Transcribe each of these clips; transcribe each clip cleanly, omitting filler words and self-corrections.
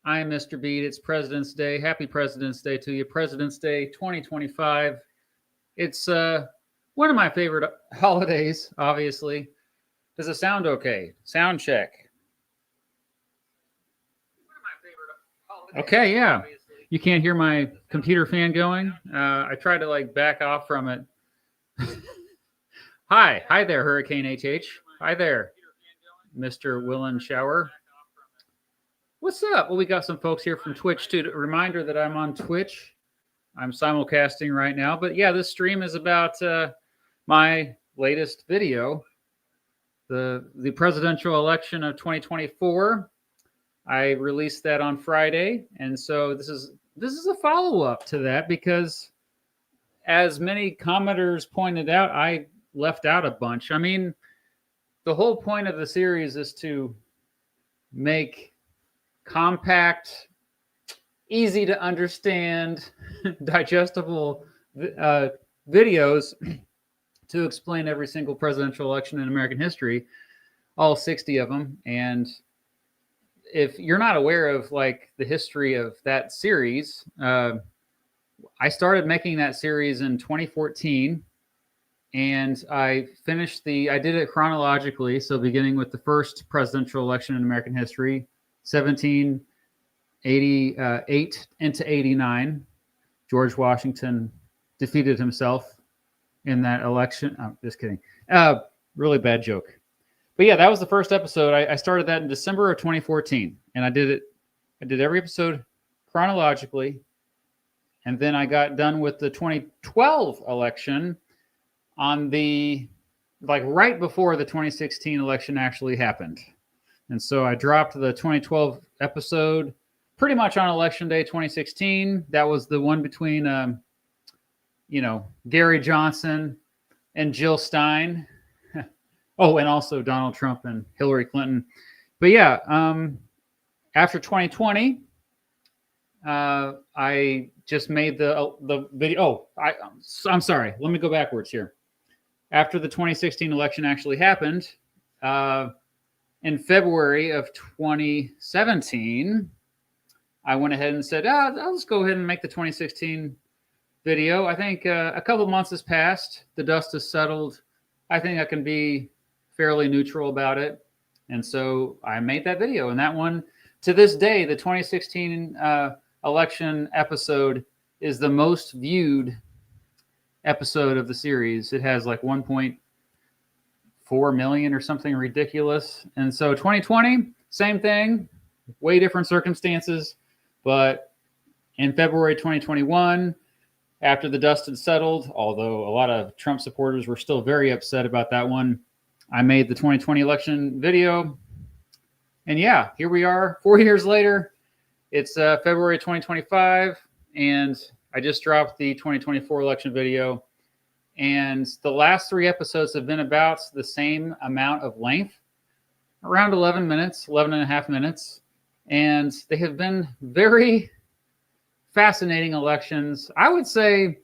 I'm Mr. Beat. It's President's Day. Happy President's Day to you. President's Day 2025. It's one of my favorite holidays, obviously. Does it sound okay? Sound check. Okay, yeah. You can't hear my computer fan going? I tried to like back off from it. Hi there, Hurricane HH. Hi there, Mr. Willen Shower. What's up? Well, we got some folks here from Twitch too. A reminder that I'm on Twitch. I'm simulcasting right now, but yeah, this stream is about my latest video, the presidential election of 2024. I released that on Friday, and so this is a follow up to that because, as many commenters pointed out, I left out a bunch. I mean, the whole point of the series is to make compact, easy to understand, digestible videos to explain every single presidential election in American history, all 60 of them. And if you're not aware of like the history of that series, I started making that series in 2014, and I did it chronologically. So beginning with the first presidential election in American history, 1788 into 89, George Washington defeated himself in that election. Oh, just kidding. Really bad joke. But yeah, that was the first episode. I started that in December of 2014, and I did every episode chronologically. And then I got done with the 2012 election on right before the 2016 election actually happened. And so I dropped the 2012 episode pretty much on election day 2016. That was the one between, Gary Johnson and Jill Stein. Oh, and also Donald Trump and Hillary Clinton. But yeah, after 2020, I just made the video. Oh, I'm sorry. Let me go backwards here. After the 2016 election actually happened, in February of 2017, I went ahead and said, I'll just go ahead and make the 2016 video. I think a couple of months has passed. The dust has settled. I think I can be fairly neutral about it. And so I made that video. And that one, to this day, the 2016 election episode is the most viewed episode of the series. It has like 1.4 million or something ridiculous. And so 2020, same thing, way different circumstances. But in February 2021, after the dust had settled, although a lot of Trump supporters were still very upset about that one, I made the 2020 election video. And yeah, here we are 4 years later. It's February 2025, and I just dropped the 2024 election video. And the last 3 episodes have been about the same amount of length, around 11 minutes, 11 and a half minutes. And they have been very fascinating elections. I would say,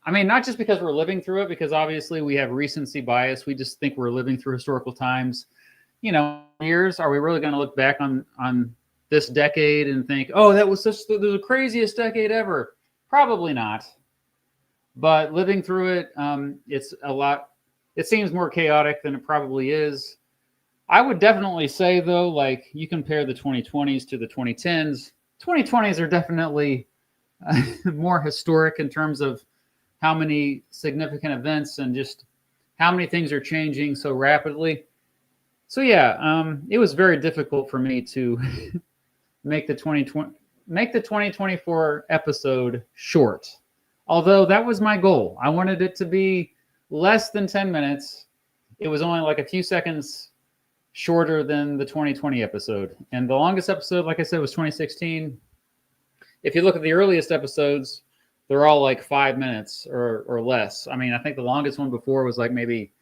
I mean, not just because we're living through it, because obviously we have recency bias. We just think we're living through historical times. Years, are we really going to look back on this decade and think, oh, that was the craziest decade ever? Probably not. But living through it, it's a lot. It seems more chaotic than it probably is. I would definitely say, though, like you compare the 2020s to the 2010s, 2020s are definitely more historic in terms of how many significant events and just how many things are changing so rapidly. So yeah, it was very difficult for me to make the 2024 episode short. Although that was my goal. I wanted it to be less than 10 minutes. It was only like a few seconds shorter than the 2020 episode. And the longest episode, like I said, was 2016. If you look at the earliest episodes, they're all like 5 minutes or less. I mean, I think the longest one before was like maybe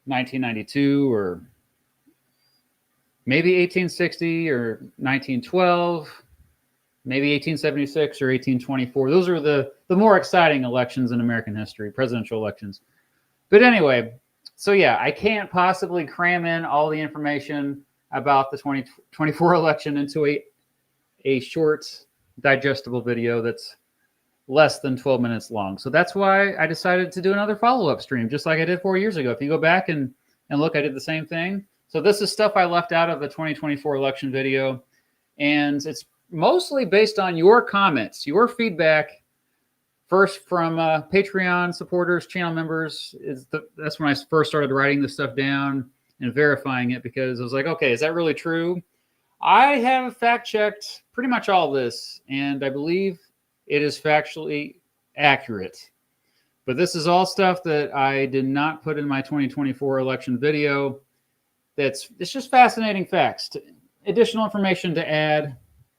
1992 or maybe 1860 or 1912, maybe 1876 or 1824. Those are the more exciting elections in American history, presidential elections. But anyway, so yeah, I can't possibly cram in all the information about the 2024 election into a short, digestible video that's less than 12 minutes long. So that's why I decided to do another follow-up stream, just like I did 4 years ago. If you go back and look, I did the same thing. So this is stuff I left out of the 2024 election video, and it's mostly based on your comments, your feedback. First from Patreon supporters, channel members. That's when I first started writing this stuff down and verifying it, because I was like, okay, is that really true? I have fact-checked pretty much all this, and I believe it is factually accurate. But this is all stuff that I did not put in my 2024 election video. It's just fascinating facts, additional information to add,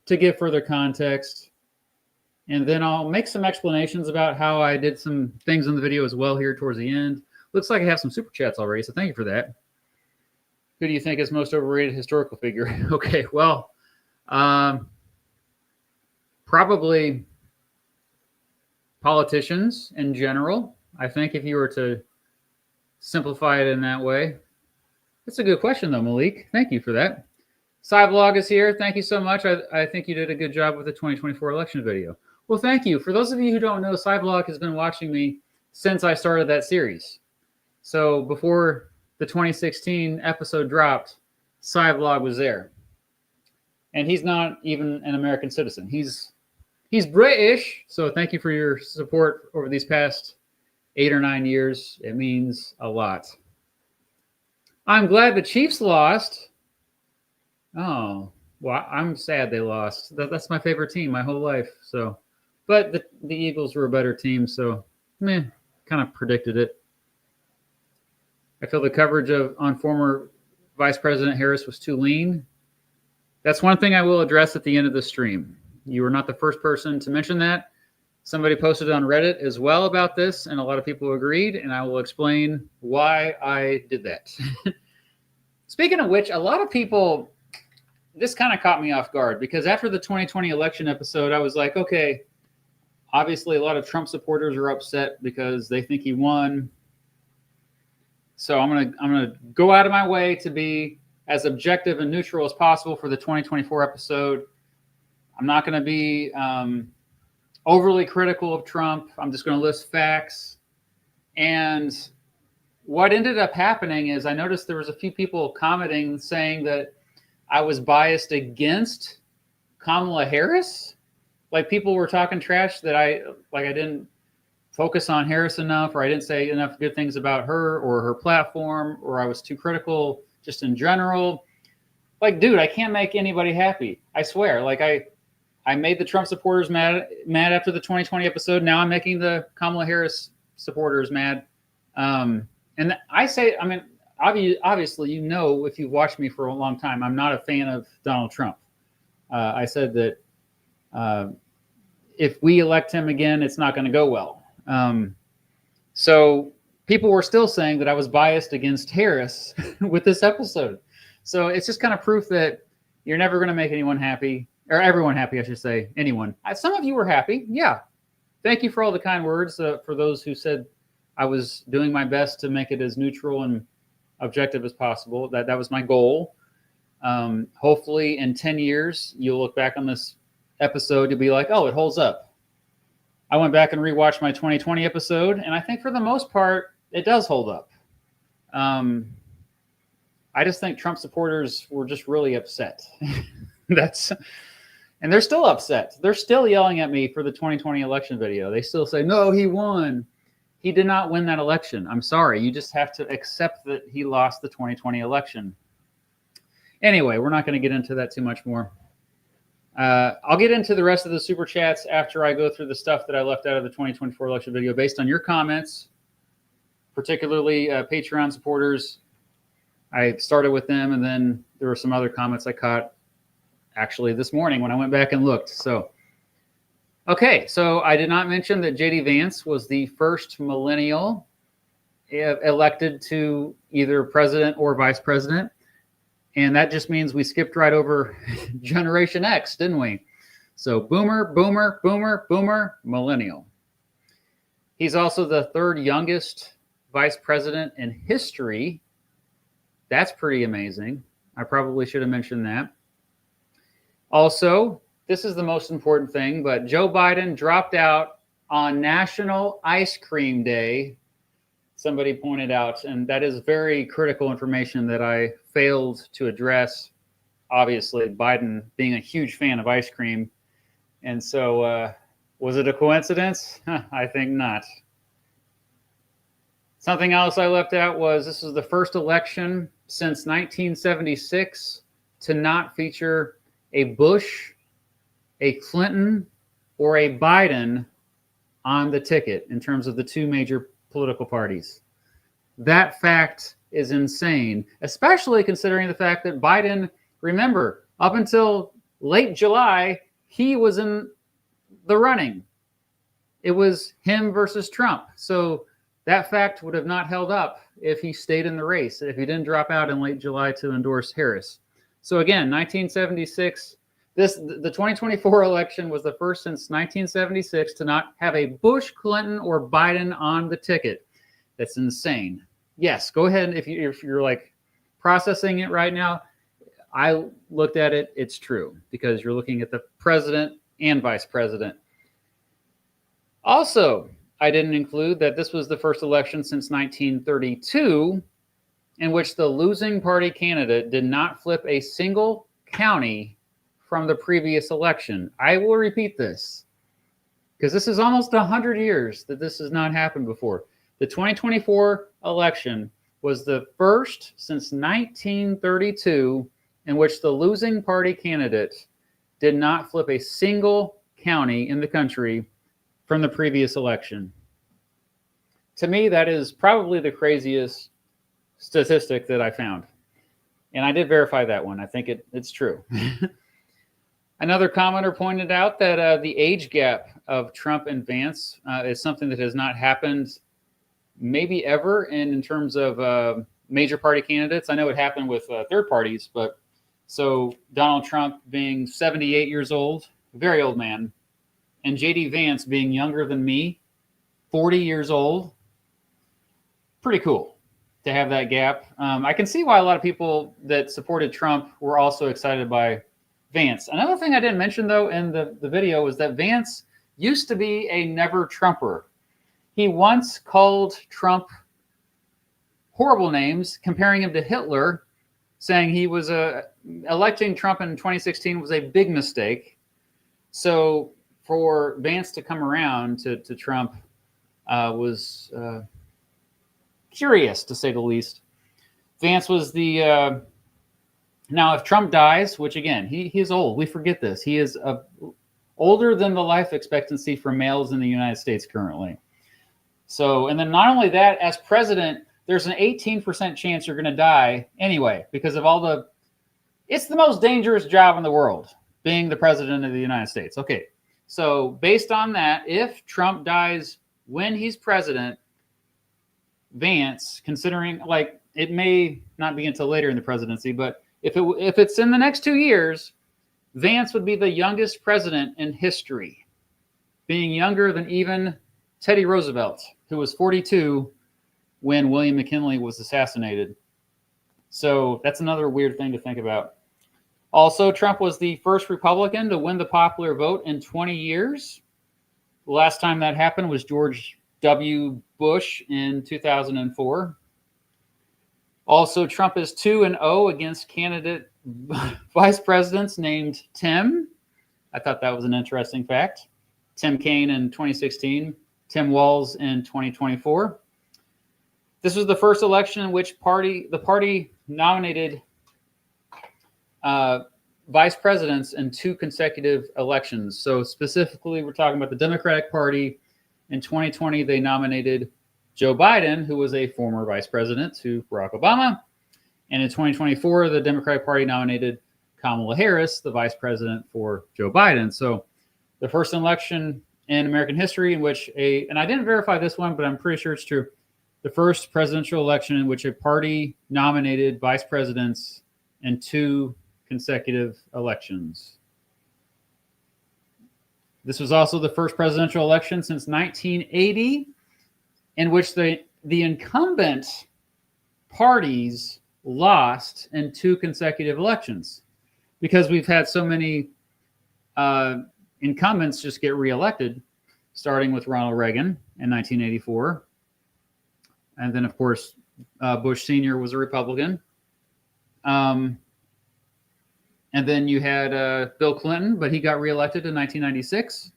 to give further context. And then I'll make some explanations about how I did some things in the video as well here towards the end. Looks like I have some super chats already, so thank you for that. Who do you think is most overrated historical figure? Okay, well, probably politicians in general. I think if you were to simplify it in that way. That's a good question, though, Malik. Thank you for that. Cyvlog is here. Thank you so much. I think you did a good job with the 2024 election video. Well, thank you. For those of you who don't know, Cyvlog has been watching me since I started that series. So before the 2016 episode dropped, Cyvlog was there. And he's not even an American citizen. He's British. So thank you for your support over these past 8 or 9 years. It means a lot. I'm glad the Chiefs lost. Oh, well, I'm sad they lost. That's my favorite team my whole life. So, but the Eagles were a better team, so kind of predicted it. I feel the coverage on former Vice President Harris was too lean. That's one thing I will address at the end of the stream. You were not the first person to mention that. Somebody posted on Reddit as well about this, and a lot of people agreed, and I will explain why I did that. Speaking of which, a lot of people, this kind of caught me off guard, because after the 2020 election episode, I was like, okay, obviously a lot of Trump supporters are upset because they think he won. So I'm gonna go out of my way to be as objective and neutral as possible for the 2024 episode. I'm not going to be overly critical of Trump. I'm just going to list facts. And what ended up happening is I noticed there was a few people commenting saying that I was biased against Kamala Harris. Like, people were talking trash that I didn't focus on Harris enough, or I didn't say enough good things about her or her platform, or I was too critical just in general. Like, dude, I can't make anybody happy. I swear. Like, I made the Trump supporters mad after the 2020 episode. Now I'm making the Kamala Harris supporters mad. And I say, I mean, obviously, you know, if you've watched me for a long time, I'm not a fan of Donald Trump. I said that if we elect him again, it's not going to go well. So people were still saying that I was biased against Harris with this episode. So it's just kind of proof that you're never going to make anyone happy, or everyone happy, I should say, anyone. Some of you were happy. Yeah. Thank you for all the kind words for those who said I was doing my best to make it as neutral and objective as possible. That was my goal. Hopefully in 10 years, you'll look back on this episode, you'll be like, oh, it holds up. I went back and rewatched my 2020 episode, and I think for the most part, it does hold up. I just think Trump supporters were just really upset. And they're still upset. They're still yelling at me for the 2020 election video. They still say, no, he won. He did not win that election. I'm sorry. You just have to accept that he lost the 2020 election. Anyway, we're not going to get into that too much more. I'll get into the rest of the super chats after I go through the stuff that I left out of the 2024 election video based on your comments, particularly Patreon supporters. I started with them, and then there were some other comments I caught actually this morning when I went back and looked. So, okay, so I did not mention that J.D. Vance was the first millennial elected to either president or vice president. And that just means we skipped right over Generation X, didn't we? So boomer, boomer, boomer, boomer, millennial. He's also the third youngest vice president in history. That's pretty amazing. I probably should have mentioned that. Also, this is the most important thing, but Joe Biden dropped out on National Ice Cream Day. Somebody pointed out, and that is very critical information that I failed to address. Obviously, Biden being a huge fan of ice cream. And so, was it a coincidence? I think not. Something else I left out was this is the first election since 1976 to not feature a Bush, a Clinton, or a Biden on the ticket in terms of the two major political parties. That fact is insane, especially considering the fact that Biden, remember, up until late July, he was in the running. It was him versus Trump. So that fact would have not held up if he stayed in the race, if he didn't drop out in late July to endorse Harris. So again, 1976, the 2024 election was the first since 1976 to not have a Bush, Clinton, or Biden on the ticket. That's insane. Yes, go ahead. If you're like processing it right now, I looked at it. It's true because you're looking at the president and vice president. Also, I didn't include that this was the first election since 1932 in which the losing party candidate did not flip a single county from the previous election. I will repeat this because this is almost 100 years that this has not happened before. The 2024 election was the first since 1932 in which the losing party candidate did not flip a single county in the country from the previous election. To me, that is probably the craziest statistic that I found. And I did verify that one. I think it's true. Another commenter pointed out that the age gap of Trump and Vance is something that has not happened maybe ever in terms of major party candidates. I know it happened with third parties, but so Donald Trump being 78 years old, very old man, and J.D. Vance being younger than me, 40 years old. Pretty cool to have that gap. I can see why a lot of people that supported Trump were also excited by Vance. Another thing I didn't mention, though, in the video was that Vance used to be a never Trumper. He once called Trump horrible names, comparing him to Hitler, saying he was electing Trump in 2016 was a big mistake. So for Vance to come around to Trump was curious, to say the least. Vance was the now if Trump dies, which again, he is old. We forget this. He is older than the life expectancy for males in the United States currently. So, and then not only that, as president, there's an 18% chance you're going to die anyway because of all the. It's the most dangerous job in the world, being the president of the United States. Okay, so based on that, if Trump dies when he's president, Vance, considering like it may not be until later in the presidency, but if it's in the next 2 years, Vance would be the youngest president in history, being younger than even Teddy Roosevelt, who was 42 when William McKinley was assassinated. So that's another weird thing to think about. Also, Trump was the first Republican to win the popular vote in 20 years. The last time that happened was George W. Bush in 2004. Also, Trump is 2-0 against candidate vice presidents named Tim. I thought that was an interesting fact. Tim Kaine in 2016, Tim Walz in 2024. This was the first election in which the party nominated vice presidents in 2 consecutive elections. So specifically, we're talking about the Democratic Party. In 2020, they nominated Joe Biden, who was a former vice president to Barack Obama. And in 2024, the Democratic Party nominated Kamala Harris, the vice president for Joe Biden. So the first election in American history in which and I didn't verify this one, but I'm pretty sure it's true, the first presidential election in which a party nominated vice presidents in 2 consecutive elections. This was also the first presidential election since 1980 in which the incumbent parties lost in 2 consecutive elections because we've had so many incumbents just get reelected, starting with Ronald Reagan in 1984. And then, of course, Bush Sr. was a Republican. And then you had Bill Clinton, but he got reelected in 1996.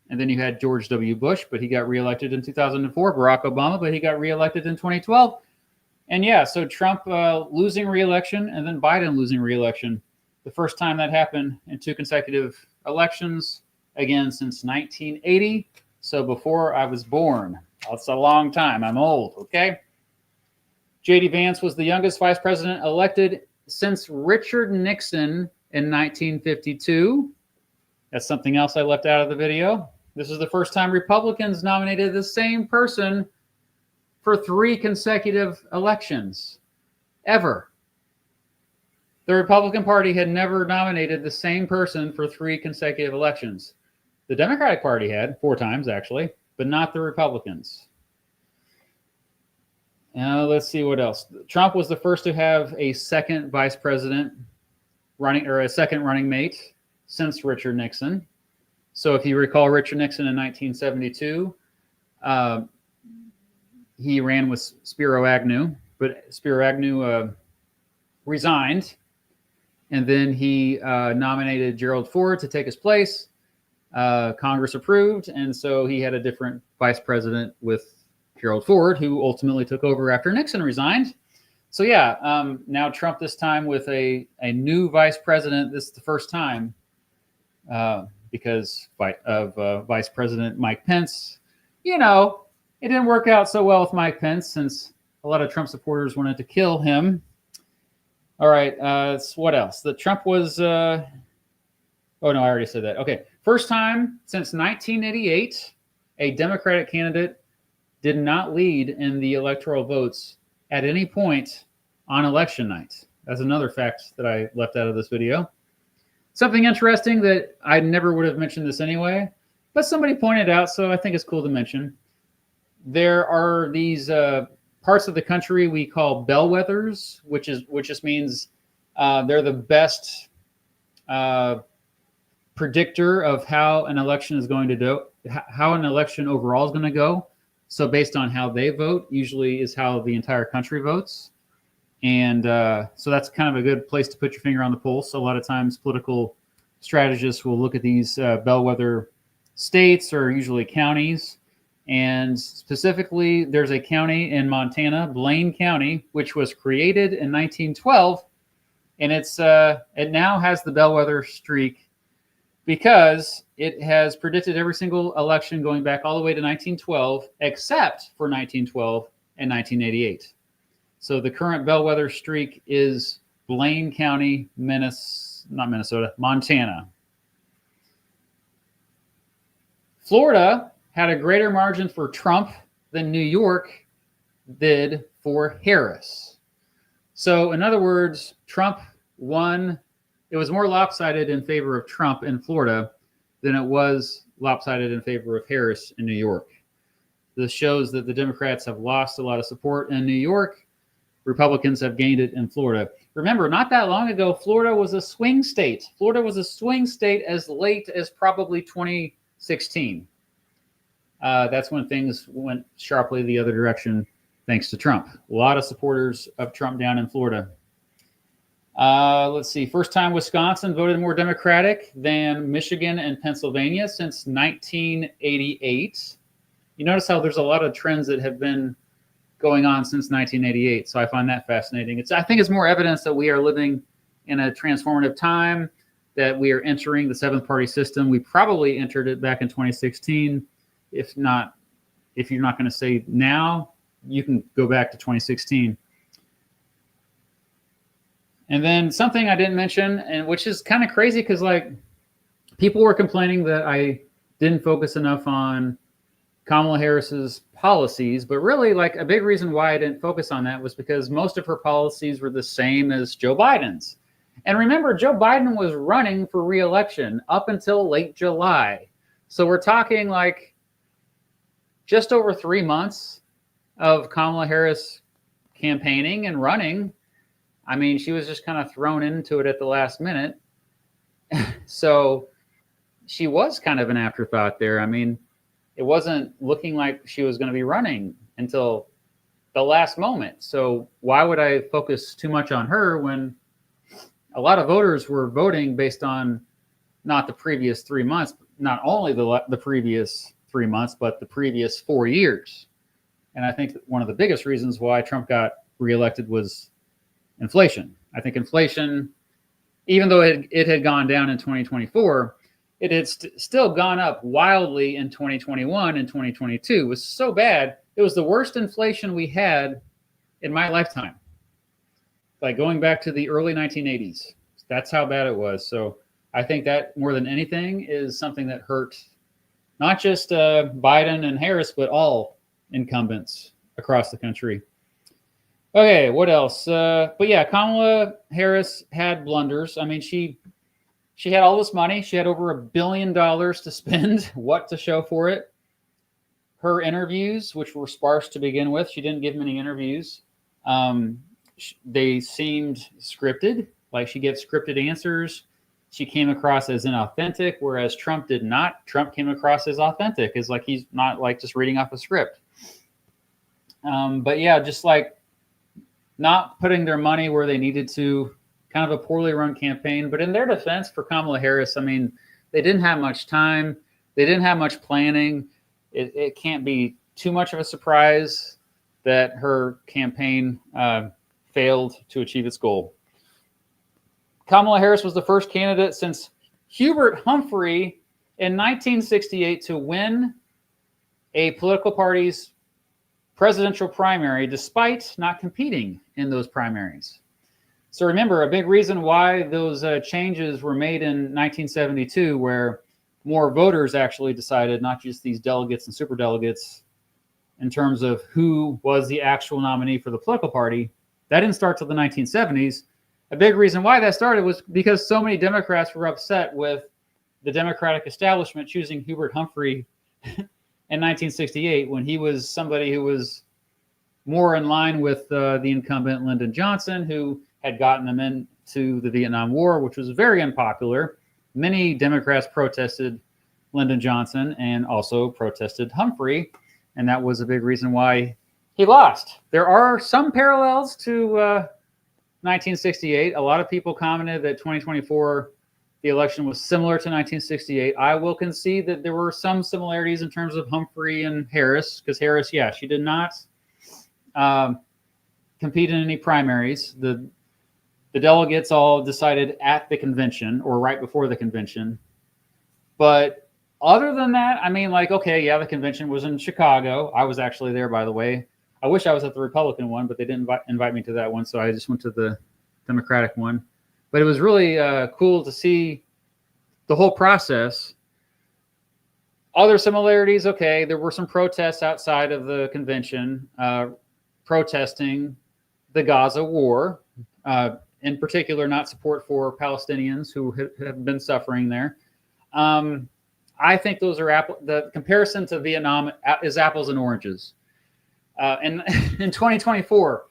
And then you had George W. Bush, but he got reelected in 2004. Barack Obama, but he got reelected in 2012. And yeah, so Trump losing reelection and then Biden losing reelection. The first time that happened in 2 consecutive elections, again, since 1980. So before I was born. That's a long time. I'm old, okay? J.D. Vance was the youngest vice president elected since Richard Nixon in 1952. That's something else I left out of the video. This is the first time Republicans nominated the same person for 3 consecutive elections, ever. The Republican Party had never nominated the same person for 3 consecutive elections. The Democratic Party had 4 times, actually, but not the Republicans. Let's see what else. Trump was the first to have a second vice president running, or a second running mate since Richard Nixon. So if you recall Richard Nixon in 1972, he ran with Spiro Agnew, but Spiro Agnew resigned, and then he nominated Gerald Ford to take his place. Congress approved, and so he had a different vice president with Gerald Ford, who ultimately took over after Nixon resigned. So yeah, now Trump this time with a new vice president. This is the first time because of Vice President Mike Pence. You know, it didn't work out so well with Mike Pence since a lot of Trump supporters wanted to kill him. All right, what else? The Trump was... oh, no, I already said that. Okay, first time since 1988, a Democratic candidate did not lead in the electoral votes at any point on election night. That's another fact that I left out of this video. Something interesting that I never would have mentioned this anyway, but somebody pointed out, so I think it's cool to mention. There are these parts of the country we call bellwethers, which just means they're the best predictor of how an election is going to do, how an election overall is going to go. So based on how they vote, usually is how the entire country votes. And so that's kind of a good place to put your finger on the pulse. A lot of times political strategists will look at these bellwether states, or usually counties. And specifically, there's a county in Montana, Blaine County, which was created in 1912. And it now has the bellwether streak because it has predicted every single election going back all the way to 1912, except for 1912 and 1988. So the current bellwether streak is Blaine County, Montana. Florida had a greater margin for Trump than New York did for Harris. So in other words, Trump won. It was more lopsided in favor of Trump in Florida than it was lopsided in favor of Harris in New York. This shows that the Democrats have lost a lot of support in New York. Republicans have gained it in Florida. Remember, not that long ago, Florida was a swing state. Florida was a swing state as late as probably 2016. That's when things went sharply the other direction, thanks to Trump. A lot of supporters of Trump down in Florida. Let's see. First time Wisconsin voted more Democratic than Michigan and Pennsylvania since 1988. You notice how there's a lot of trends that have been going on since 1988. So I find that fascinating. I think it's more evidence that we are living in a transformative time, that we are entering the 7-party system. We probably entered it back in 2016. If you're not going to say now, you can go back to 2016. And then something I didn't mention, and which is kind of crazy because like people were complaining that I didn't focus enough on Kamala Harris's policies, but really like a big reason why I didn't focus on that was because most of her policies were the same as Joe Biden's. And remember, Joe Biden was running for re-election up until late July. So we're talking like just over 3 months of Kamala Harris campaigning and running I mean, she was just kind of thrown into it at the last minute. So she was kind of an afterthought there. I mean, it wasn't looking like she was going to be running until the last moment. So why would I focus too much on her when a lot of voters were voting based on not the previous 3 months, not only the previous 3 months, but the previous 4 years. And I think one of the biggest reasons why Trump got reelected was inflation. I think inflation, even though it had gone down in 2024, it had still gone up wildly in 2021 and 2022. It was so bad. It was the worst inflation we had in my lifetime. Like going back to the early 1980s. That's how bad it was. So I think that more than anything is something that hurt not just Biden and Harris, but all incumbents across the country. Okay, what else? But yeah, Kamala Harris had blunders. I mean, she had all this money. She had over $1 billion to spend. What to show for it? Her interviews, which were sparse to begin with, she didn't give many interviews. They seemed scripted, like she gave scripted answers. She came across as inauthentic, whereas Trump did not. Trump came across as authentic, as like he's not like just reading off a script. But yeah, just like not putting their money where they needed to, kind of a poorly run campaign. But in their defense for Kamala Harris, I mean, they didn't have much time. They didn't have much planning. It can't be too much of a surprise that her campaign failed to achieve its goal. Kamala Harris was the first candidate since Hubert Humphrey in 1968 to win a political party's presidential primary despite not competing in those primaries. So remember, a big reason why those changes were made in 1972, where more voters actually decided, not just these delegates and superdelegates, in terms of who was the actual nominee for the political party, that didn't start till the 1970s. A big reason why that started was because so many Democrats were upset with the Democratic establishment choosing Hubert Humphrey in 1968, when he was somebody who was more in line with the incumbent Lyndon Johnson, who had gotten them into the Vietnam War, which was very unpopular. Many Democrats protested Lyndon Johnson and also protested Humphrey, and that was a big reason why he lost. There are some parallels to 1968. A lot of people commented that 2024, the election was similar to 1968. I will concede that there were some similarities in terms of Humphrey and Harris, because Harris, yeah, she did not compete in any primaries. The delegates all decided at the convention or right before the convention. But other than that, I mean, like, okay, yeah, the convention was in Chicago. I was actually there, by the way. I wish I was at the Republican one, but they didn't invite me to that one, so I just went to the Democratic one. But it was really cool to see the whole process. Other similarities, okay, there were some protests outside of the convention protesting the Gaza war, in particular, not support for Palestinians who have been suffering there. I think those are the comparison to Vietnam is apples and oranges. And in 2024,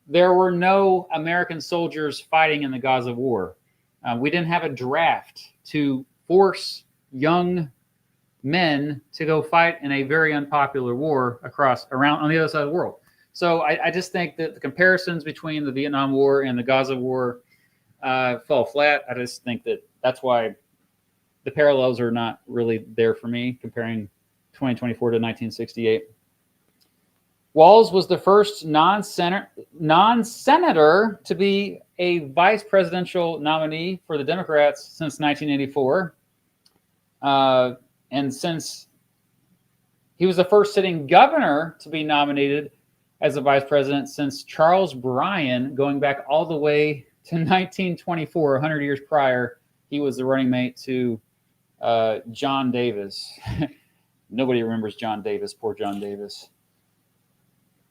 there were no American soldiers fighting in the Gaza war. We didn't have a draft to force young men to go fight in a very unpopular war around on the other side of the world. So I just think that the comparisons between the Vietnam War and the Gaza war fell flat. I just think that's why the parallels are not really there for me, comparing 2024 to 1968. Walz was the first non-senator to be a vice presidential nominee for the Democrats since 1984. And since he was the first sitting governor to be nominated as a vice president since Charles Bryan, going back all the way to 1924, 100 years prior, he was the running mate to John Davis. Nobody remembers John Davis, poor John Davis.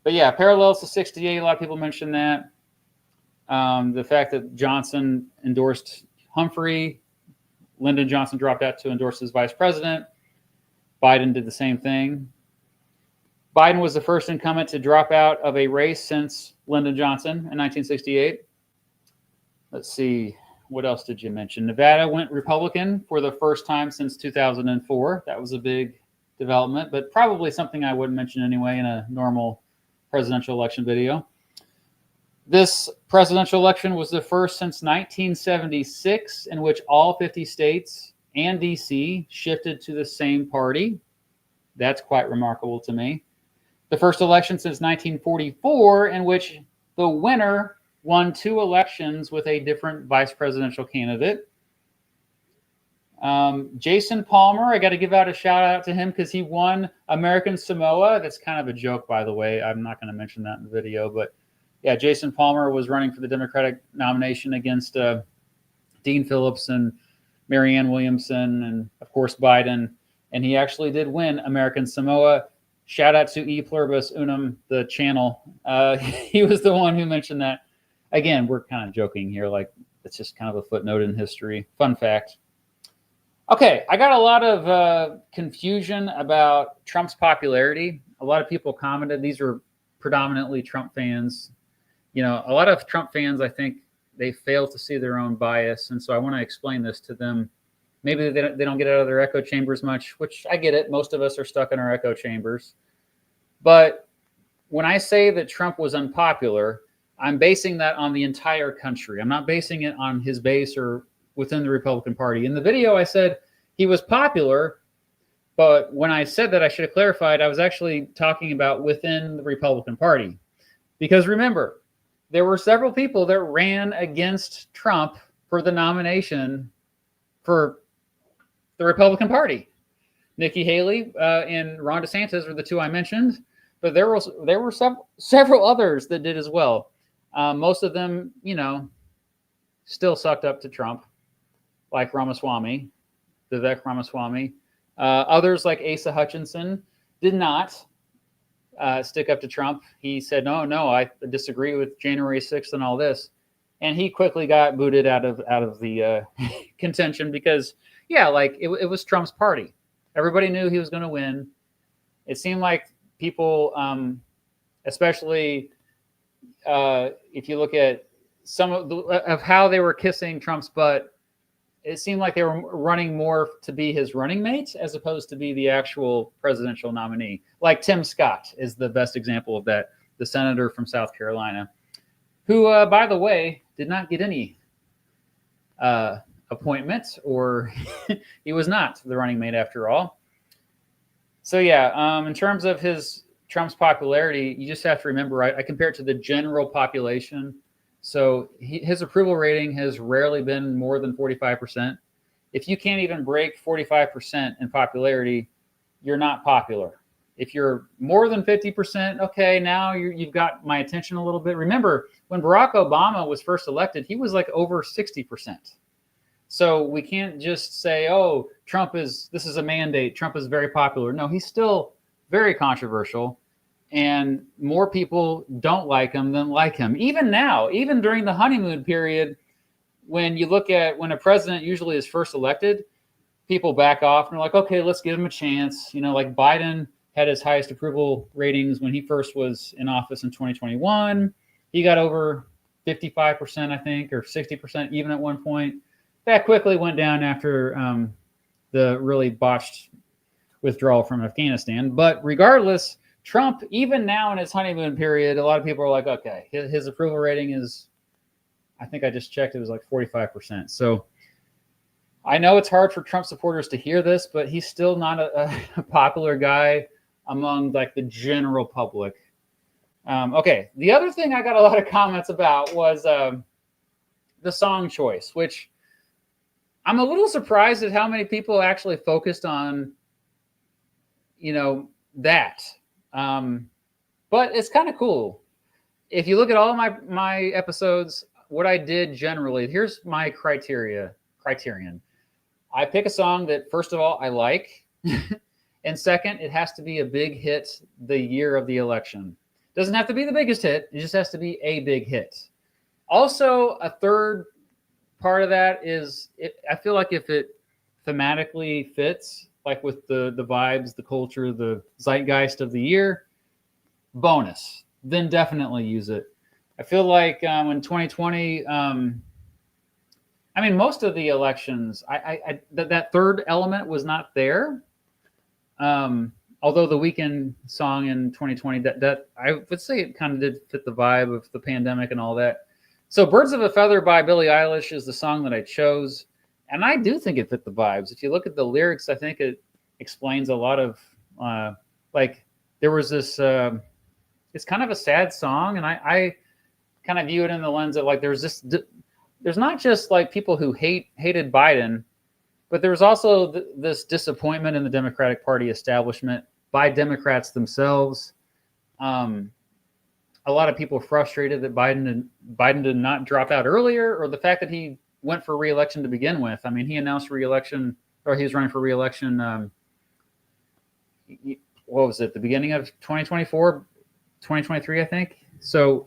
But yeah, parallels to 68, a lot of people mention that. The fact that Johnson endorsed Humphrey, Lyndon Johnson dropped out to endorse his vice president. Biden did the same thing. Biden was the first incumbent to drop out of a race since Lyndon Johnson in 1968. Let's see. What else did you mention? Nevada went Republican for the first time since 2004. That was a big development, but probably something I wouldn't mention anyway in a normal presidential election video. This presidential election was the first since 1976 in which all 50 states and DC shifted to the same party. That's quite remarkable to me. The first election since 1944 in which the winner won 2 elections with a different vice presidential candidate. Jason Palmer, I got to give out a shout out to him because he won American Samoa. That's kind of a joke, by the way. I'm not going to mention that in the video, but yeah, Jason Palmer was running for the Democratic nomination against Dean Phillips and Marianne Williamson and, of course, Biden. And he actually did win American Samoa. Shout out to E Pluribus Unum, the channel. He was the one who mentioned that. Again, we're kind of joking here, like it's just kind of a footnote in history. Fun fact. Okay, I got a lot of confusion about Trump's popularity. A lot of people commented. These are predominantly Trump fans. You know, a lot of Trump fans, I think, they fail to see their own bias. And so I want to explain this to them. Maybe they don't get out of their echo chambers much, which I get it. Most of us are stuck in our echo chambers. But when I say that Trump was unpopular, I'm basing that on the entire country. I'm not basing it on his base or within the Republican Party. In the video, I said he was popular, but when I said that, I should have clarified, I was actually talking about within the Republican Party. Because remember, there were several people that ran against Trump for the nomination for the Republican Party. Nikki Haley and Ron DeSantis were the 2 I mentioned, but there were several others that did as well. Most of them, you know, still sucked up to Trump, like Ramaswamy, Vivek Ramaswamy. Others, like Asa Hutchinson, did not stick up to Trump. He said, no, I disagree with January 6th and all this. And he quickly got booted out of the contention because, yeah, like it was Trump's party. Everybody knew he was going to win. It seemed like people, especially if you look at some of how they were kissing Trump's butt, it seemed like they were running more to be his running mate as opposed to be the actual presidential nominee. Like Tim Scott is the best example of that, the senator from South Carolina, who, by the way, did not get any appointments, or he was not the running mate after all. So yeah, in terms of Trump's popularity, you just have to remember, I compare it to the general population. So his approval rating has rarely been more than 45%. If you can't even break 45% in popularity, you're not popular. If you're more than 50%, okay, now you've got my attention a little bit. Remember, when Barack Obama was first elected, he was like over 60%. So we can't just say, oh, this is a mandate. Trump is very popular. No, he's still very controversial. And more people don't like him than like him. Even now, even during the honeymoon period, when you look at when a president usually is first elected, people back off and are like, okay, let's give him a chance. You know, like Biden had his highest approval ratings when he first was in office in 2021. He got over 55%, I think, or 60% even at one point. That quickly went down after the really botched withdrawal from Afghanistan. But regardless, Trump, even now in his honeymoon period, a lot of people are like, okay, his approval rating is, I think I just checked, it was like 45%. So I know it's hard for Trump supporters to hear this, but he's still not a popular guy among like the general public. Okay, the other thing I got a lot of comments about was the song choice, which I'm a little surprised at how many people actually focused on, you know, that. But it's kind of cool. If you look at all of my episodes, what I did generally, here's my criterion. I pick a song that, first of all, I like. And second, it has to be a big hit the year of the election. Doesn't have to be the biggest hit. It just has to be a big hit. Also, a third part of that is, I feel like if it thematically fits, like with the vibes, the culture, the zeitgeist of the year, bonus, then definitely use it. I feel like in 2020, I mean, most of the elections, that third element was not there. Although the Weekend song in 2020, that I would say it kind of did fit the vibe of the pandemic and all that. So "Birds of a Feather" by Billie Eilish is the song that I chose, and I do think it fit the vibes. If you look at the lyrics, I think it explains a lot of like there was this. It's kind of a sad song, and I kind of view it in the lens of like there's not just like people who hated Biden, but there was also this disappointment in the Democratic Party establishment by Democrats themselves. A lot of people frustrated that Biden did not drop out earlier, or the fact that he went for re-election to begin with. I mean, he announced re-election, or he was running for re-election. What was it? The beginning of 2024, 2023, I think. So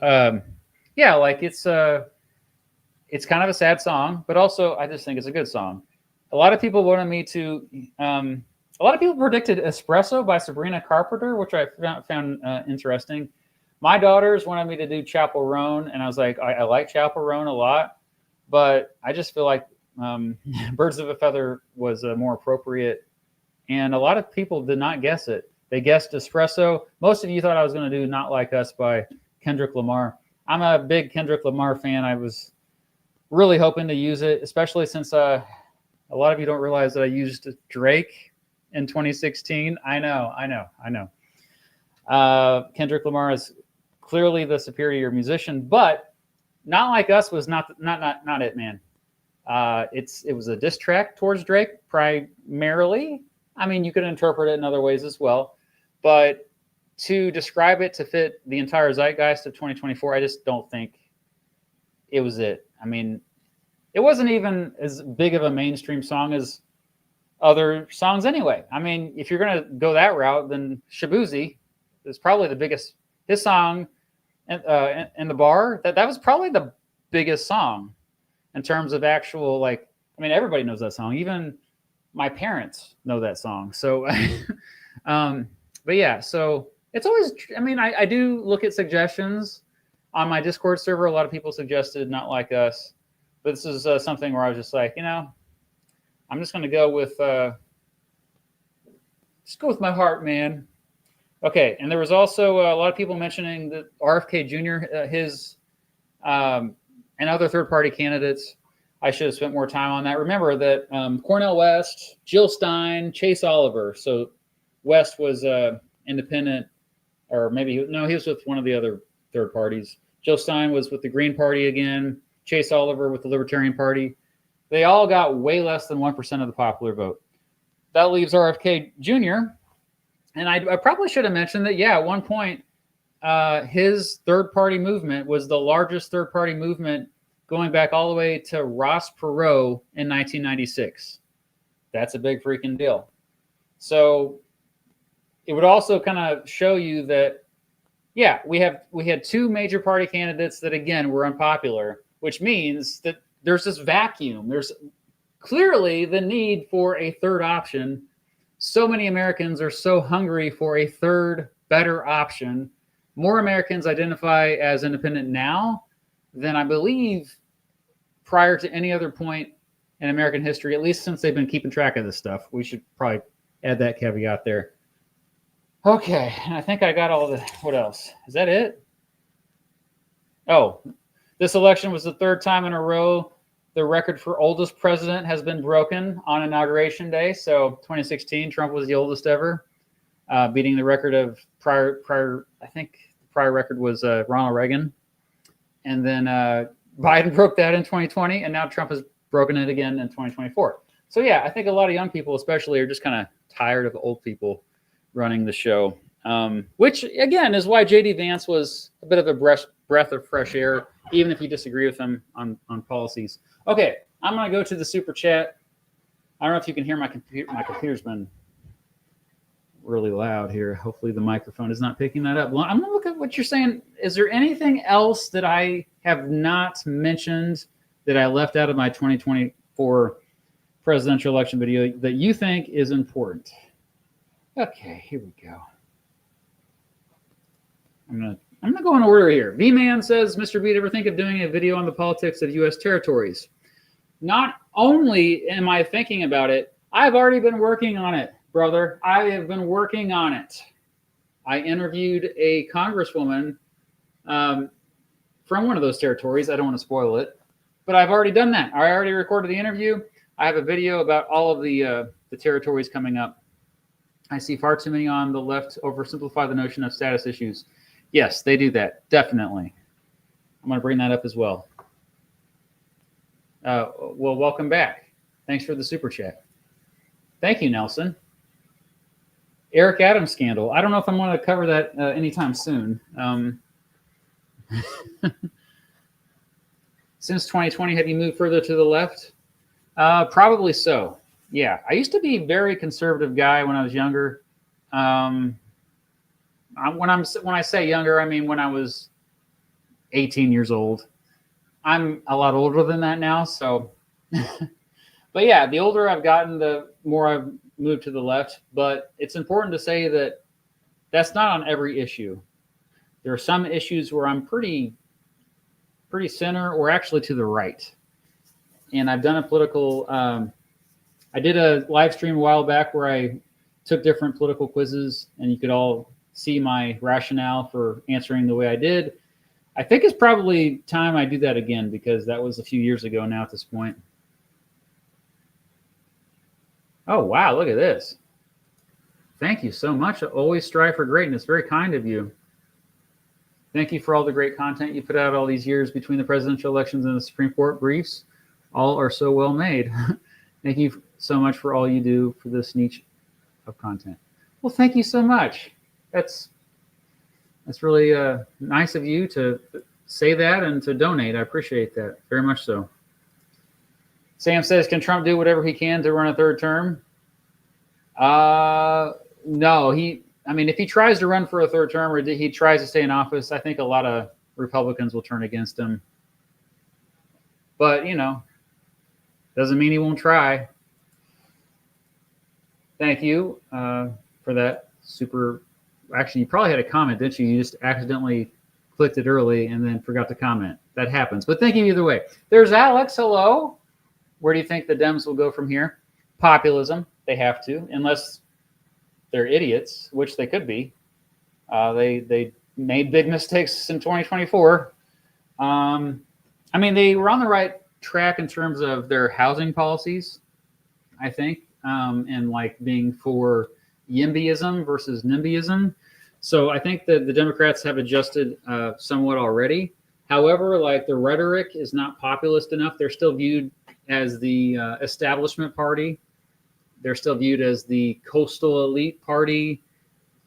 yeah, like it's kind of a sad song, but also I just think it's a good song. A lot of people wanted me to. A lot of people predicted "Espresso" by Sabrina Carpenter, which I found interesting. My daughters wanted me to do Chappell Roan, and I was like, I like Chappell Roan a lot, but I just feel like "Birds of a Feather" was more appropriate. And a lot of people did not guess it. They guessed "Espresso." Most of you thought I was going to do "Not Like Us" by Kendrick Lamar. I'm a big Kendrick Lamar fan. I was really hoping to use it, especially since a lot of you don't realize that I used Drake in 2016. I know. Kendrick Lamar is clearly the superior musician, but "Not Like Us" was not it, man. It was a diss track towards Drake primarily. I mean, you could interpret it in other ways as well, but to describe it to fit the entire zeitgeist of 2024, I just don't think it was it. I mean, it wasn't even as big of a mainstream song as other songs anyway. I mean, if you're going to go that route, then Shaboozey is probably the biggest. His song in the bar, that was probably the biggest song in terms of actual, like, I mean, everybody knows that song. Even my parents know that song. So, but yeah, so it's always, I mean, I do look at suggestions on my Discord server. A lot of people suggested "Not Like Us," but this is something where I was just like, I'm just going to go with, just go with my heart, man. Okay, and there was also a lot of people mentioning that RFK Jr., his, and other third-party candidates. I should have spent more time on that. Remember that Cornel West, Jill Stein, Chase Oliver. So West was independent, or maybe he was with one of the other third parties. Jill Stein was with the Green Party again. Chase Oliver with the Libertarian Party. They all got way less than 1% of the popular vote. That leaves RFK Jr., and I probably should have mentioned that, yeah, at one point, his third-party movement was the largest third-party movement going back all the way to Ross Perot in 1996. That's a big freaking deal. So it would also kind of show you that, yeah, we had two major party candidates that, again, were unpopular, which means that there's this vacuum. There's clearly the need for a third option. So many Americans are so hungry for a third, better option. More Americans identify as independent now than I believe prior to any other point in American history, at least since they've been keeping track of this stuff. We should probably add that caveat there. Okay, I think I got all the, what else? Is that it? Oh, this election was the third time in a row the record for oldest president has been broken on Inauguration Day. So 2016, Trump was the oldest ever, beating the record of prior. I think the prior record was Ronald Reagan. And then Biden broke that in 2020, and now Trump has broken it again in 2024. So yeah, I think a lot of young people especially are just kind of tired of old people running the show, which again is why J.D. Vance was a bit of a breath of fresh air, even if you disagree with him on policies. Okay, I'm going to go to the super chat. I don't know if you can hear my computer. My computer's been really loud here. Hopefully the microphone is not picking that up. I'm going to look at what you're saying. Is there anything else that I have not mentioned that I left out of my 2024 presidential election video that you think is important? Okay, here we go. I'm gonna go in order here. V-Man says, Mr. Beat, ever think of doing a video on the politics of U.S. territories? not only am I thinking about it, I've already been working on it, brother. I have been working on it. I interviewed a congresswoman from one of those territories. I don't want to spoil it, but I've already done that. I already recorded the interview. I have a video about all of the territories coming up. I see far too many on the left oversimplify the notion of status issues. Yes, they do that. Definitely. I'm going to bring that up as well. Well, welcome back. Thanks for the super chat. Thank you, Nelson. Eric Adams scandal. I don't know if I'm going to cover that anytime soon. Since 2020, have you moved further to the left? Probably so. Yeah, I used to be a very conservative guy when I was younger. When I say younger, I mean when I was 18 years old. I'm a lot older than that now, so. But yeah, the older I've gotten, the more I've moved to the left. But it's important to say that that's not on every issue. There are some issues where I'm pretty center, or actually to the right. And I've done a political. I did a live stream a while back where I took different political quizzes, and you could all see my rationale for answering the way I did. I think it's probably time I do that again, because that was a few years ago now at this point. Oh, wow, look at this. Thank you so much. I always strive for greatness. Very kind of you. Thank you for all the great content you put out all these years between the presidential elections and the Supreme Court briefs. All are so well made. Thank you so much for all you do for this niche of content. Well, thank you so much. That's really nice of you to say that and to donate. I appreciate that very much so. Sam says, can Trump do whatever he can to run a third term? No, if he tries to run for a third term, or he tries to stay in office, I think a lot of Republicans will turn against him. But, doesn't mean he won't try. Thank you for that super. Actually, you probably had a comment, didn't you? You just accidentally clicked it early and then forgot to comment. That happens. But thank you either way. There's Alex. Hello. Where do you think the Dems will go from here? Populism. They have to, unless they're idiots, which they could be. They made big mistakes in 2024. They were on the right track in terms of their housing policies, I think, and like being for YIMBYism versus NIMBYism. So I think that the Democrats have adjusted somewhat already. However, like the rhetoric is not populist enough. They're still viewed as the establishment party. They're still viewed as the coastal elite party,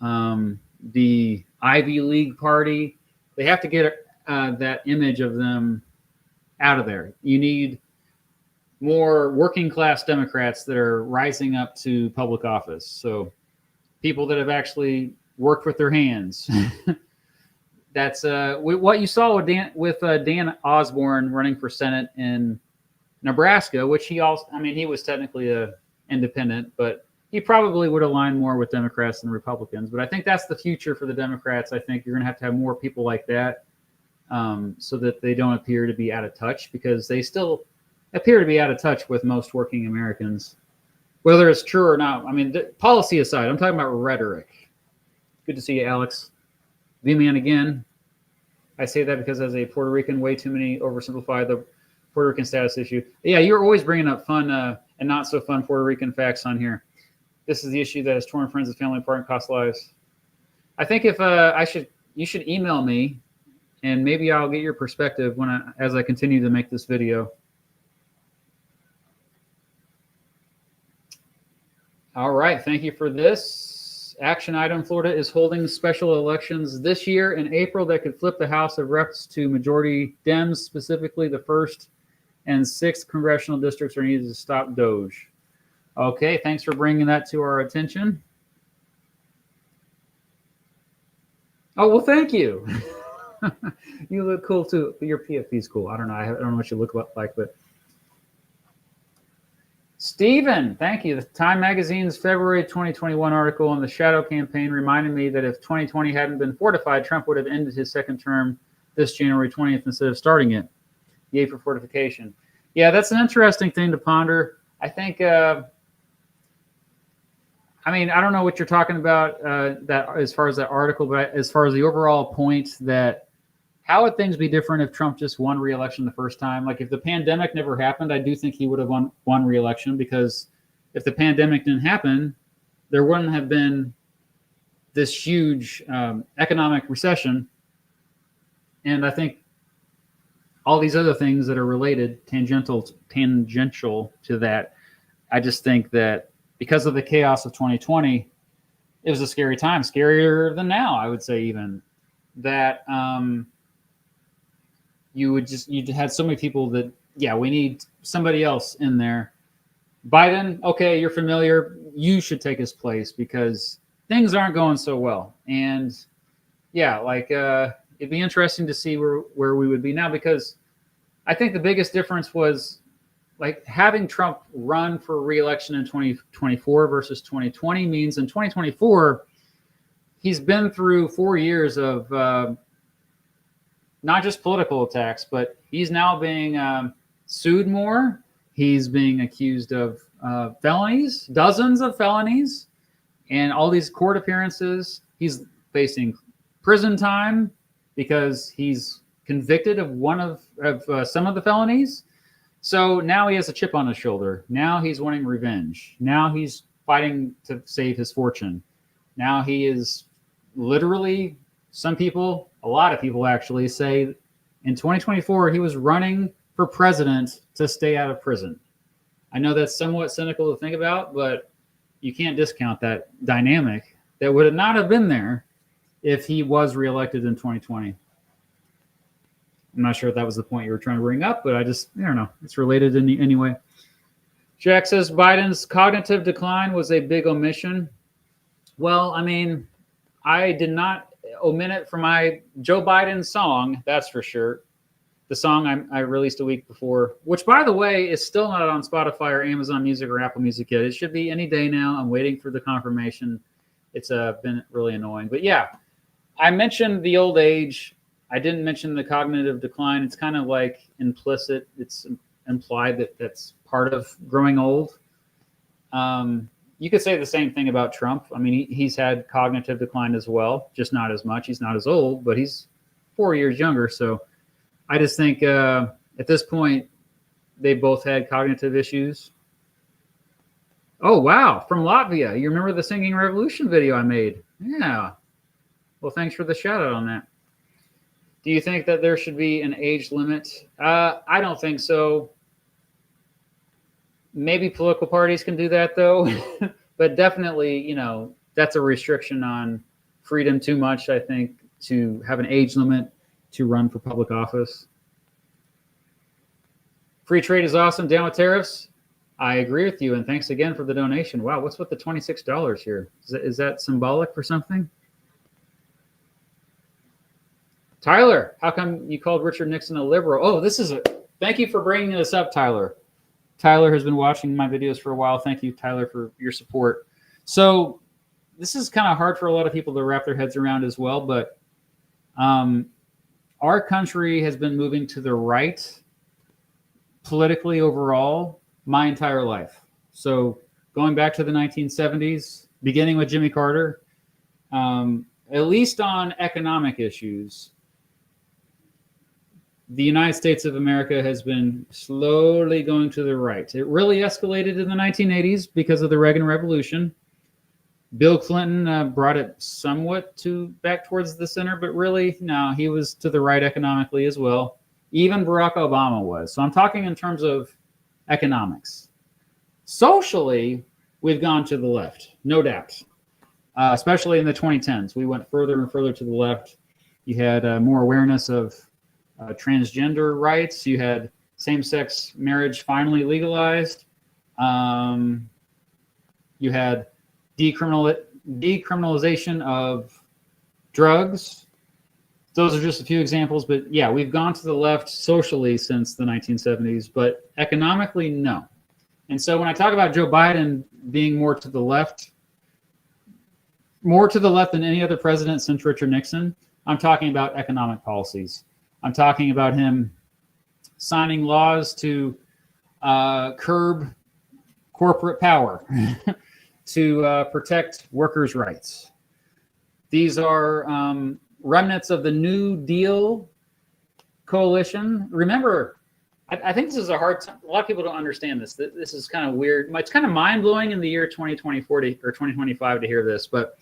the Ivy League party. They have to get that image of them out of there. You need more working class Democrats that are rising up to public office. So people that have actually worked with their hands. That's what you saw with Dan Osborne running for Senate in Nebraska, which he was technically a independent, but he probably would align more with Democrats than Republicans. But I think that's the future for the Democrats. I think you're going to have more people like that, so that they don't appear to be out of touch, because they still appear to be out of touch with most working Americans, whether it's true or not. Policy aside, I'm talking about rhetoric. Good to see you, Alex. V-Man again. I say that because as a Puerto Rican, way too many oversimplify the Puerto Rican status issue. Yeah, you're always bringing up fun and not so fun Puerto Rican facts on here. This is the issue that has torn friends and family apart and cost lives. I think if you should email me, and maybe I'll get your perspective as I continue to make this video. All right, thank you for this. Action item: Florida is holding special elections this year in April that could flip the House of Reps to majority Dems. Specifically, the 1st and 6th congressional districts are needed to stop Doge. Okay, thanks for bringing that to our attention. Oh, well, thank you. You look cool too. Your PFP's cool. I don't know what you look like, but Stephen, thank you. The Time Magazine's February 2021 article on the shadow campaign reminded me that if 2020 hadn't been fortified, Trump would have ended his second term this January 20th instead of starting it. Yay for fortification. Yeah, that's an interesting thing to ponder. I think. I mean, I don't know what you're talking about that as far as that article, but as far as the overall point that how would things be different if Trump just won re-election the first time? Like if the pandemic never happened, I do think he would have won re-election, because if the pandemic didn't happen, there wouldn't have been this huge economic recession. And I think all these other things that are related, tangential to that, I just think that because of the chaos of 2020, it was a scary time, scarier than now, I would say, even that you had so many people that, yeah, we need somebody else in there. Biden, okay, you're familiar. You should take his place because things aren't going so well. And yeah, like it'd be interesting to see where we would be now, because I think the biggest difference was like having Trump run for re-election in 2024 versus 2020 means in 2024, he's been through 4 years of not just political attacks, but he's now being sued more. He's being accused of felonies, dozens of felonies, and all these court appearances. He's facing prison time because he's convicted of some of the felonies. So now he has a chip on his shoulder. Now he's wanting revenge. Now he's fighting to save his fortune. Now he is literally, a lot of people actually say in 2024, he was running for president to stay out of prison. I know that's somewhat cynical to think about, but you can't discount that dynamic that would not have been there if he was reelected in 2020. I'm not sure if that was the point you were trying to bring up, but I don't know. It's related anyway. Jack says Biden's cognitive decline was a big omission. Well, I mean, I did not omit it from my Joe Biden song, that's for sure. The song I released a week before, which, by the way, is still not on Spotify or Amazon Music or Apple Music yet. It should be any day now. I'm waiting for the confirmation. It's been really annoying. But yeah, I mentioned the old age. I didn't mention the cognitive decline. It's kind of like implicit. It's implied that that's part of growing old. You could say the same thing about Trump. I mean, he's had cognitive decline as well, just not as much. He's not as old, but he's 4 years younger. So I just think at this point, they both had cognitive issues. Oh, wow. From Latvia. You remember the Singing Revolution video I made? Yeah. Well, thanks for the shout out on that. Do you think that there should be an age limit? I don't think so. Maybe political parties can do that, though. But definitely, that's a restriction on freedom too much, I think, to have an age limit to run for public office. Free trade is awesome. Down with tariffs? I agree with you, and thanks again for the donation. Wow, what's with the $26 here? Is that symbolic for something? Tyler, how come you called Richard Nixon a liberal? Oh, thank you for bringing this up, Tyler. Tyler has been watching my videos for a while. Thank you, Tyler, for your support. So this is kind of hard for a lot of people to wrap their heads around as well, but our country has been moving to the right politically overall my entire life. So going back to the 1970s, beginning with Jimmy Carter, at least on economic issues, the United States of America has been slowly going to the right. It really escalated in the 1980s because of the Reagan Revolution. Bill Clinton brought it somewhat back towards the center, but really, no, he was to the right economically as well. Even Barack Obama was. So I'm talking in terms of economics. Socially, we've gone to the left, no doubt, especially in the 2010s. We went further and further to the left. You had more awareness of transgender rights. You had same-sex marriage finally legalized. You had decriminalization of drugs. Those are just a few examples, but yeah, we've gone to the left socially since the 1970s, but economically, no. And so when I talk about Joe Biden being more to the left than any other president since Richard Nixon, I'm talking about economic policies. I'm talking about him signing laws to curb corporate power, to protect workers' rights. These are remnants of the New Deal coalition. Remember, I think this is a hard time. A lot of people don't understand this. This is kind of weird. It's kind of mind-blowing in the year 2024 or 2025 to hear this. But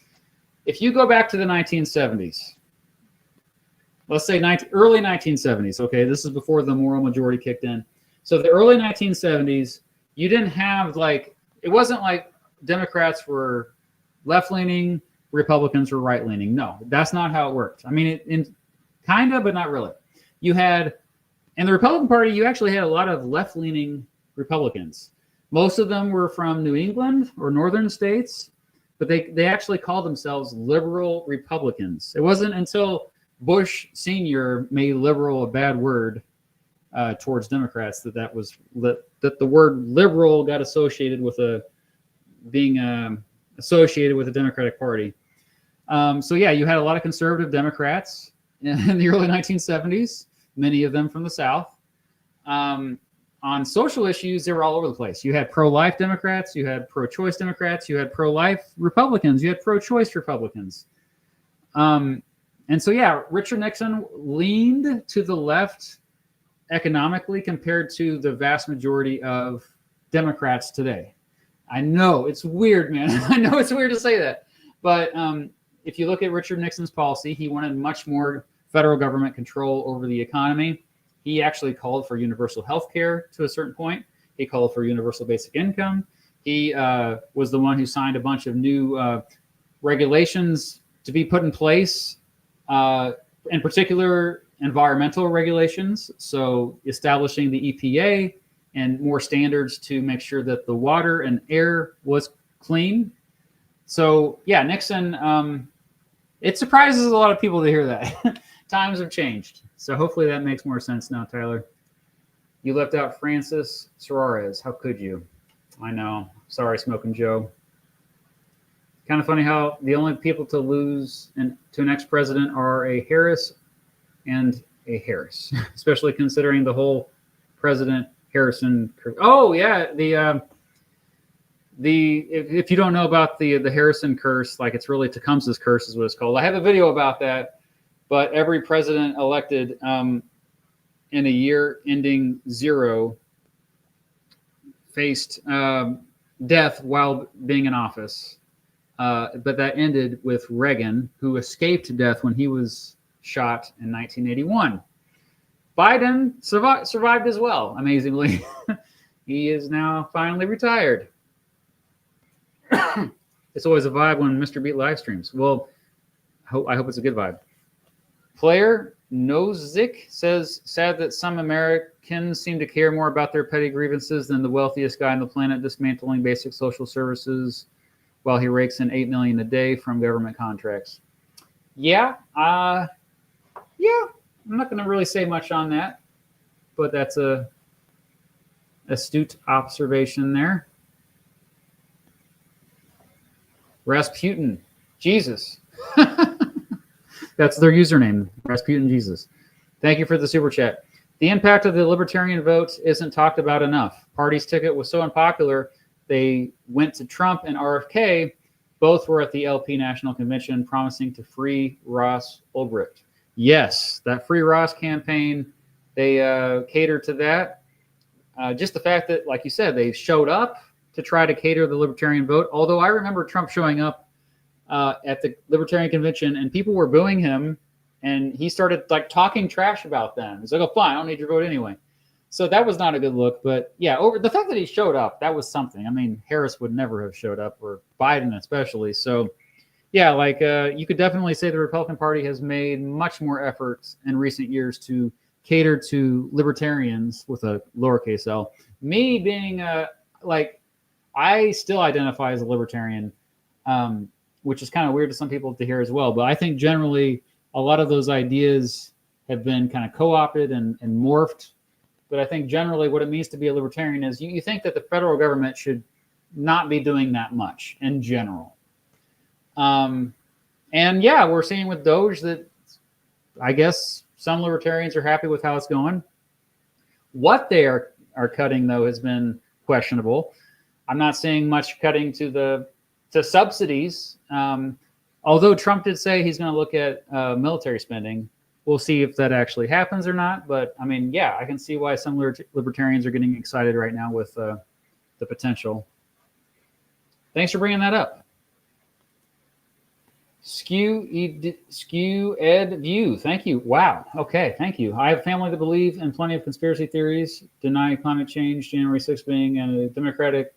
if you go back to the 1970s, let's say early 1970s, okay, this is before the moral majority kicked in. So the early 1970s, you didn't have it wasn't like Democrats were left-leaning, Republicans were right-leaning. No, that's not how it worked. I mean, kind of, but not really. You had, in the Republican Party, you actually had a lot of left-leaning Republicans. Most of them were from New England or northern states, but they actually called themselves liberal Republicans. It wasn't until Bush Sr. made liberal a bad word towards Democrats that the word liberal got associated with being associated with the Democratic Party. So yeah, you had a lot of conservative Democrats in the early 1970s, many of them from the South. On social issues, they were all over the place. You had pro-life Democrats, you had pro-choice Democrats, you had pro-life Republicans, you had pro-choice Republicans. And so yeah, Richard Nixon leaned to the left economically compared to the vast majority of Democrats today. I know it's weird, man. I know it's weird to say that, but if you look at Richard Nixon's policy, he wanted much more federal government control over the economy. He actually called for universal health care to a certain point. He called for universal basic income. He was the one who signed a bunch of new regulations to be put in place, in particular environmental regulations. So establishing the EPA and more standards to make sure that the water and air was clean. So yeah, Nixon, it surprises a lot of people to hear that. Times have changed. So hopefully that makes more sense now, Tyler. You left out Francis Suarez. How could you? I know. Sorry, Smoking Joe. Kind of funny how the only people to lose to an ex-president are a Harris and a Harris, especially considering the whole President Harrison. Oh yeah, if you don't know about the Harrison curse, it's really Tecumseh's curse is what it's called. I have a video about that. But every president elected in a year ending 0 faced death while being in office. But that ended with Reagan, who escaped death when he was shot in 1981. Biden survived as well, amazingly. He is now finally retired. It's always a vibe when Mr. Beat live streams. Well, I hope it's a good vibe. Player Nozick says, sad that some Americans seem to care more about their petty grievances than the wealthiest guy on the planet dismantling basic social services while he rakes in $8 million a day from government contracts. Yeah, I'm not going to really say much on that, but that's a astute observation there. Rasputin, Jesus. That's their username, Rasputin Jesus. Thank you for the super chat. The impact of the libertarian vote isn't talked about enough. Party's ticket was so unpopular, they went to Trump and RFK. Both were at the LP National Convention promising to free Ross Ulbricht. Yes, that Free Ross campaign, they catered to that. Just the fact that, like you said, they showed up to try to cater the libertarian vote. Although I remember Trump showing up at the Libertarian Convention, and people were booing him, and he started talking trash about them. He's like, "Oh, fine, I don't need your vote anyway." So that was not a good look. But yeah, over the fact that he showed up, that was something. I mean, Harris would never have showed up, or Biden especially. So yeah, you could definitely say the Republican Party has made much more efforts in recent years to cater to libertarians with a lowercase l. Me being I still identify as a libertarian. Which is kind of weird to some people to hear as well. But I think generally a lot of those ideas have been kind of co-opted and morphed. But I think generally what it means to be a libertarian is you think that the federal government should not be doing that much in general. And yeah, we're seeing with Doge that I guess some libertarians are happy with how it's going. What they are our cutting though has been questionable. I'm not seeing much cutting to subsidies. Although Trump did say he's going to look at military spending. We'll see if that actually happens or not. But I mean, yeah, I can see why some libertarians are getting excited right now with the potential. Thanks for bringing that up. Skew Ed View. Thank you. Wow. Okay. Thank you. I have family that believe in plenty of conspiracy theories, deny climate change, January 6th being a Democratic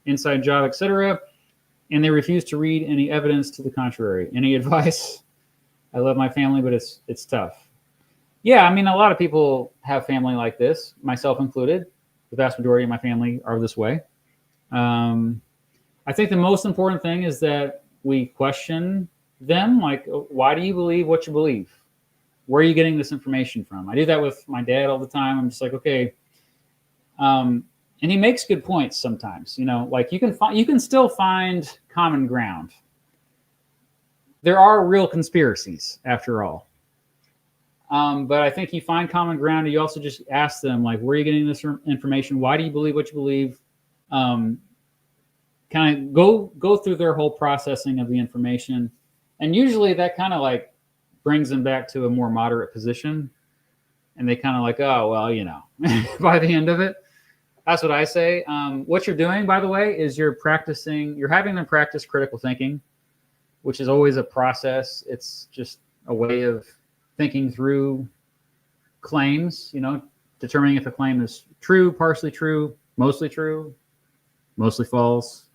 inside job, etc., and they refuse to read any evidence to the contrary. Any advice? I love my family, but it's tough. Yeah, I mean, a lot of people have family like this, myself included. The vast majority of my family are this way. I think the most important thing is that we question them, like, why do you believe what you believe? Where are you getting this information from? I do that with my dad all the time. I'm just like, okay. And he makes good points sometimes, you know, like you can still find common ground. There are real conspiracies after all. But I think you find common ground, and you also just ask them, like, where are you getting this information? Why do you believe what you believe? Kind of go through their whole processing of the information. And usually that kind of like brings them back to a more moderate position. And they kind of like, oh, well, you know, by the end of it. That's what I say. What you're doing, by the way, is you're having them practice critical thinking, which is always a process. It's just a way of thinking through claims, you know, determining if a claim is true, partially true, mostly false,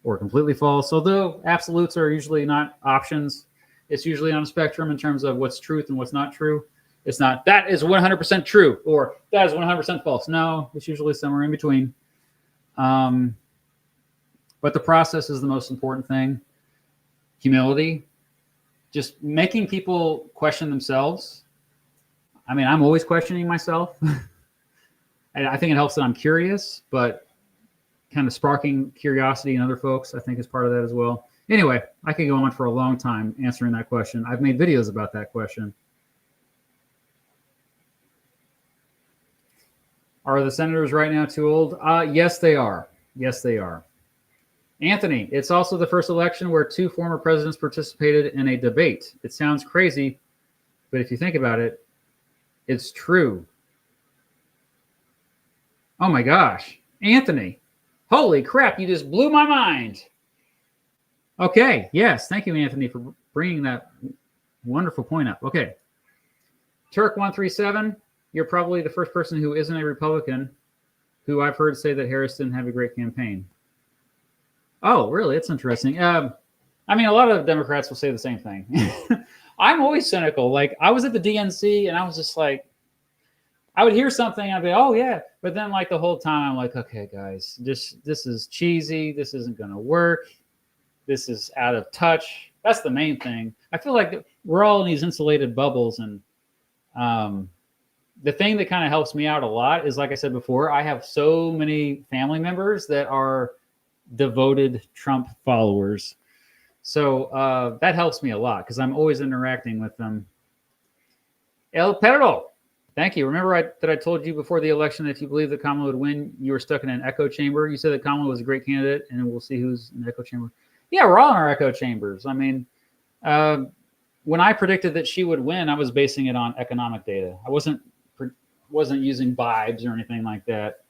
or completely false. Although absolutes are usually not options, it's usually on a spectrum in terms of what's truth and what's not true. It's not that is 100% true or that is 100% false. No, it's usually somewhere in between. But the process is the most important thing. Humility, just making people question themselves. I mean, I'm always questioning myself. And I think it helps that I'm curious, but kind of sparking curiosity in other folks, I think, is part of that as well. Anyway, I could go on for a long time answering that question. I've made videos about that question. Are the senators right now too old? Yes, they are. Yes, they are. Anthony, it's also the first election where 2 former presidents participated in a debate. It sounds crazy, but if you think about it, it's true. Oh my gosh. Anthony, holy crap, you just blew my mind. Okay, yes, thank you, Anthony, for bringing that wonderful point up. Okay. Turk137, you're probably the first person who isn't a Republican who I've heard say that Harris didn't have a great campaign. Oh, really? It's interesting. I mean, a lot of Democrats will say the same thing. I'm always cynical. Like, I was at the DNC and I was just like, I would hear something, I'd be, oh yeah. But then like the whole time I'm like, okay, guys, this is cheesy. This isn't going to work. This is out of touch. That's the main thing. I feel like we're all in these insulated bubbles. And the thing that kind of helps me out a lot is, like I said before, I have so many family members that are devoted Trump followers. So that helps me a lot because I'm always interacting with them. El Perro, thank you. Remember that I told you before the election that if you believe that Kamala would win, you were stuck in an echo chamber. You said that Kamala was a great candidate, and we'll see who's in the echo chamber. Yeah, we're all in our echo chambers. I mean, when I predicted that she would win, I was basing it on economic data. I wasn't using vibes or anything like that.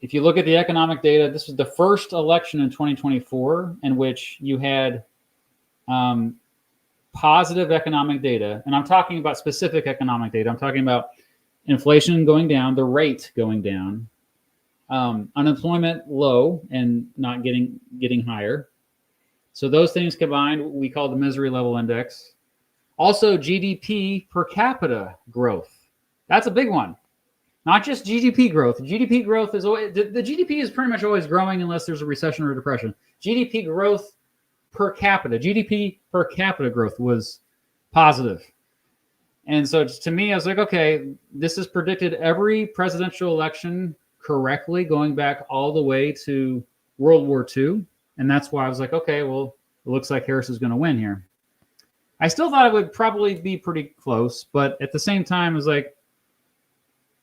If you look at the economic data, this was the first election in 2024 in which you had positive economic data. And I'm talking about specific economic data. I'm talking about inflation going down, the rate going down, unemployment low and not getting higher. So those things combined, we call the misery level index. Also, GDP per capita growth. That's a big one. Not just GDP growth. GDP growth is always, the GDP is pretty much always growing unless there's a recession or a depression. GDP growth per capita, GDP per capita growth was positive. And so to me, I was like, okay, this has predicted every presidential election correctly, going back all the way to World War II. And that's why I was like, okay, well, it looks like Harris is going to win here. I still thought it would probably be pretty close, but at the same time, I was like,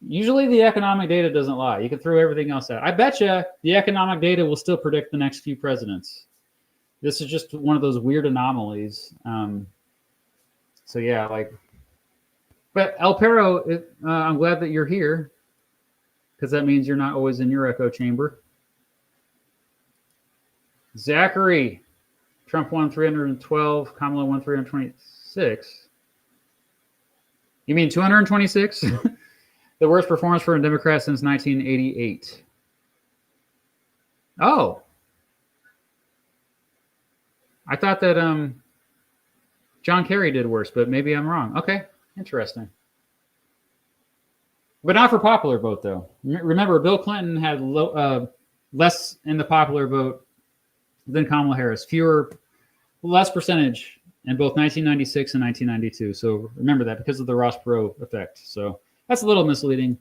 Usually the economic data doesn't lie. You can throw everything else out. I bet you the economic data will still predict the next few presidents. This is just one of those weird anomalies. So yeah, like, but El Perro, I'm glad that you're here because that means you're not always in your echo chamber. Zachary, Trump won 312, Kamala won 326. You mean 226? The worst performance for a Democrat since 1988. Oh. I thought that John Kerry did worse, but maybe I'm wrong. Okay, interesting. But not for popular vote, though. Remember, Bill Clinton had less in the popular vote than Kamala Harris. Less percentage in both 1996 and 1992. So remember that because of the Ross Perot effect. So that's a little misleading.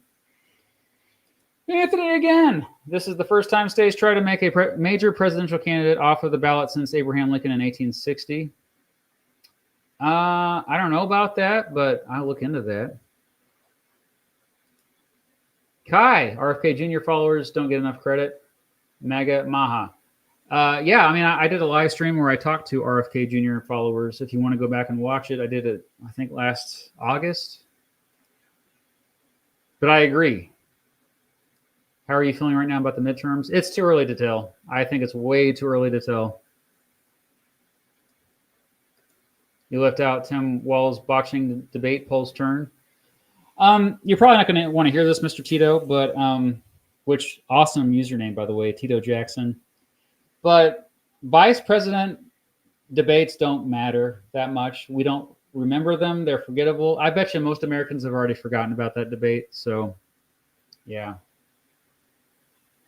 Anthony again. This is the first time states try to make a major presidential candidate off of the ballot since Abraham Lincoln in 1860. I don't know about that, but I'll look into that. Kai, RFK Jr. followers don't get enough credit. Mega Maha. Yeah, I mean, I did a live stream where I talked to RFK Jr. followers. If you want to go back and watch it, I did it, I think, last August. But I agree. How are you feeling right now about the midterms? It's too early to tell. I think it's way too early to tell. You left out Tim Walz boxing debate polls turn. You're probably not going to want to hear this, Mr. Tito, but which awesome username, by the way, Tito Jackson. But vice president debates don't matter that much. We don't remember them. They're forgettable. I bet you most Americans have already forgotten about that debate. So, yeah.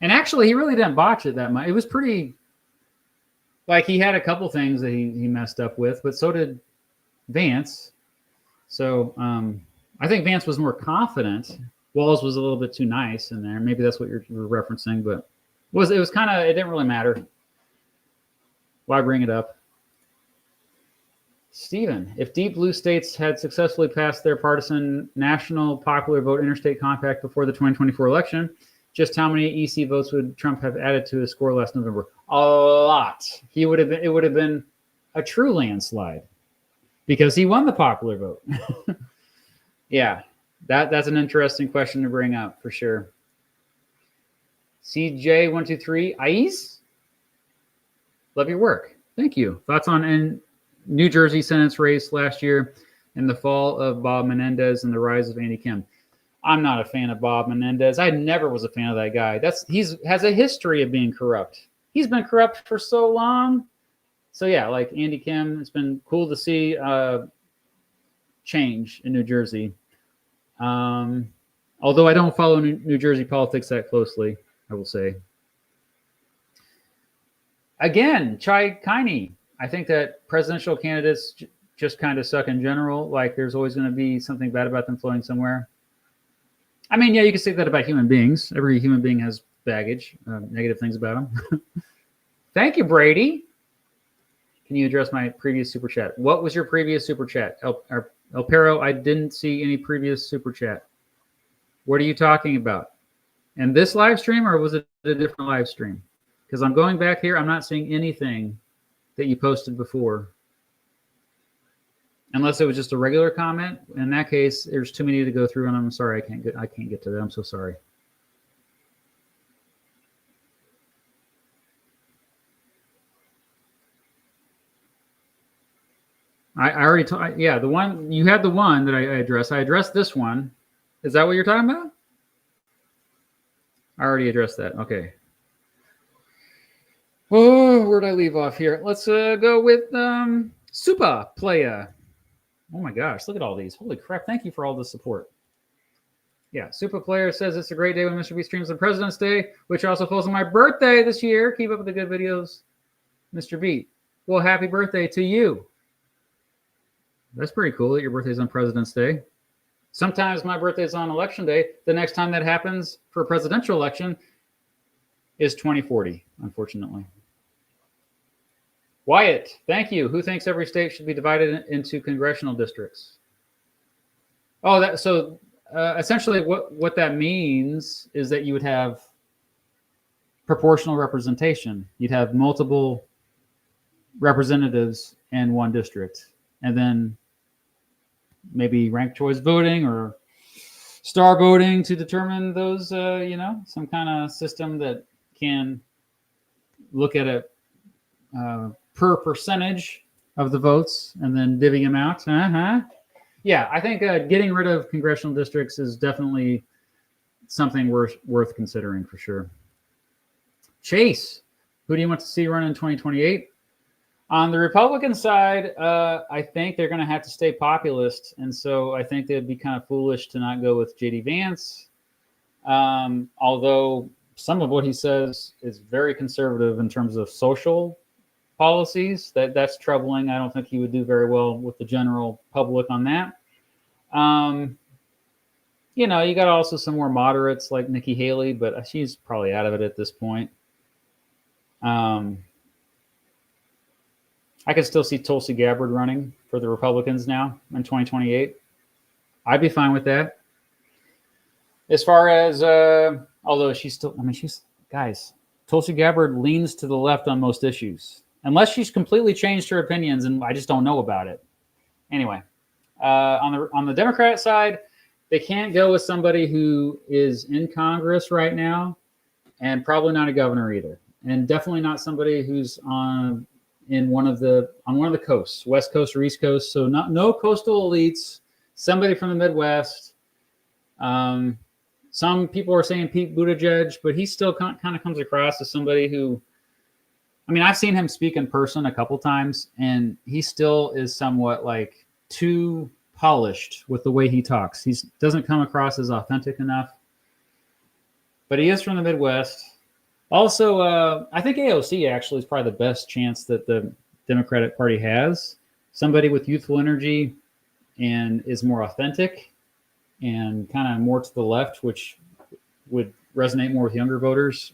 And actually, he really didn't botch it that much. It was pretty, like, he had a couple things that he messed up with, but so did Vance. So I think Vance was more confident. Walz was a little bit too nice in there. Maybe that's what you're referencing, but it was kind of, it didn't really matter. Why bring it up? Stephen, if deep blue states had successfully passed their partisan national popular vote interstate compact before the 2024 election, just how many EC votes would Trump have added to his score last November? A lot. It would have been a true landslide because he won the popular vote. Yeah, that's an interesting question to bring up for sure. CJ123, Ais? Love your work. Thank you. Thoughts on New Jersey Senate's race last year and the fall of Bob Menendez and the rise of Andy Kim? I'm not a fan of Bob Menendez. I never was a fan of that guy. He's has a history of being corrupt. He's been corrupt for so long. So yeah, like Andy Kim, it's been cool to see change in New Jersey. Although I don't follow New Jersey politics that closely, I will say. Again, Chai Kaini. I think that presidential candidates just kind of suck in general. Like there's always going to be something bad about them flowing somewhere. I mean, yeah, you can say that about human beings. Every human being has baggage, negative things about them. Thank you, Brady. Can you address my previous super chat? What was your previous super chat? El Perro, I didn't see any previous super chat. What are you talking about? And this live stream, or was it a different live stream? Because I'm going back here, I'm not seeing anything that you posted before. Unless it was just a regular comment. In that case, there's too many to go through, and I'm sorry, I can't get to that. I'm so sorry. I already told, yeah, the one you had, the one that I addressed. I addressed this one. Is that what you're talking about? I already addressed that. Okay. Oh, where'd I leave off here? Let's go with Supa Playa. Oh my gosh, look at all these. Holy crap. Thank you for all the support. Yeah, Super Player says it's a great day when Mr. B streams on President's Day, which also falls on my birthday this year. Keep up with the good videos, Mr. B. Well, happy birthday to you. That's pretty cool that your birthday's on President's Day. Sometimes my birthday's on Election Day. The next time that happens for a presidential election is 2040, unfortunately. Wyatt, thank you. Who thinks every state should be divided into congressional districts? Oh, so essentially what that means is that you would have proportional representation. You'd have multiple representatives in one district, and then maybe ranked choice voting or star voting to determine those, some kind of system that can look at it per percentage of the votes and then divvying them out. Yeah, I think getting rid of congressional districts is definitely something worth considering for sure. Chase, who do you want to see run in 2028? On the Republican side, I think they're going to have to stay populist, and so I think they'd be kind of foolish to not go with J.D. Vance, although some of what he says is very conservative in terms of social policies. That's troubling. I don't think he would do very well with the general public on that. You got also some more moderates like Nikki Haley, but she's probably out of it at this point. I could still see Tulsi Gabbard running for the Republicans now in 2028. I'd be fine with that. As far as, although guys, Tulsi Gabbard leans to the left on most issues, unless she's completely changed her opinions, and I just don't know about it. Anyway, on the Democrat side, they can't go with somebody who is in Congress right now, and probably not a governor either, and definitely not somebody who's on one of the coasts, West Coast or East Coast. So no coastal elites, somebody from the Midwest. Some people are saying Pete Buttigieg, but he still kind of comes across as somebody who, I've seen him speak in person a couple times, and he still is somewhat like too polished with the way he talks. He doesn't come across as authentic enough, but he is from the Midwest. Also, I think AOC actually is probably the best chance that the Democratic Party has. Somebody with youthful energy and is more authentic and kind of more to the left, which would resonate more with younger voters.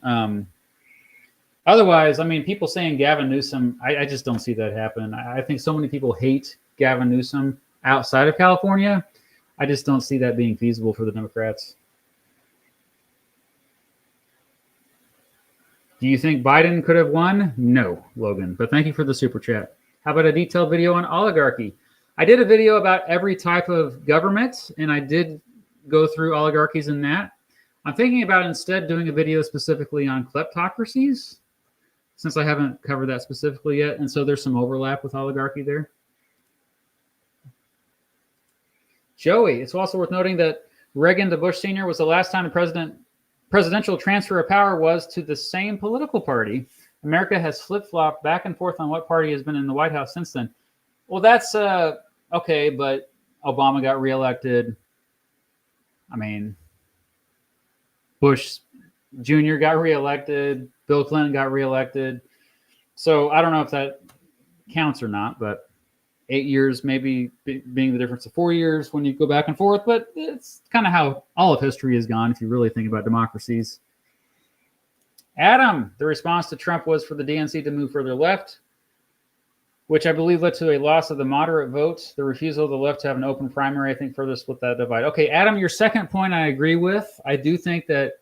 Otherwise, people saying Gavin Newsom, I just don't see that happen. I think so many people hate Gavin Newsom outside of California. I just don't see that being feasible for the Democrats. Do you think Biden could have won? No, Logan, but thank you for the super chat. How about a detailed video on oligarchy? I did a video about every type of government, and I did go through oligarchies in that. I'm thinking about instead doing a video specifically on kleptocracies, since I haven't covered that specifically yet, and so there's some overlap with oligarchy there. Joey, it's also worth noting that Reagan to Bush Sr. was the last time the presidential transfer of power was to the same political party. America has flip-flopped back and forth on what party has been in the White House since then. Well, that's okay, but Obama got reelected. Bush Jr. got reelected. Bill Clinton got reelected. So I don't know if that counts or not, but 8 years maybe being the difference of 4 years when you go back and forth. But it's kind of how all of history has gone if you really think about democracies. Adam, the response to Trump was for the DNC to move further left, which I believe led to a loss of the moderate votes. The refusal of the left to have an open primary, I think, further split that divide. Okay, Adam, your second point I agree with. I do think that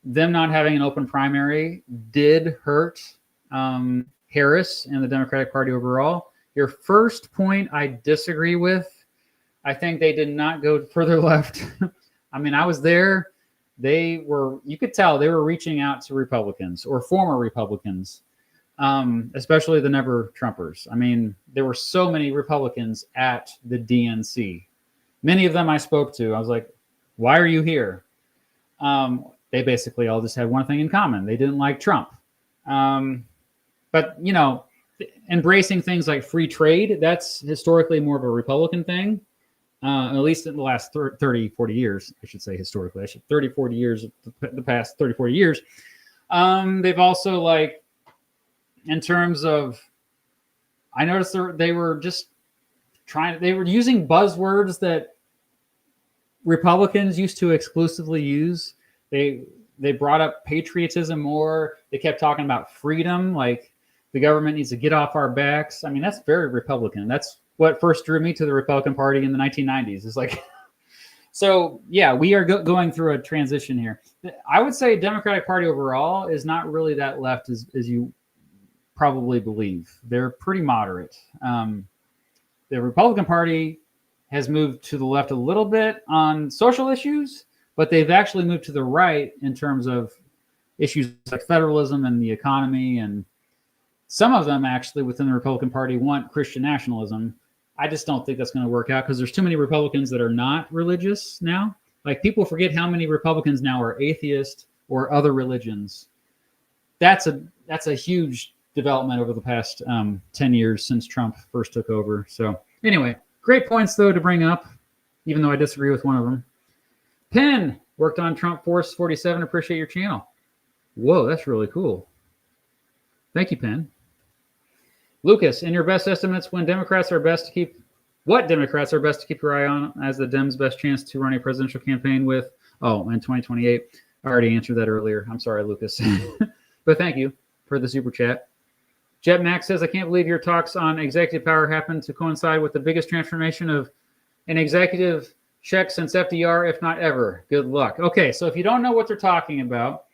them not having an open primary did hurt Harris and the Democratic Party overall. Your first point I disagree with. I think they did not go further left. I was there. You could tell they were reaching out to Republicans or former Republicans. Especially the never Trumpers. There were so many Republicans at the DNC. Many of them I spoke to. I was like, why are you here? They basically all just had one thing in common. They didn't like Trump. But, embracing things like free trade, that's historically more of a Republican thing. At least in the last 30, 40 years, I should say historically. 30, 40 years, the past 30, 40 years. They've also in terms of, I noticed they were just they were using buzzwords that Republicans used to exclusively use. They brought up patriotism more. They kept talking about freedom, like the government needs to get off our backs. That's very Republican. That's what first drew me to the Republican Party in the 1990s. It's like, So yeah, we are going through a transition here. I would say Democratic Party overall is not really that left as you probably believe. They're pretty moderate. The Republican Party has moved to the left a little bit on social issues, but they've actually moved to the right in terms of issues like federalism and the economy. And some of them actually within the Republican Party want Christian nationalism. I just don't think that's going to work out because there's too many Republicans that are not religious now. Like, people forget how many Republicans now are atheist or other religions. That's a huge development over the past 10 years since Trump first took over. So anyway, great points though to bring up, even though I disagree with one of them. Penn worked on Trump Force 47. Appreciate your channel. Whoa, that's really cool. Thank you, Penn. Lucas, in your best estimates, what Democrats are best to keep your eye on as the Dems' best chance to run a presidential campaign with? Oh, in 2028. I already answered that earlier. I'm sorry, Lucas. But thank you for the super chat. Jet Max says, I can't believe your talks on executive power happened to coincide with the biggest transformation of an executive check since FDR, if not ever. Good luck. Okay, so if you don't know what they're talking about,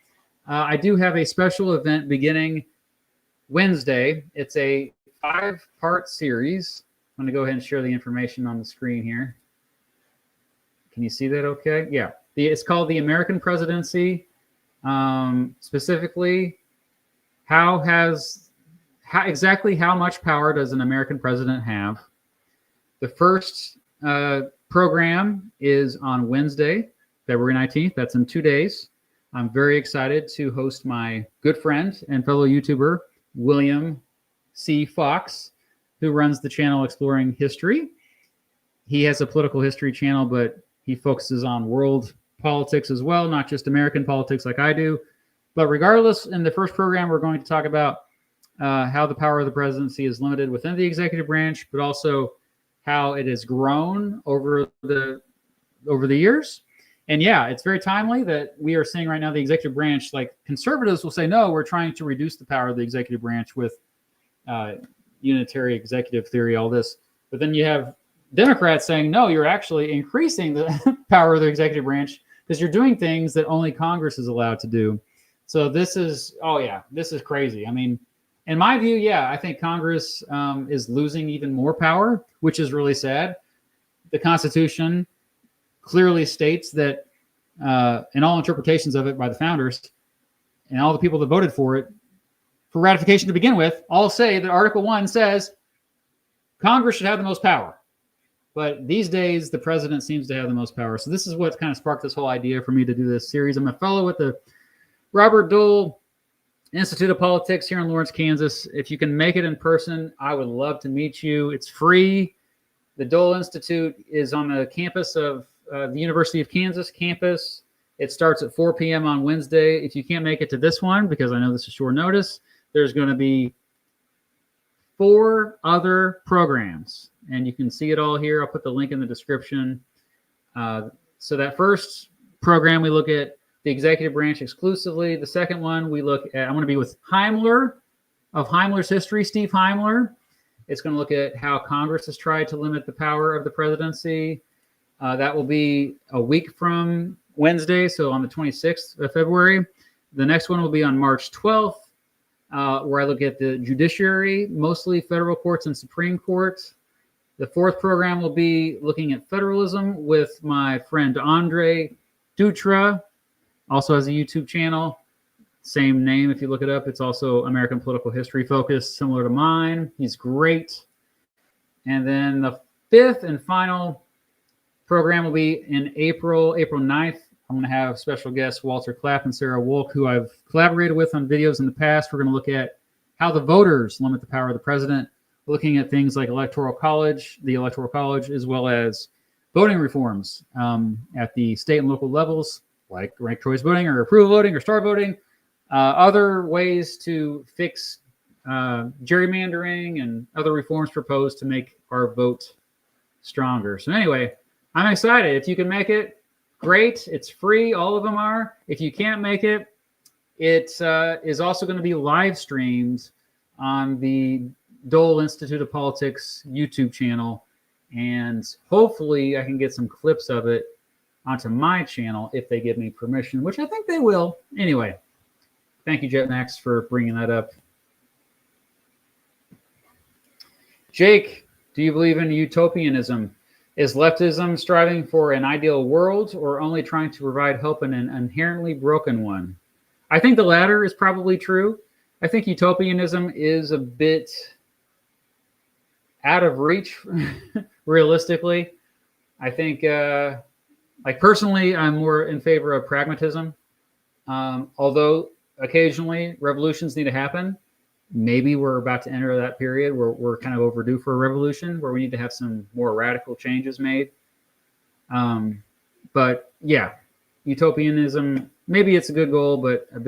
I do have a special event beginning Wednesday. It's a 5-part series. I'm going to go ahead and share the information on the screen here. Can you see that okay? Yeah. It's called The American Presidency. Specifically, exactly how much power does an American president have? The first program is on Wednesday, February 19th. That's in 2 days. I'm very excited to host my good friend and fellow YouTuber, William C. Fox, who runs the channel Exploring History. He has a political history channel, but he focuses on world politics as well, not just American politics like I do. But regardless, in the first program, we're going to talk about how the power of the presidency is limited within the executive branch, but also how it has grown over the years. And yeah, it's very timely that we are seeing right now the executive branch, like conservatives will say, no, we're trying to reduce the power of the executive branch with unitary executive theory, all this. But then you have Democrats saying, no, you're actually increasing the power of the executive branch because you're doing things that only Congress is allowed to do. So this is crazy. I mean, in my view, yeah, I think Congress is losing even more power, which is really sad. The Constitution clearly states that, in all interpretations of it by the founders and all the people that voted for it, for ratification to begin with, all say that Article 1 says Congress should have the most power. But these days, the president seems to have the most power. So this is what kind of sparked this whole idea for me to do this series. I'm a fellow with the Robert Dole Institute of Politics here in Lawrence, Kansas. If you can make it in person, I would love to meet you. It's free. The Dole Institute is on the campus of the University of Kansas campus. It starts at 4 p.m. on Wednesday. If you can't make it to this one, because I know this is short notice, there's going to be 4 other programs, and you can see it all here. I'll put the link in the description. So that first program, we look at the executive branch exclusively. The second one, we look at, I'm going to be with Heimler of Heimler's History, Steve Heimler. It's going to look at how Congress has tried to limit the power of the presidency. That will be a week from Wednesday, so on the 26th of February. The next one will be on March 12th, where I look at the judiciary, mostly federal courts and Supreme Court. The fourth program will be looking at federalism with my friend Andre Dutra, also has a YouTube channel. Same name if you look it up. It's also American political history focused, similar to mine. He's great. And then the fifth and final program will be in April 9th. I'm going to have special guests Walter Clapp and Sarah Wolk, who I've collaborated with on videos in the past. We're going to look at how the voters limit the power of the president, looking at things like the Electoral College, as well as voting reforms at the state and local levels, like ranked choice voting or approval voting or star voting, other ways to fix gerrymandering and other reforms proposed to make our vote stronger. So anyway, I'm excited. If you can make it, great. It's free. All of them are. If you can't make it, it is also going to be live streamed on the Dole Institute of Politics YouTube channel. And hopefully I can get some clips of it onto my channel if they give me permission, which I think they will. Anyway, thank you, JetMax, for bringing that up. Jake, do you believe in utopianism? Is leftism striving for an ideal world or only trying to provide hope in an inherently broken one? I think the latter is probably true. I think utopianism is a bit out of reach, realistically. I think, like personally, I'm more in favor of pragmatism. Although occasionally revolutions need to happen. Maybe we're about to enter that period where we're kind of overdue for a revolution, where we need to have some more radical changes made. But yeah, utopianism, maybe it's a good goal, but a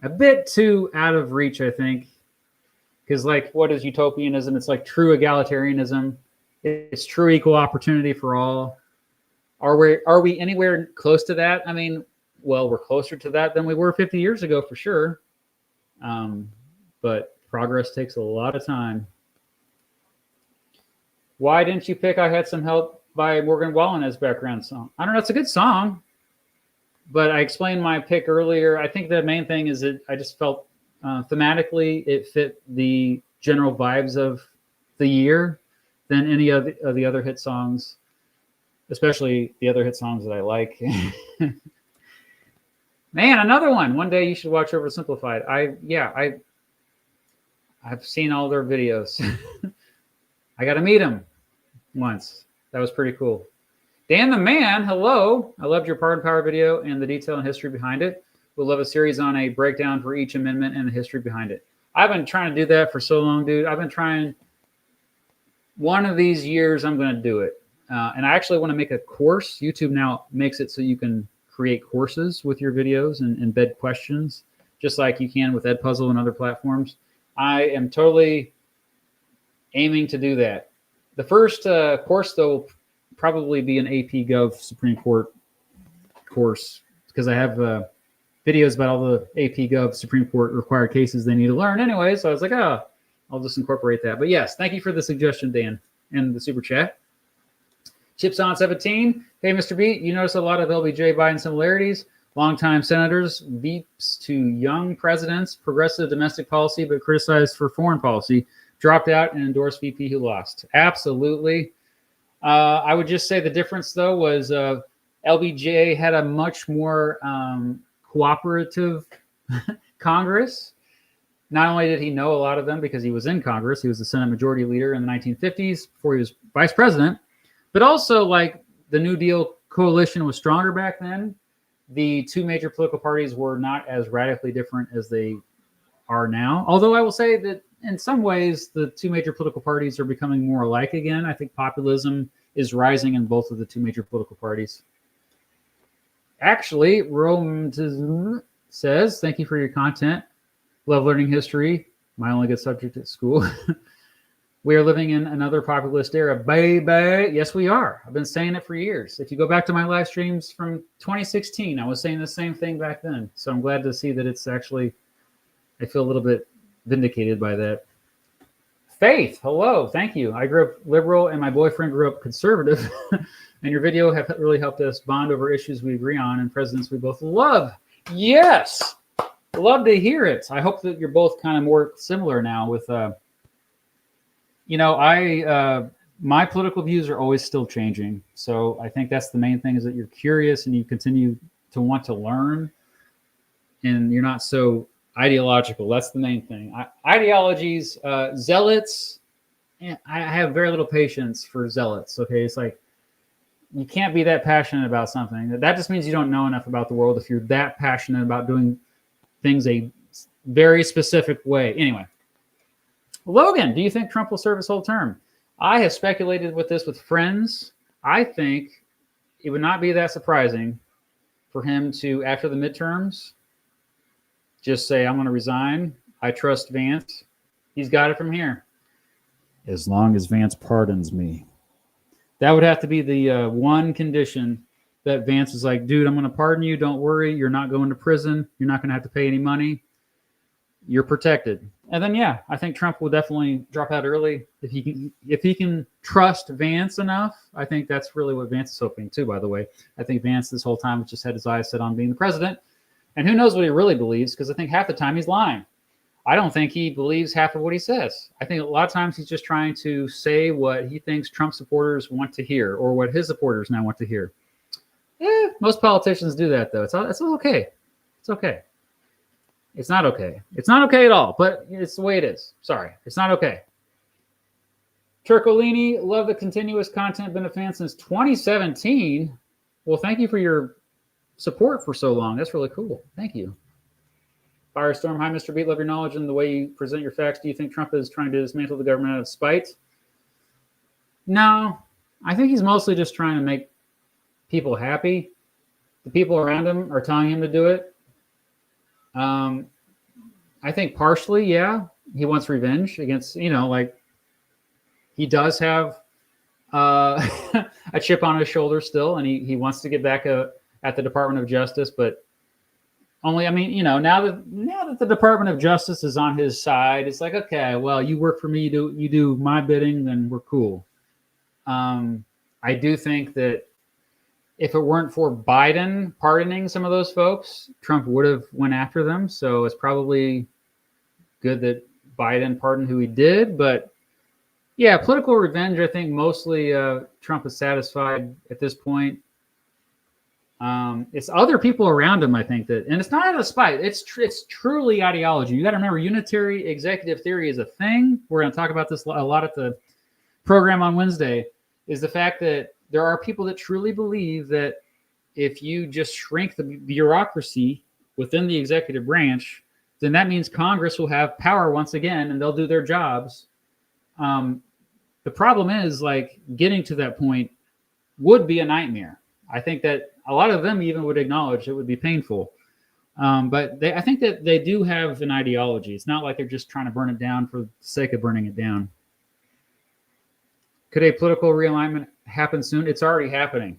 bit too out of reach, I think. Because like, what is utopianism? It's like true egalitarianism. It's true equal opportunity for all. Are we anywhere close to that? I mean, well, we're closer to that than we were 50 years ago for sure. But progress takes a lot of time. Why didn't you pick I Had Some Help by Morgan Wallen as background song? I don't know. It's a good song, but I explained my pick earlier. I think the main thing is that I just felt thematically it fit the general vibes of the year than any of the other hit songs, especially the other hit songs that I like. Man, another one. One day you should watch Oversimplified. I've seen all their videos. I got to meet him once. That was pretty cool. Dan the Man, hello. I loved your Pardon Power video and the detail and history behind it. We'll love a series on a breakdown for each amendment and the history behind it. I've been trying to do that for so long, dude. I've been trying. One of these years, I'm going to do it. And I actually want to make a course. YouTube now makes it so you can create courses with your videos and embed questions, just like you can with Edpuzzle and other platforms. I am totally aiming to do that. The first course, though, will probably be an AP Gov Supreme Court course, because I have videos about all the AP Gov Supreme Court required cases they need to learn anyway. So I was like, I'll just incorporate that. But yes, thank you for the suggestion, Dan, and the super chat. Chips on 17. Hey, Mr. B, you notice a lot of LBJ Biden similarities. Longtime senators, beeps to young presidents, progressive domestic policy, but criticized for foreign policy, dropped out and endorsed VP who lost. Absolutely. I would just say the difference, though, was LBJ had a much more cooperative Congress. Not only did he know a lot of them because he was in Congress, he was the Senate Majority Leader in the 1950s before he was vice president, but also like the New Deal coalition was stronger back then. The two major political parties were not as radically different as they are now. Although I will say that in some ways, the two major political parties are becoming more alike again. I think populism is rising in both of the two major political parties. Actually, Rome says, thank you for your content. Love learning history. My only good subject at school. We are living in another populist era, baby. Yes, we are. I've been saying it for years. If you go back to my live streams from 2016, I was saying the same thing back then. So I'm glad to see that it's actually, I feel a little bit vindicated by that. Faith, hello. Thank you. I grew up liberal and my boyfriend grew up conservative. And your video have really helped us bond over issues we agree on and presidents we both love. Yes. Love to hear it. I hope that you're both kind of more similar now with, my political views are always still changing. So I think that's the main thing, is that you're curious and you continue to want to learn and you're not so ideological. That's the main thing. Ideologies, zealots, I have very little patience for zealots. Okay. It's like, you can't be that passionate about something. That just means you don't know enough about the world if you're that passionate about doing things a very specific way. Anyway. Logan, do you think Trump will serve his whole term? I have speculated with this with friends. I think it would not be that surprising for him to, after the midterms, just say, I'm going to resign. I trust Vance. He's got it from here. As long as Vance pardons me. That would have to be the one condition that Vance is like, dude, I'm going to pardon you. Don't worry. You're not going to prison. You're not going to have to pay any money. you're protected. And then, yeah, I think Trump will definitely drop out early if he can trust Vance enough. I think that's really what Vance is hoping too. By the way, I think Vance this whole time has just had his eyes set on being the president, and who knows what he really believes? Because I think half the time he's lying. I don't think he believes half of what he says. I think a lot of times he's just trying to say what he thinks Trump supporters want to hear, or what his supporters now want to hear. Most politicians do that, though. It's okay. It's okay. It's not okay. It's not okay at all, but it's the way it is. Sorry. It's not okay. Turcolini, love the continuous content. Been a fan since 2017. Well, thank you for your support for so long. That's really cool. Thank you. Firestorm, hi, Mr. Beat. Love your knowledge and the way you present your facts. Do you think Trump is trying to dismantle the government out of spite? No. I think he's mostly just trying to make people happy. The people around him are telling him to do it. I think partially, yeah, he wants revenge against, like he does have a chip on his shoulder still, and he wants to get back at the Department of Justice, but only, now that the Department of Justice is on his side, it's like, okay, well, you work for me, you do my bidding, then we're cool. I do think that if it weren't for Biden pardoning some of those folks, Trump would have went after them. So it's probably good that Biden pardoned who he did. But yeah, political revenge, I think mostly Trump is satisfied at this point. It's other people around him, I think, and it's not out of spite. It's truly ideology. You got to remember, unitary executive theory is a thing. We're going to talk about this a lot at the program on Wednesday, is the fact that there are people that truly believe that if you just shrink the bureaucracy within the executive branch, then that means Congress will have power once again and they'll do their jobs. The problem is, like, getting to that point would be a nightmare. I think that a lot of them even would acknowledge it would be painful. But I think that they do have an ideology. It's not like they're just trying to burn it down for the sake of burning it down. Could a political realignment happen soon? It's already happening.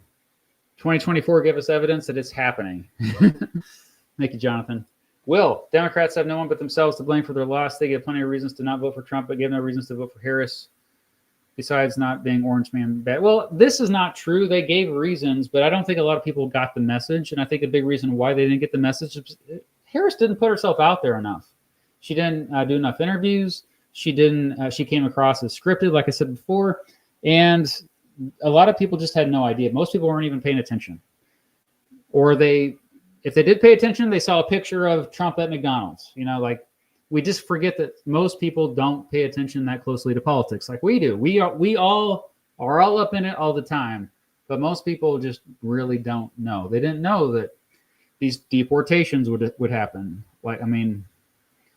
2024 gave us evidence that it's happening. Thank you, Jonathan. Will, Democrats have no one but themselves to blame for their loss. They give plenty of reasons to not vote for Trump, but give no reasons to vote for Harris, besides not being Orange Man bad. Well, this is not true. They gave reasons, but I don't think a lot of people got the message. And I think a big reason why they didn't get the message is Harris didn't put herself out there enough. She didn't do enough interviews. She didn't. She came across as scripted, like I said before. And a lot of people just had no idea. Most people weren't even paying attention. Or if they did pay attention, they saw a picture of Trump at McDonald's. We just forget that most people don't pay attention that closely to politics like we do. We all are all up in it all the time, but most people just really don't know. They didn't know that these deportations would happen.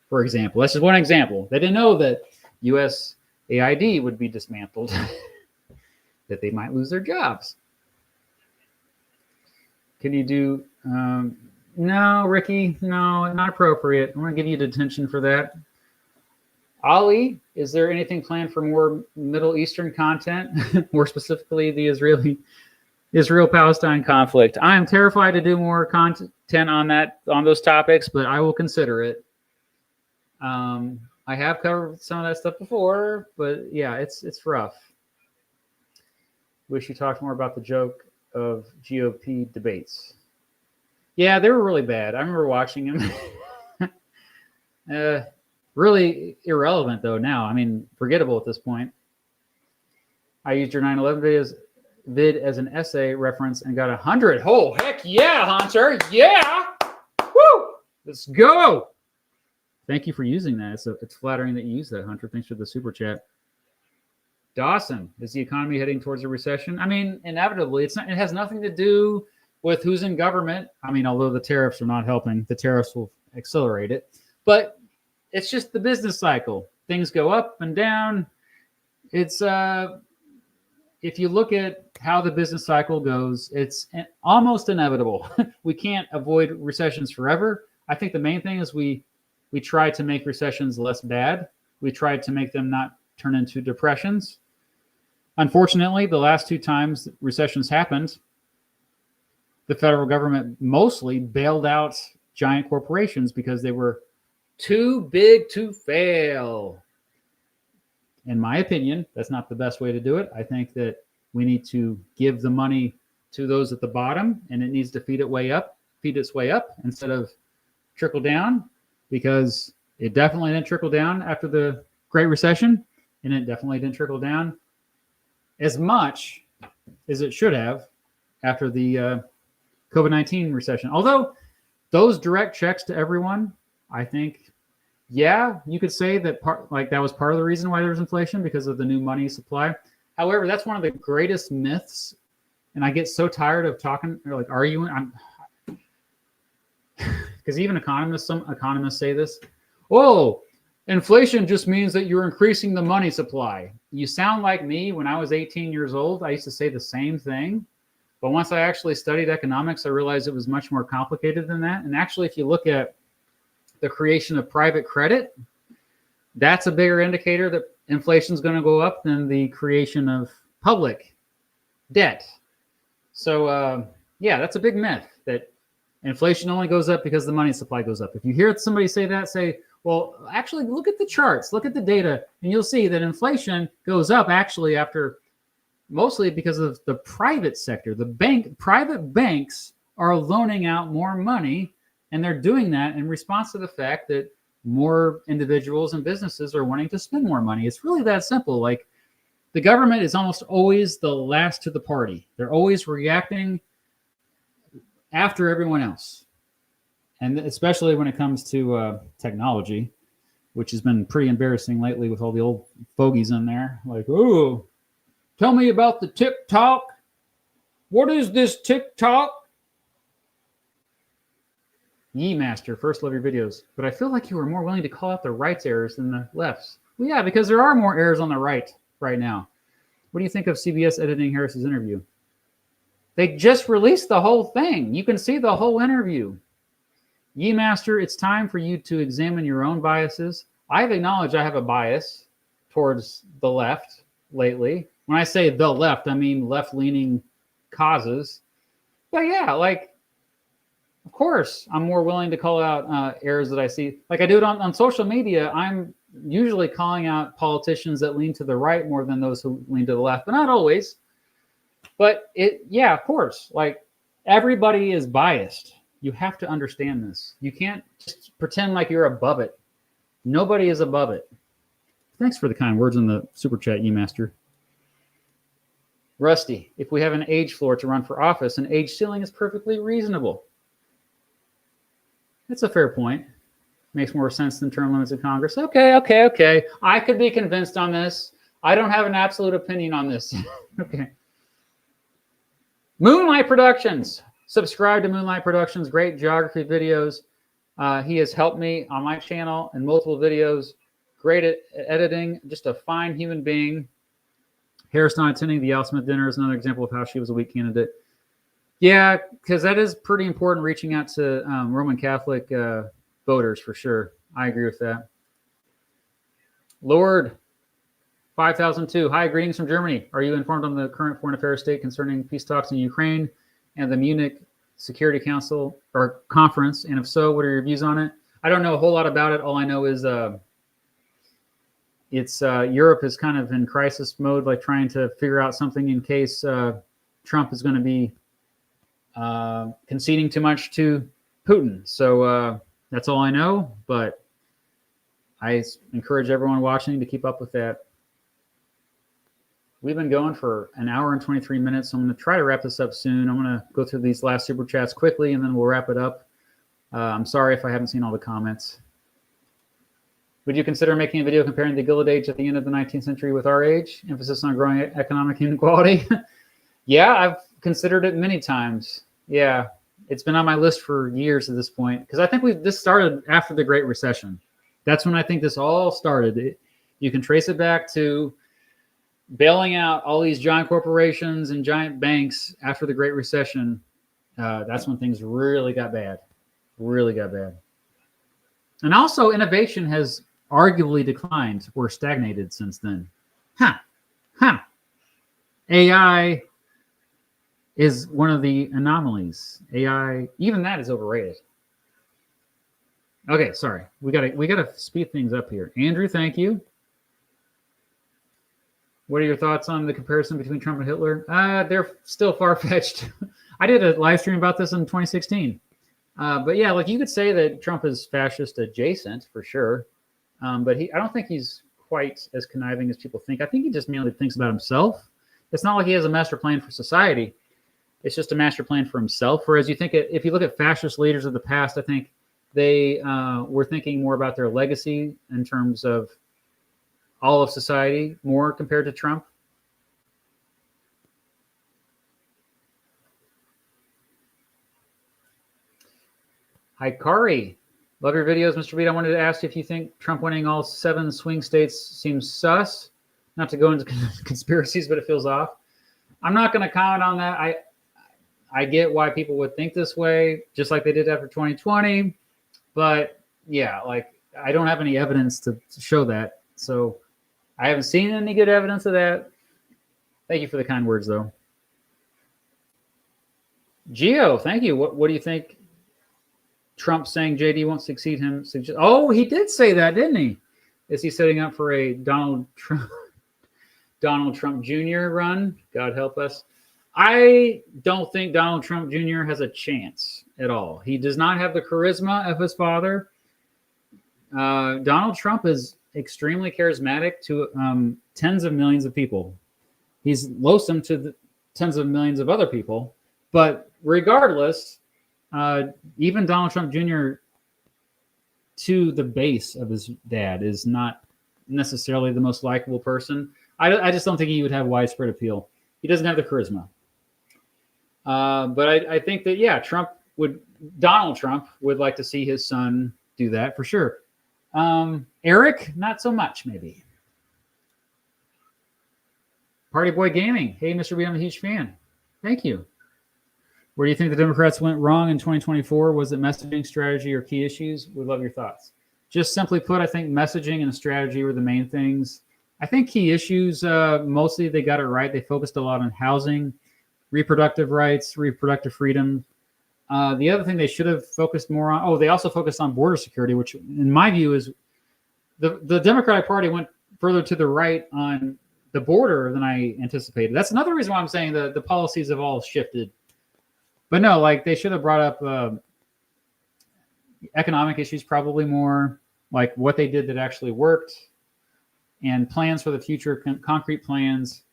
For example, that's just one example. They didn't know that USAID would be dismantled, that they might lose their jobs. Can you do... No, Ricky, no, not appropriate. I'm going to give you detention for that. Ali, is there anything planned for more Middle Eastern content, more specifically the Israel-Palestine conflict? I am terrified to do more content on those topics, but I will consider it. I have covered some of that stuff before, but yeah, it's rough. Wish you talked more about the joke of GOP debates. Yeah, they were really bad. I remember watching them. Really irrelevant, though, now. Forgettable at this point. I used your 9/11 vid as an essay reference and got 100. Oh, heck yeah, Hunter. Yeah. Woo. Let's go. Thank you for using that. It's flattering that you use that, Hunter. Thanks for the super chat. Dawson, is the economy heading towards a recession? Inevitably. It has nothing to do with who's in government. Although the tariffs are not helping, the tariffs will accelerate it. But it's just the business cycle. Things go up and down. It's if you look at how the business cycle goes, it's almost inevitable. We can't avoid recessions forever. I think the main thing is we try to make recessions less bad. We try to make them not turn into depressions. Unfortunately, the last two times recessions happened, the federal government mostly bailed out giant corporations because they were too big to fail. In my opinion, that's not the best way to do it. I think that we need to give the money to those at the bottom, and it needs to feed its way up instead of trickle down, because it definitely didn't trickle down after the Great Recession, and it definitely didn't trickle down as much as it should have after the COVID-19 recession. Although those direct checks to everyone, I think, yeah, you could say that that was part of the reason why there's inflation, because of the new money supply. However, that's one of the greatest myths, and I get so tired of talking or like arguing. Because even some economists say this. Oh, inflation just means that you're increasing the money supply. You sound like me when I was 18 years old. I used to say the same thing. But once I actually studied economics, I realized it was much more complicated than that. And actually, if you look at the creation of private credit, that's a bigger indicator that inflation is going to go up than the creation of public debt. So, yeah, that's a big myth that inflation only goes up because the money supply goes up. If you hear somebody say that, say, well, actually, look at the charts, look at the data, and you'll see that inflation goes up actually after, mostly because of the private sector. Private banks are loaning out more money, and they're doing that in response to the fact that more individuals and businesses are wanting to spend more money. It's really that simple. Like, the government is almost always the last to the party. They're always reacting after everyone else. And especially when it comes to technology, which has been pretty embarrassing lately with all the old fogies in there. Like, oh, tell me about the TikTok. What is this TikTok? Master, first love your videos, but I feel like you were more willing to call out the right's errors than the left's. Well, yeah, because there are more errors on the right now. What do you think of CBS editing Harris's interview? They just released the whole thing. You can see the whole interview. Master, it's time for you to examine your own biases. I've acknowledged I have a bias towards the left lately. When I say the left, I mean left-leaning causes. But yeah, like, of course, I'm more willing to call out errors that I see. Like I do it on social media. I'm usually calling out politicians that lean to the right more than those who lean to the left, but not always. But yeah, of course, like everybody is biased. You have to understand this. You can't just pretend like you're above it. Nobody is above it. Thanks for the kind words in the super chat, Master. Rusty, if we have an age floor to run for office, an age ceiling is perfectly reasonable. That's a fair point. Makes more sense than term limits in Congress. Okay. I could be convinced on this. I don't have an absolute opinion on this. Okay. Moonlight Productions. Subscribe to Moonlight Productions. Great geography videos. He has helped me on my channel in multiple videos. Great at editing. Just a fine human being. Harris not attending the Al Smith dinner is another example of how she was a weak candidate. Yeah, because that is pretty important, reaching out to Roman Catholic voters for sure. I agree with that. Lord 5002. Hi, greetings from Germany. Are you informed on the current foreign affairs state concerning peace talks in Ukraine and the Munich Security Council or conference? And if so, what are your views on it? I don't know a whole lot about it. All I know is Europe is kind of in crisis mode, like trying to figure out something in case Trump is going to be conceding too much to Putin. So that's all I know, but I encourage everyone watching to keep up with that. We've been going for an hour and 23 minutes, so I'm going to try to wrap this up soon. I'm going to go through these last super chats quickly, and then we'll wrap it up. I'm sorry if I haven't seen all the comments. Would you consider making a video comparing the Gilded Age at the end of the 19th century with our age? Emphasis on growing economic inequality? Yeah, I've considered it many times. Yeah, it's been on my list for years at this point, because I think this started after the Great Recession. That's when I think this all started. You can trace it back to bailing out all these giant corporations and giant banks after the Great Recession. That's when things really got bad. And also innovation has arguably declined or stagnated since then. AI is one of the anomalies. AI, even that is overrated. Okay, sorry. We gotta speed things up here. Andrew, thank you. What are your thoughts on the comparison between Trump and Hitler? They're still far fetched. I did a live stream about this in 2016. But yeah, like you could say that Trump is fascist adjacent for sure. But I don't think he's quite as conniving as people think. I think he just mainly thinks about himself. It's not like he has a master plan for society. It's just a master plan for himself. Whereas if you look at fascist leaders of the past, I think they were thinking more about their legacy in terms of all of society more compared to Trump. Hi, Kari. Love your videos, Mr. Beat. I wanted to ask if you think Trump winning all 7 swing states seems sus. Not to go into conspiracies, but it feels off. I'm not going to comment on that. I get why people would think this way, just like they did after 2020. But yeah, like I don't have any evidence to show that. So I haven't seen any good evidence of that. Thank you for the kind words, though. Gio, thank you. What do you think? Trump saying JD won't succeed him. Oh, he did say that, didn't he? Is he setting up for a Donald Trump Jr. run? God help us. I don't think Donald Trump Jr. has a chance at all. He does not have the charisma of his father. Donald Trump is extremely charismatic to tens of millions of people. He's loathsome to the tens of millions of other people. But regardless, even Donald Trump Jr. to the base of his dad is not necessarily the most likable person. I just don't think he would have widespread appeal. He doesn't have the charisma. But I think that, yeah, Donald Trump would like to see his son do that for sure. Eric, not so much, maybe. Party Boy Gaming. Hey, Mr. B, I'm a huge fan. Thank you. Where do you think the Democrats went wrong in 2024? Was it messaging, strategy, or key issues? We'd love your thoughts. Just simply put, I think messaging and strategy were the main things. I think key issues, mostly they got it right. They focused a lot on housing, reproductive rights, reproductive freedom. The other thing they should have focused more on, they also focused on border security, which in my view is the Democratic Party went further to the right on the border than I anticipated. That's another reason why I'm saying the policies have all shifted. But no, like they should have brought up economic issues probably more, like what they did that actually worked, and plans for the future, concrete plans.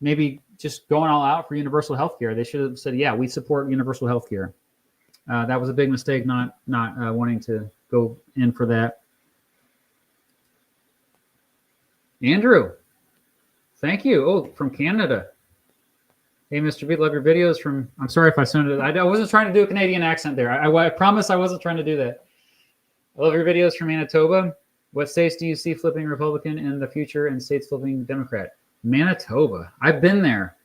Maybe just going all out for universal health care. They should have said, yeah, we support universal health care. That was a big mistake, not wanting to go in for that. Andrew, thank you. Oh, from Canada. Hey, Mr. B, love your videos I'm sorry if I sounded, I wasn't trying to do a Canadian accent there. I promise I wasn't trying to do that. I love your videos from Manitoba. What states do you see flipping Republican in the future and states flipping Democrat? Manitoba. I've been there.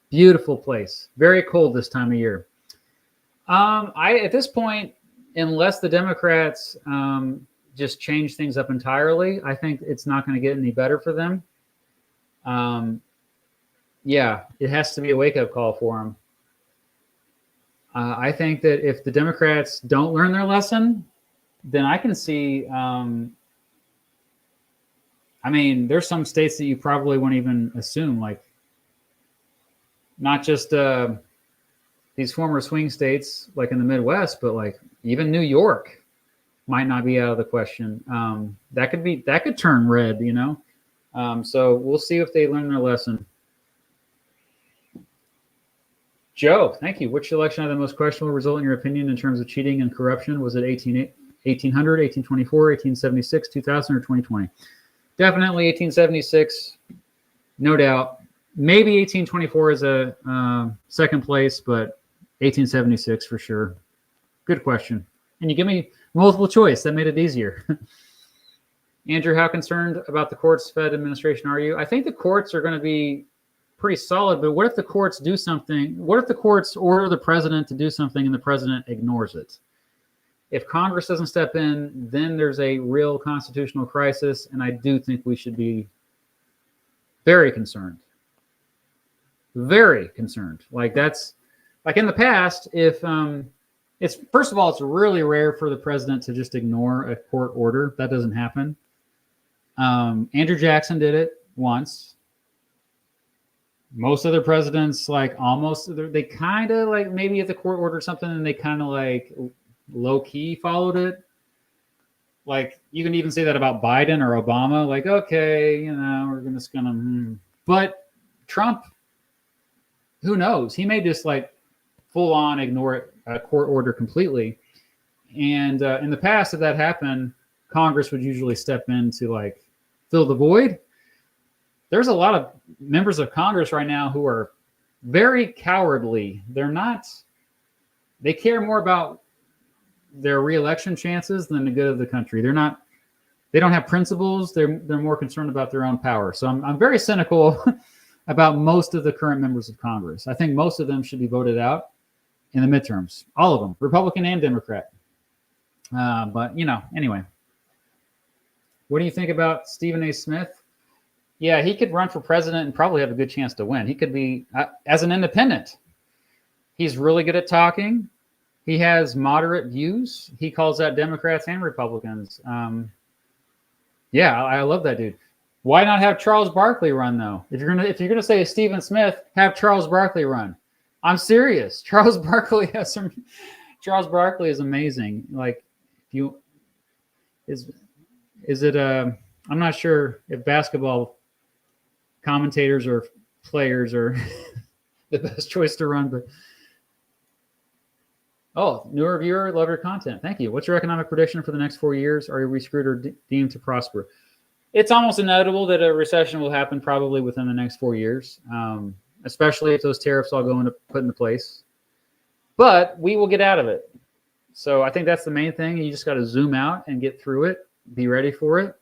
Beautiful place. Very cold this time of year. At this point, unless the Democrats just change things up entirely, I think it's not going to get any better for them. Yeah, it has to be a wake-up call for them. I think that if the Democrats don't learn their lesson, then I can see, there's some states that you probably wouldn't even assume, like not just these former swing states like in the Midwest, but like even New York might not be out of the question. That could turn red, so we'll see if they learn their lesson. Joe, thank you. Which election had the most questionable result in your opinion in terms of cheating and corruption? Was it 1800, 1824, 1876, 2000, or 2020? Definitely 1876, no doubt. Maybe 1824 is a second place, but 1876 for sure. Good question. And you give me multiple choice. That made it easier. Andrew, how concerned about the courts Fed administration are you? I think the courts are going to be pretty solid, but what if the courts do something? What if the courts order the president to do something and the president ignores it? If Congress doesn't step in, then there's a real constitutional crisis, and I do think we should be very concerned. Very concerned. Like that's like in the past, if It's first of all, it's really rare for the president to just ignore a court order. That doesn't happen. Andrew Jackson did it once. Most other presidents, like almost, they kind of like maybe if the court ordered something and they kind of like low key followed it. Like you can even say that about Biden or Obama. Like, okay, you know, we're just gonna. But Trump, who knows? He may just like full on ignore a court order completely. And in the past, if that happened, Congress would usually step in to like fill the void. There's a lot of members of Congress right now who are very cowardly. They care more about their reelection chances than the good of the country. They don't have principles. They're more concerned about their own power. So I'm very cynical about most of the current members of Congress. I think most of them should be voted out in the midterms. All of them, Republican and Democrat. But you know, anyway. What do you think about Stephen A. Smith? Yeah, he could run for president and probably have a good chance to win. He could be as an independent. He's really good at talking. He has moderate views. He calls out Democrats and Republicans. Yeah, I love that dude. Why not have Charles Barkley run though? If you're gonna say Stephen Smith, have Charles Barkley run. I'm serious. Charles Barkley is amazing. Like, is it I'm not sure if basketball commentators or players are the best choice to run, but newer viewer, love your content. Thank you. What's your economic prediction for the next 4 years? Are we screwed or deemed to prosper? It's almost inevitable that a recession will happen probably within the next 4 years, especially if those tariffs all go into put into place. But we will get out of it. So I think that's the main thing. You just got to zoom out and get through it. Be ready for it.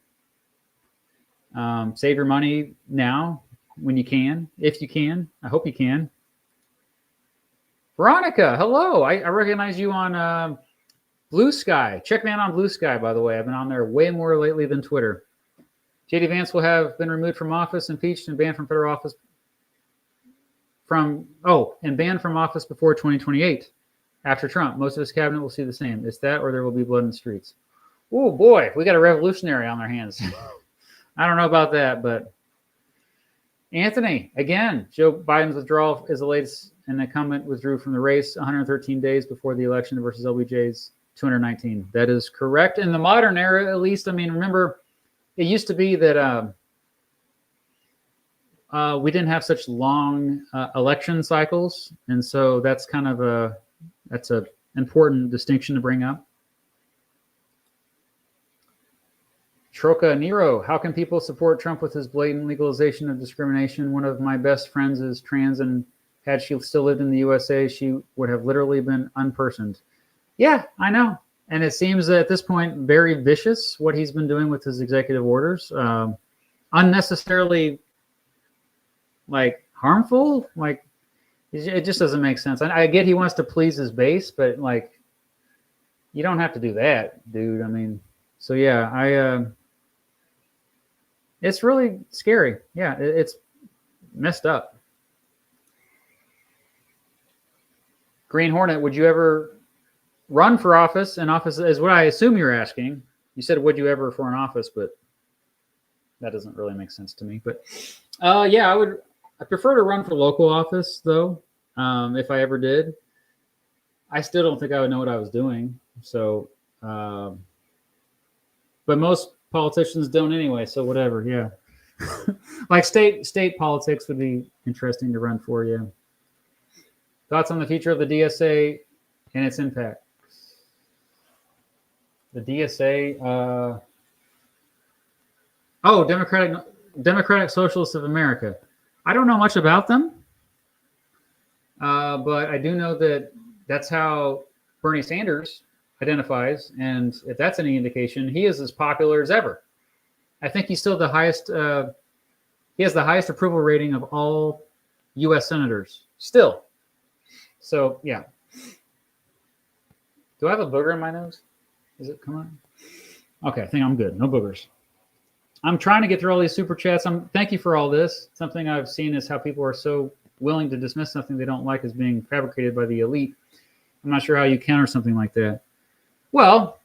Save your money now when you can, if you can. I hope you can. Veronica, hello. I recognize you on Blue Sky. Check me out on Blue Sky, by the way. I've been on there way more lately than Twitter. J.D. Vance will have been removed from office, impeached, and banned from federal office and banned from office before 2028. After Trump, most of his cabinet will see the same. It's that or there will be blood in the streets. Oh, boy, we got a revolutionary on our hands. I don't know about that, but Anthony, again, Joe Biden's withdrawal is the latest. An incumbent withdrew from the race 113 days before the election versus LBJ's 219. That is correct. In the modern era, at least, I mean, remember, it used to be that we didn't have such long election cycles. And so that's kind of that's an important distinction to bring up. Troca Nero, how can people support Trump with his blatant legalization of discrimination? One of my best friends is trans, and had she still lived in the USA, she would have literally been unpersoned. Yeah, I know. And it seems at this point very vicious what he's been doing with his executive orders. Unnecessarily like harmful. Like it just doesn't make sense. I get he wants to please his base, but like you don't have to do that, dude. I mean, so yeah, it's really scary. Yeah, it's messed up. Green Hornet, would you ever run for office? And office is what I assume you're asking. You said, would you ever for an office, but that doesn't really make sense to me. But yeah, I prefer to run for local office though. If I ever did, I still don't think I would know what I was doing. So, but most politicians don't anyway. So whatever. Yeah. Like state politics would be interesting to run for. Yeah. Thoughts on the future of the DSA and its impact? The DSA, Democratic Socialists of America. I don't know much about them, but I do know that that's how Bernie Sanders identifies, and if that's any indication, he is as popular as ever. I think he's still the highest. He has the highest approval rating of all U.S. senators still. So yeah. Do I have a booger in my nose? Is it come on? Okay, I think I'm good. No boogers. I'm trying to get through all these super chats. Thank you for all this. Something I've seen is how people are so willing to dismiss something they don't like as being fabricated by the elite. I'm not sure how you counter something like that. Well,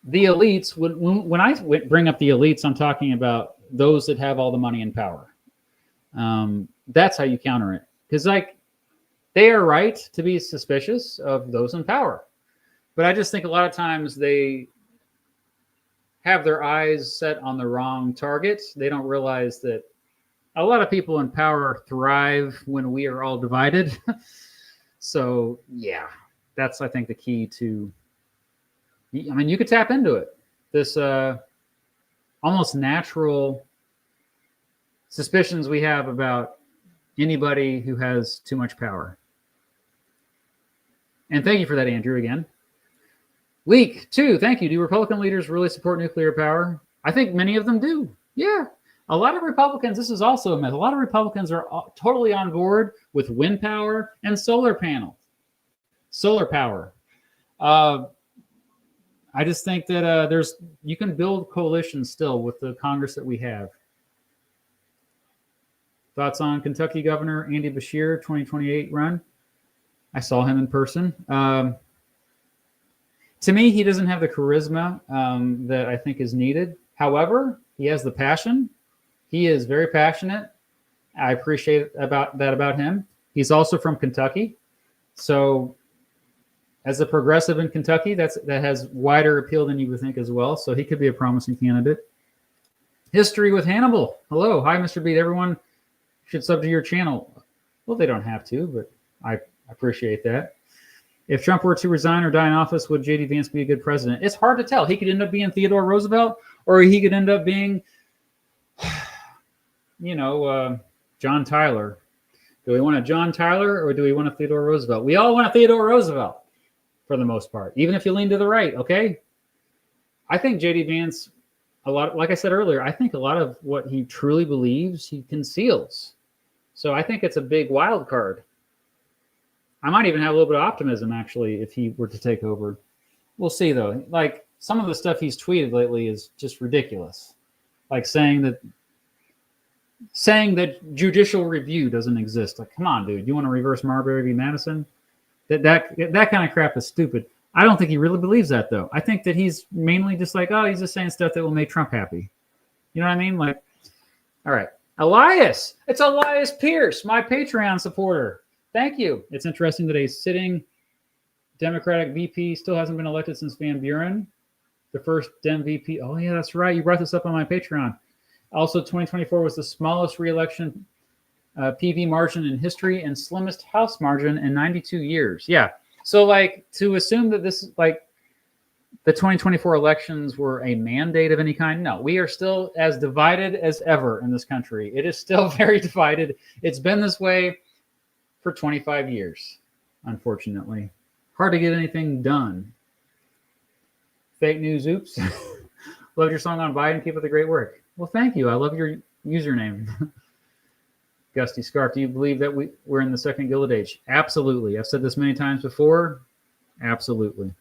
the elites, when I bring up the elites, I'm talking about those that have all the money and power. That's how you counter it. Because, like, they are right to be suspicious of those in power. But I just think a lot of times they have their eyes set on the wrong target. They don't realize that a lot of people in power thrive when we are all divided. So, yeah, that's, I think, the key to, I mean, you could tap into it. This almost natural suspicions we have about anybody who has too much power. And thank you for that, Andrew, again. Leak 2, thank you. Do Republican leaders really support nuclear power? I think many of them do. Yeah. A lot of Republicans, this is also a myth, a lot of Republicans are totally on board with wind power and solar panels. Solar power. I just think that you can build coalitions still with the Congress that we have. Thoughts on Kentucky Governor Andy Beshear 2028 run? I saw him in person. To me, he doesn't have the charisma that I think is needed. However, he has the passion. He is very passionate. I appreciate about him. He's also from Kentucky. So as a progressive in Kentucky, that has wider appeal than you would think as well. So he could be a promising candidate. History with Hannibal. Hello. Hi, Mr. Beat. Everyone should sub to your channel. Well, they don't have to, but I appreciate that. If Trump were to resign or die in office, would J.D. Vance be a good president? It's hard to tell. He could end up being Theodore Roosevelt, or he could end up being, John Tyler. Do we want a John Tyler, or do we want a Theodore Roosevelt? We all want a Theodore Roosevelt, for the most part, even if you lean to the right, okay? I think J.D. Vance, like I said earlier, I think a lot of what he truly believes, he conceals. So I think it's a big wild card. I might even have a little bit of optimism, actually, if he were to take over. We'll see, though. Like, some of the stuff he's tweeted lately is just ridiculous. Like saying that judicial review doesn't exist. Like, come on, dude. You want to reverse Marbury v. Madison? That kind of crap is stupid. I don't think he really believes that, though. I think that he's mainly just like, oh, he's just saying stuff that will make Trump happy. You know what I mean? Like, all right. Elias. It's Elias Pierce, my Patreon supporter. Thank you. It's interesting that a sitting Democratic VP still hasn't been elected since Van Buren, the first Dem VP. Oh, yeah, that's right. You brought this up on my Patreon. Also, 2024 was the smallest re-election PV margin in history and slimmest House margin in 92 years. Yeah. So, like, to assume that this, like, the 2024 elections were a mandate of any kind, no. We are still as divided as ever in this country. It is still very divided. It's been this way for 25 years, unfortunately. Hard to get anything done. Fake news, oops. Love your song on Biden. Keep up the great work. Well, thank you. I love your username. Gusty Scarf, do you believe that we're in the second Gilded Age? Absolutely. I've said this many times before. Absolutely.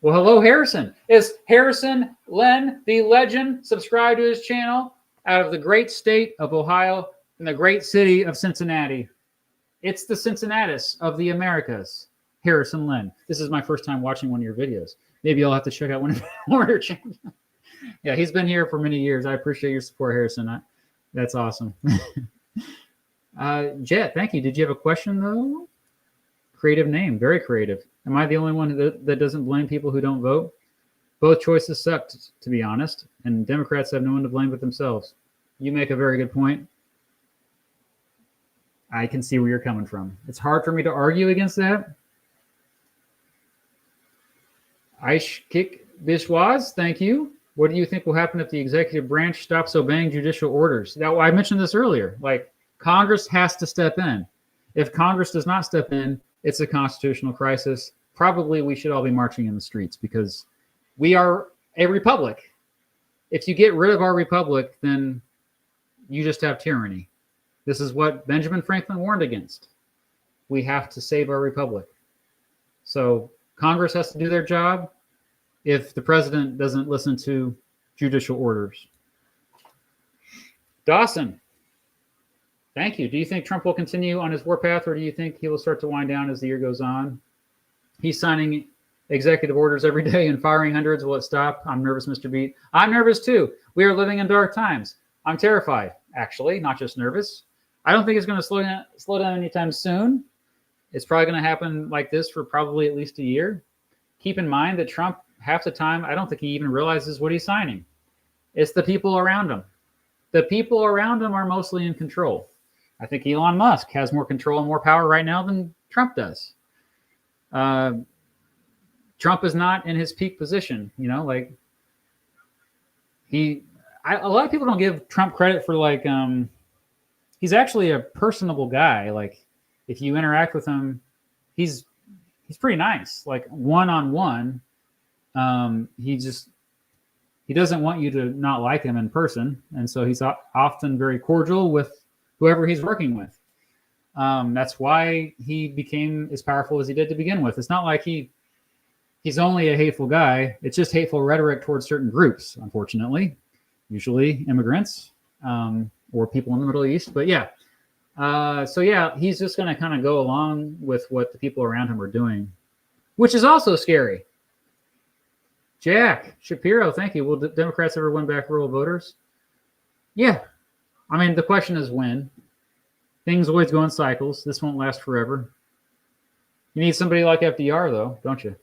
Well, hello, Harrison. Is Harrison Len, the legend, subscribe to his channel out of the great state of Ohio in the great city of Cincinnati? It's the Cincinnatus of the Americas. Harrison Len. This is my first time watching one of your videos. Maybe I'll have to check out one of your channels. Yeah, he's been here for many years. I appreciate your support, Harrison. That's awesome. Jet, thank you. Did you have a question, though? Creative name. Very creative. Am I the only one that doesn't blame people who don't vote? Both choices sucked, to be honest, and Democrats have no one to blame but themselves. You make a very good point. I can see where you're coming from. It's hard for me to argue against that. Aishkik Bishwaz, thank you. What do you think will happen if the executive branch stops obeying judicial orders? Now, I mentioned this earlier. Like, Congress has to step in. If Congress does not step in, it's a constitutional crisis. Probably we should all be marching in the streets because we are a republic. If you get rid of our republic, then you just have tyranny. This is what Benjamin Franklin warned against. We have to save our republic. So Congress has to do their job if the president doesn't listen to judicial orders. Dawson. Thank you. Do you think Trump will continue on his warpath, or do you think he will start to wind down as the year goes on? He's signing executive orders every day and firing hundreds. Will it stop? I'm nervous, Mr. Beat. I'm nervous too. We are living in dark times. I'm terrified, actually, not just nervous. I don't think it's going to slow down anytime soon. It's probably going to happen like this for probably at least a year. Keep in mind that Trump, half the time, I don't think he even realizes what he's signing. It's the people around him. The people around him are mostly in control. I think Elon Musk has more control and more power right now than Trump does. Trump is not in his peak position, a lot of people don't give Trump credit for he's actually a personable guy. Like if you interact with him, he's pretty nice. Like one-on-one, he doesn't want you to not like him in person, and so he's often very cordial with whoever he's working with. That's why he became as powerful as he did to begin with. It's not like he's only a hateful guy. It's just hateful rhetoric towards certain groups, unfortunately, usually immigrants or people in the Middle East. But yeah, he's just going to kind of go along with what the people around him are doing, which is also scary. Jack Shapiro, thank you. Will the Democrats ever win back rural voters? Yeah. I mean, the question is when. Things always go in cycles. This won't last forever. You need somebody like FDR, though, don't you?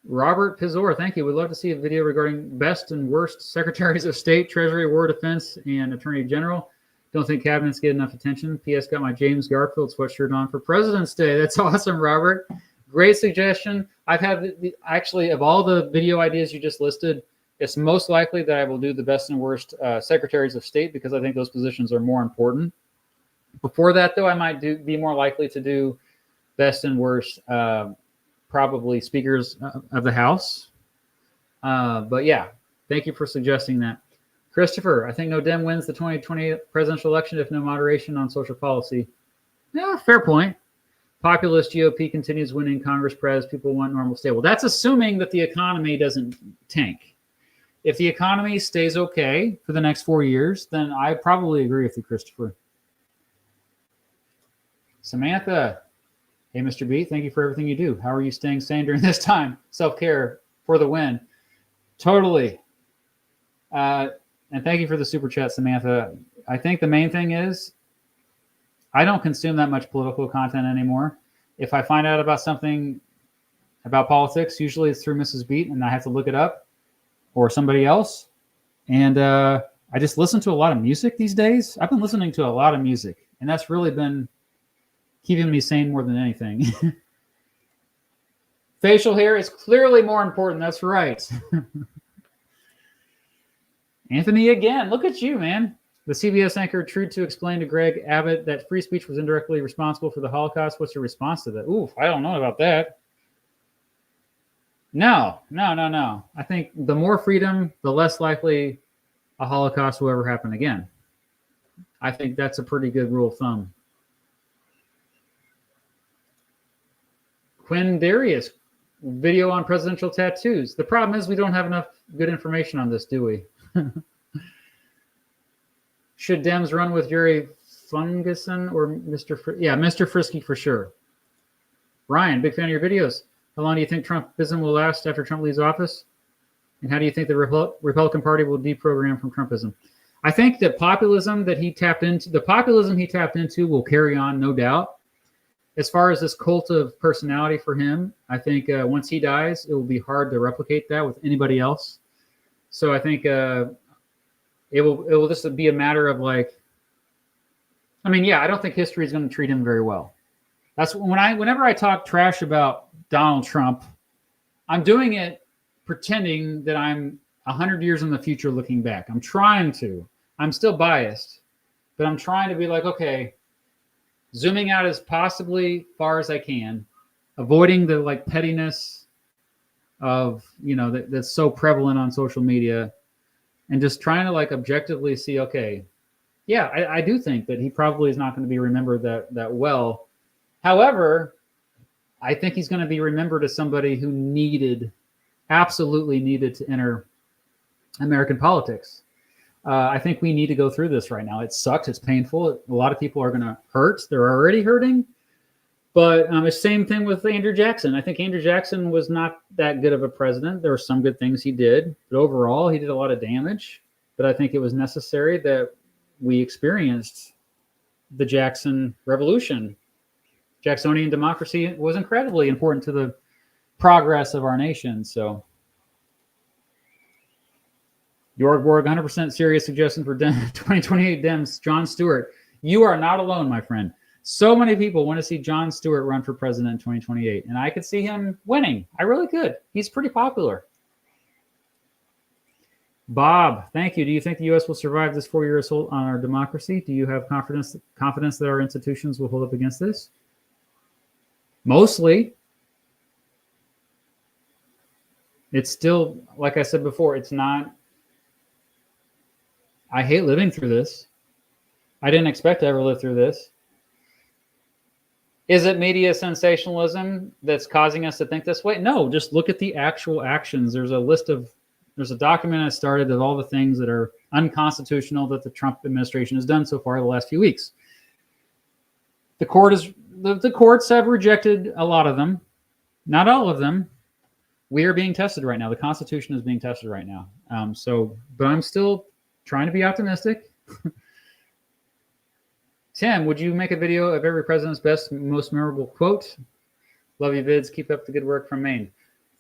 Robert Pizor, thank you. We'd love to see a video regarding best and worst secretaries of state, Treasury, War, Defense, and Attorney General. Don't think cabinets get enough attention. P.S. Got my James Garfield sweatshirt on for President's Day. That's awesome, Robert. Great suggestion. I've had actually, of all the video ideas you just listed, it's most likely that I will do the best and worst secretaries of state because I think those positions are more important. Before that, though, I might be more likely to do best and worst, probably speakers of the House. But yeah, thank you for suggesting that. Christopher, I think no Dem wins the 2020 presidential election if no moderation on social policy. Yeah, fair point. Populist GOP continues winning Congress pres. People want normal, stable. That's assuming that the economy doesn't tank. If the economy stays okay for the next 4 years, then I probably agree with you, Christopher. Samantha, hey, Mr. B, thank you for everything you do. How are you staying sane during this time? Self-care for the win. Totally. And thank you for the super chat, Samantha. I think the main thing is I don't consume that much political content anymore. If I find out about something about politics, usually it's through Mrs. Beat, and I have to look it up. Or somebody else. And I just listen to a lot of music these days. I've been listening to a lot of music, and that's really been keeping me sane more than anything. Facial hair is clearly more important. That's right. Anthony again. Look at you, man. The CBS anchor True to explain to Greg Abbott that free speech was indirectly responsible for the Holocaust. What's your response to that? Ooh, I don't know about that. No. I think the more freedom, the less likely a Holocaust will ever happen again. I think that's a pretty good rule of thumb. Quinn Darius, video on presidential tattoos. The problem is we don't have enough good information on this, do we? Should Dems run with Jerry Funguson or Mr. Mr. Frisky for sure. Ryan, big fan of your videos. How long do you think Trumpism will last after Trump leaves office? And how do you think the Republican Party will deprogram from Trumpism? I think that the populism he tapped into will carry on, no doubt. As far as this cult of personality for him, I think once he dies, it will be hard to replicate that with anybody else. So I think it will just be a matter of I don't think history is going to treat him very well. That's whenever I talk trash about Donald Trump, I'm doing it pretending that I'm 100 years in the future looking back. I'm trying to. I'm still biased, but I'm trying to be like, okay, zooming out as possibly far as I can, avoiding the pettiness of, that's so prevalent on social media, and just trying to objectively see, okay, yeah, I do think that he probably is not going to be remembered that well. However, I think he's going to be remembered as somebody who absolutely needed to enter American politics. I think we need to go through this right now. It sucks. It's painful. A lot of people are going to hurt. They're already hurting. But it's the same thing with Andrew Jackson. I think Andrew Jackson was not that good of a president. There were some good things he did, but overall, he did a lot of damage. But I think it was necessary that we experienced the Jackson Revolution. Jacksonian democracy was incredibly important to the progress of our nation. So, York Borg, 100% serious suggestion for 2028 Dems, Jon Stewart. You are not alone, my friend. So many people want to see Jon Stewart run for president in 2028, and I could see him winning. I really could. He's pretty popular. Bob, thank you. Do you think the U.S. will survive this 4-year assault on our democracy? Do you have confidence that our institutions will hold up against this? Mostly. It's still, like I said before, it's not. I hate living through this. I didn't expect to ever live through this. Is it media sensationalism that's causing us to think this way? No, just look at the actual actions. There's a document I started of all the things that are unconstitutional that the Trump administration has done so far the last few weeks. The courts have rejected a lot of them, not all of them. We are being tested right now. The Constitution is being tested right now. But I'm still trying to be optimistic. Tim, would you make a video of every president's best, most memorable quote? Love you, vids. Keep up the good work from Maine.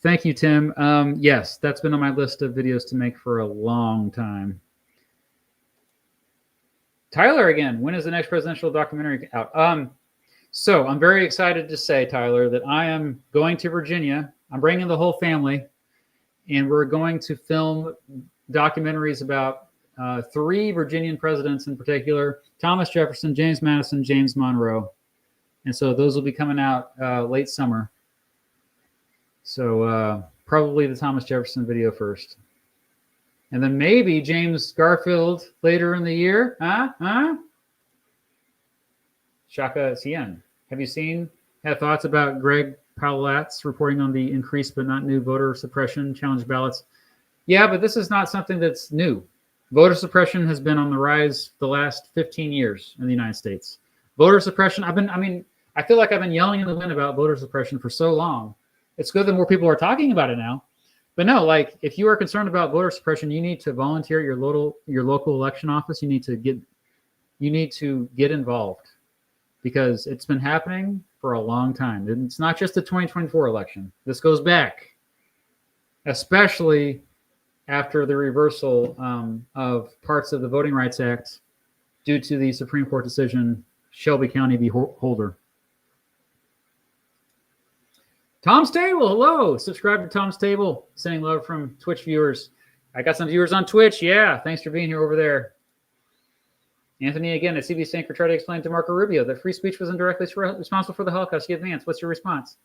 Thank you, Tim. Yes, that's been on my list of videos to make for a long time. Tyler, again, when is the next presidential documentary out? So I'm very excited to say, Tyler, that I am going to Virginia. I'm bringing the whole family, and we're going to film documentaries about 3 Virginian presidents in particular: Thomas Jefferson, James Madison, James Monroe. And so those will be coming out late summer. So probably the Thomas Jefferson video first. And then maybe James Garfield later in the year. Shaka Sien. Have you had thoughts about Greg Palat's reporting on the increased but not new voter suppression challenge ballots? Yeah, but this is not something that's new. Voter suppression has been on the rise the last 15 years in the United States. Voter suppression, I feel like I've been yelling in the wind about voter suppression for so long. It's good that more people are talking about it now. But no, like, if you are concerned about voter suppression, you need to volunteer at your local election office. You need to get involved, because it's been happening for a long time. It's not just the 2024 election. This goes back, especially after the reversal of parts of the Voting Rights Act due to the Supreme Court decision, Shelby County v. Holder. Tom's Table, hello. Subscribe to Tom's Table. Sending love from Twitch viewers. I got some viewers on Twitch. Yeah, thanks for being here over there. Anthony, again, at CB Sanker tried to explain to Marco Rubio that free speech wasn't directly responsible for the Holocaust. He advanced. What's your response?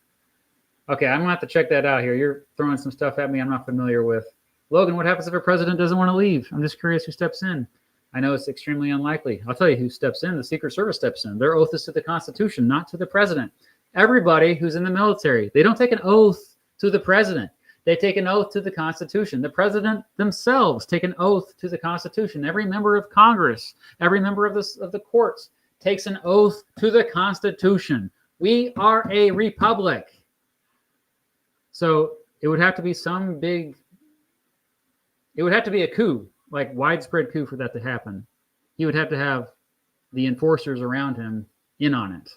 Okay, I'm going to have to check that out here. You're throwing some stuff at me I'm not familiar with. Logan, what happens if a president doesn't want to leave? I'm just curious who steps in. I know it's extremely unlikely. I'll tell you who steps in. The Secret Service steps in. Their oath is to the Constitution, not to the president. Everybody who's in the military, they don't take an oath to the president. They take an oath to the Constitution. The president themselves take an oath to the Constitution. Every member of Congress, every member of the courts takes an oath to the Constitution. We are a republic. So it would have to be it would have to be a coup, like widespread coup, for that to happen. He would have to have the enforcers around him in on it.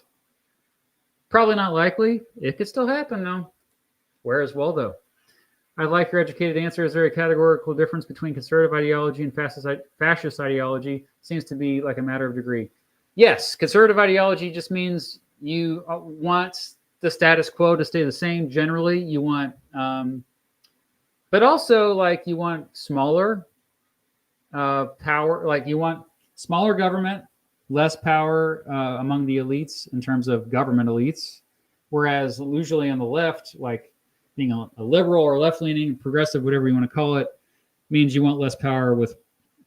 Probably not likely. It could still happen, though. Where is Waldo? I like your educated answer. Is there a categorical difference between conservative ideology and fascist ideology? Seems to be like a matter of degree. Yes, conservative ideology just means you want the status quo to stay the same generally. You want, but also, like, you want smaller power. Like, you want smaller government, less power among the elites in terms of government elites. Whereas usually on the left, like being a liberal or left-leaning, progressive, whatever you want to call it, means you want less power with,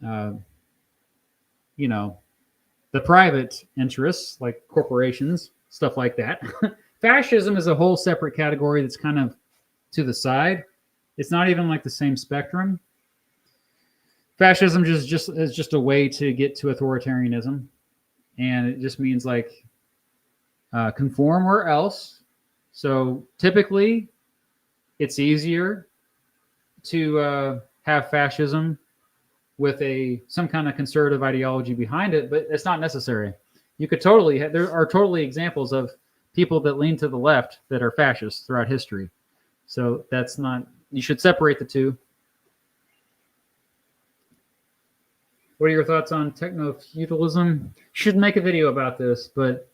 the private interests, like corporations, stuff like that. Fascism is a whole separate category that's kind of to the side. It's not even like the same spectrum. Fascism is just a way to get to authoritarianism, and it just means like conform or else. So typically, it's easier to have fascism with some kind of conservative ideology behind it, but it's not necessary. You could totally there are totally examples of people that lean to the left that are fascists throughout history. So that's not, you should separate the two. What are your thoughts on techno-feudalism? Should make a video about this, but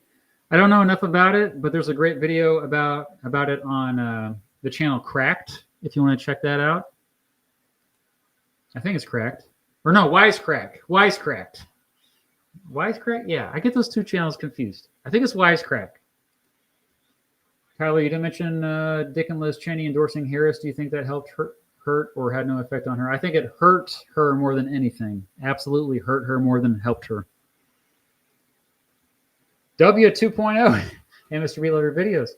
I don't know enough about it. But there's a great video about it on the channel Cracked, if you want to check that out. I think it's Cracked. Or no, Wisecrack. Wisecracked. Wisecrack? Yeah, I get those two channels confused. I think it's Wisecrack. Tyler, you didn't mention Dick and Liz Cheney endorsing Harris. Do you think that helped hurt or had no effect on her? I think it hurt her more than anything. Absolutely hurt her more than helped her. W 2.0. Hey, Mr. B, love your videos.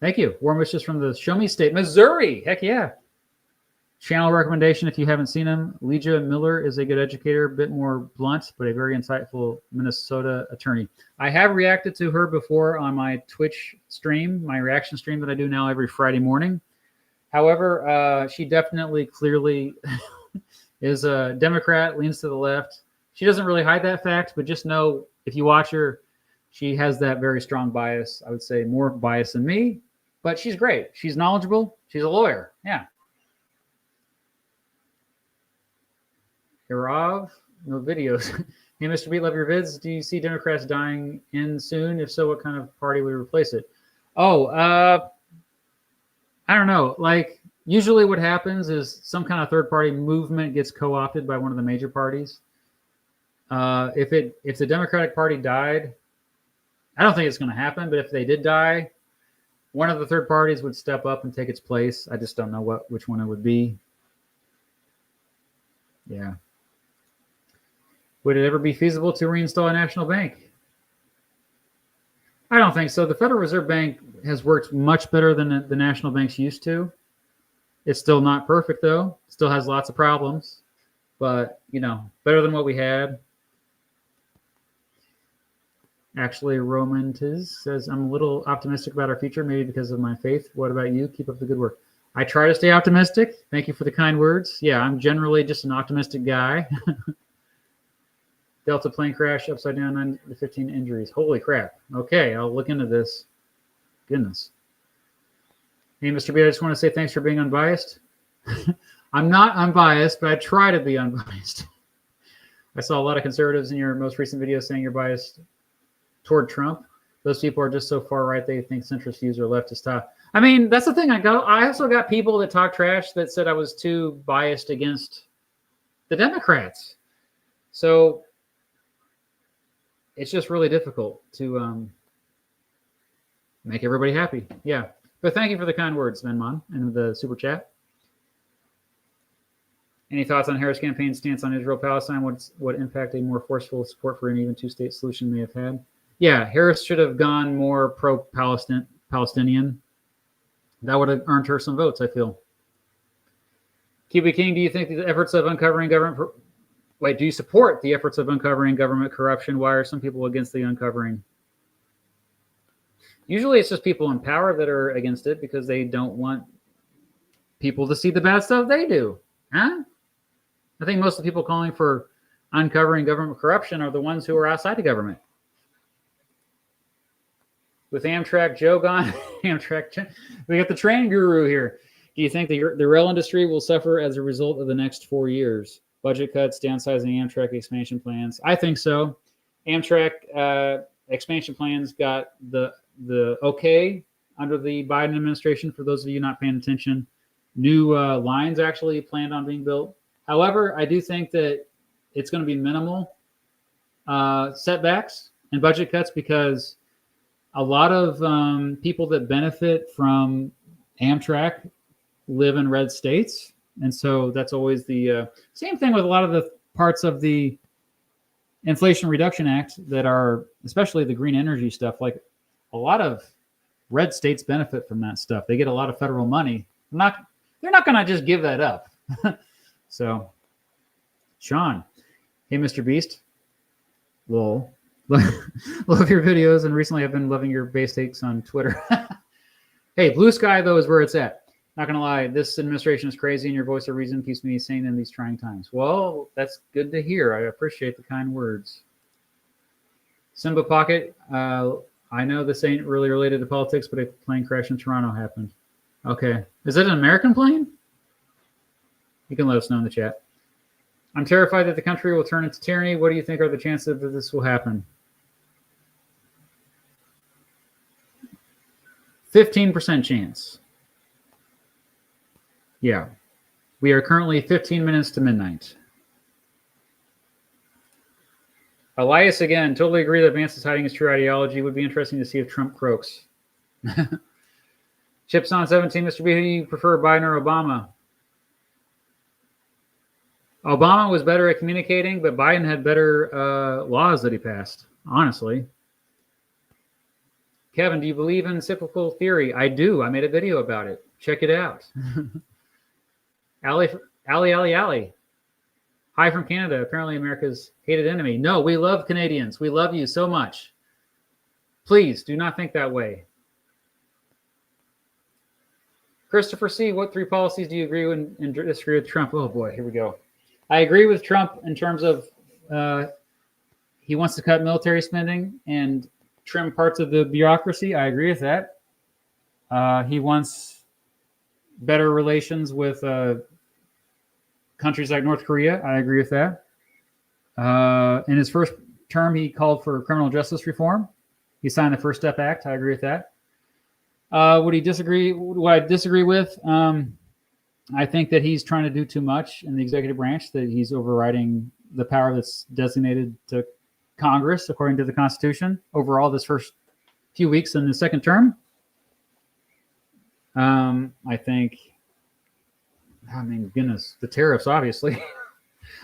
Thank you. Warm wishes from the Show Me State, Missouri. Heck yeah. Channel recommendation if you haven't seen him. Legia Miller is a good educator, a bit more blunt, but a very insightful Minnesota attorney. I have reacted to her before on my Twitch stream, my reaction stream that I do now every Friday morning. However, she definitely clearly is a Democrat, leans to the left. She doesn't really hide that fact, but just know if you watch her, she has that very strong bias. I would say more bias than me, but she's great. She's knowledgeable. She's a lawyer. Yeah. Hirav, no videos. Hey, Mr. B, love your vids. Do you see Democrats dying in soon? If so, what kind of party would replace it? Oh, I don't know. Like, usually what happens is some kind of third party movement gets co-opted by one of the major parties. If the Democratic Party died, I don't think it's going to happen, but if they did die, one of the third parties would step up and take its place. I just don't know which one it would be. Yeah. Would it ever be feasible to reinstall a national bank? I don't think so. The Federal Reserve Bank has worked much better than the national banks used to. It's still not perfect, though. Still has lots of problems. But, better than what we had. Actually, Roman Tiz says, I'm a little optimistic about our future, maybe because of my faith. What about you? Keep up the good work. I try to stay optimistic. Thank you for the kind words. Yeah, I'm generally just an optimistic guy. Delta plane crash, upside down, 9 to 15 injuries. Holy crap. Okay, I'll look into this. Goodness. Hey, Mr. B, I just want to say thanks for being unbiased. I'm not unbiased, but I try to be unbiased. I saw a lot of conservatives in your most recent video saying you're biased toward Trump. Those people are just so far right they think centrist views are leftist top. I mean, that's the thing. I also got people that talk trash that said I was too biased against the Democrats. So it's just really difficult to make everybody happy. Yeah. But thank you for the kind words, Venmon, and the super chat. Any thoughts on Harris' campaign's stance on Israel-Palestine? What impact a more forceful support for an even two-state solution may have had? Yeah, Harris should have gone more pro-Palestinian. That would have earned her some votes, I feel. Kiwi King, do you think the efforts of uncovering government... do you support the efforts of uncovering government corruption? Why are some people against the uncovering? Usually it's just people in power that are against it because they don't want people to see the bad stuff they do. Huh? I think most of the people calling for uncovering government corruption are the ones who are outside the government. With Amtrak Joe gone, we got the train guru here. Do you think the rail industry will suffer as a result of the next 4 years? Budget cuts, downsizing Amtrak expansion plans? I think so. Amtrak expansion plans got the okay under the Biden administration. For those of you not paying attention, new lines actually planned on being built. However, I do think that it's going to be minimal setbacks and budget cuts because a lot of people that benefit from Amtrak live in red states. And so that's always the same thing with a lot of the parts of the Inflation Reduction Act that are, especially the green energy stuff, like a lot of red states benefit from that stuff. They get a lot of federal money. They're not going to just give that up. So Sean, hey, Mr. Beast. Lol. Love your videos and recently I've been loving your base takes on Twitter. Hey, blue sky, though, is where it's at. Not going to lie, this administration is crazy and your voice of reason keeps me sane in these trying times. Well, that's good to hear. I appreciate the kind words. Simba Pocket, I know this ain't really related to politics, but a plane crash in Toronto happened. Okay. Is it an American plane? You can let us know in the chat. I'm terrified that the country will turn into tyranny. What do you think are the chances that this will happen? 15% chance. Yeah. We are currently 15 minutes to midnight. Elias again, totally agree that Vance is hiding his true ideology. Would be interesting to see if Trump croaks. Chips on 17, Mr. B, who do you prefer, Biden or Obama? Obama was better at communicating, but Biden had better laws that he passed, honestly. Kevin, do you believe in cyclical theory? I do. I made a video about it. Check it out. Ali. Hi from Canada. Apparently America's hated enemy. No, we love Canadians. We love you so much. Please do not think that way. Christopher C., what 3 policies do you agree with and disagree with Trump? Oh boy, here we go. I agree with Trump in terms of he wants to cut military spending and trim parts of the bureaucracy. I agree with that. He wants better relations with countries like North Korea. I agree with that. In his first term, he called for criminal justice reform. He signed the First Step Act. I agree with that. What I disagree with, I think that he's trying to do too much in the executive branch, that he's overriding the power that's designated to Congress according to the Constitution overall this first few weeks in the second term. I think, I mean, goodness, the tariffs, obviously.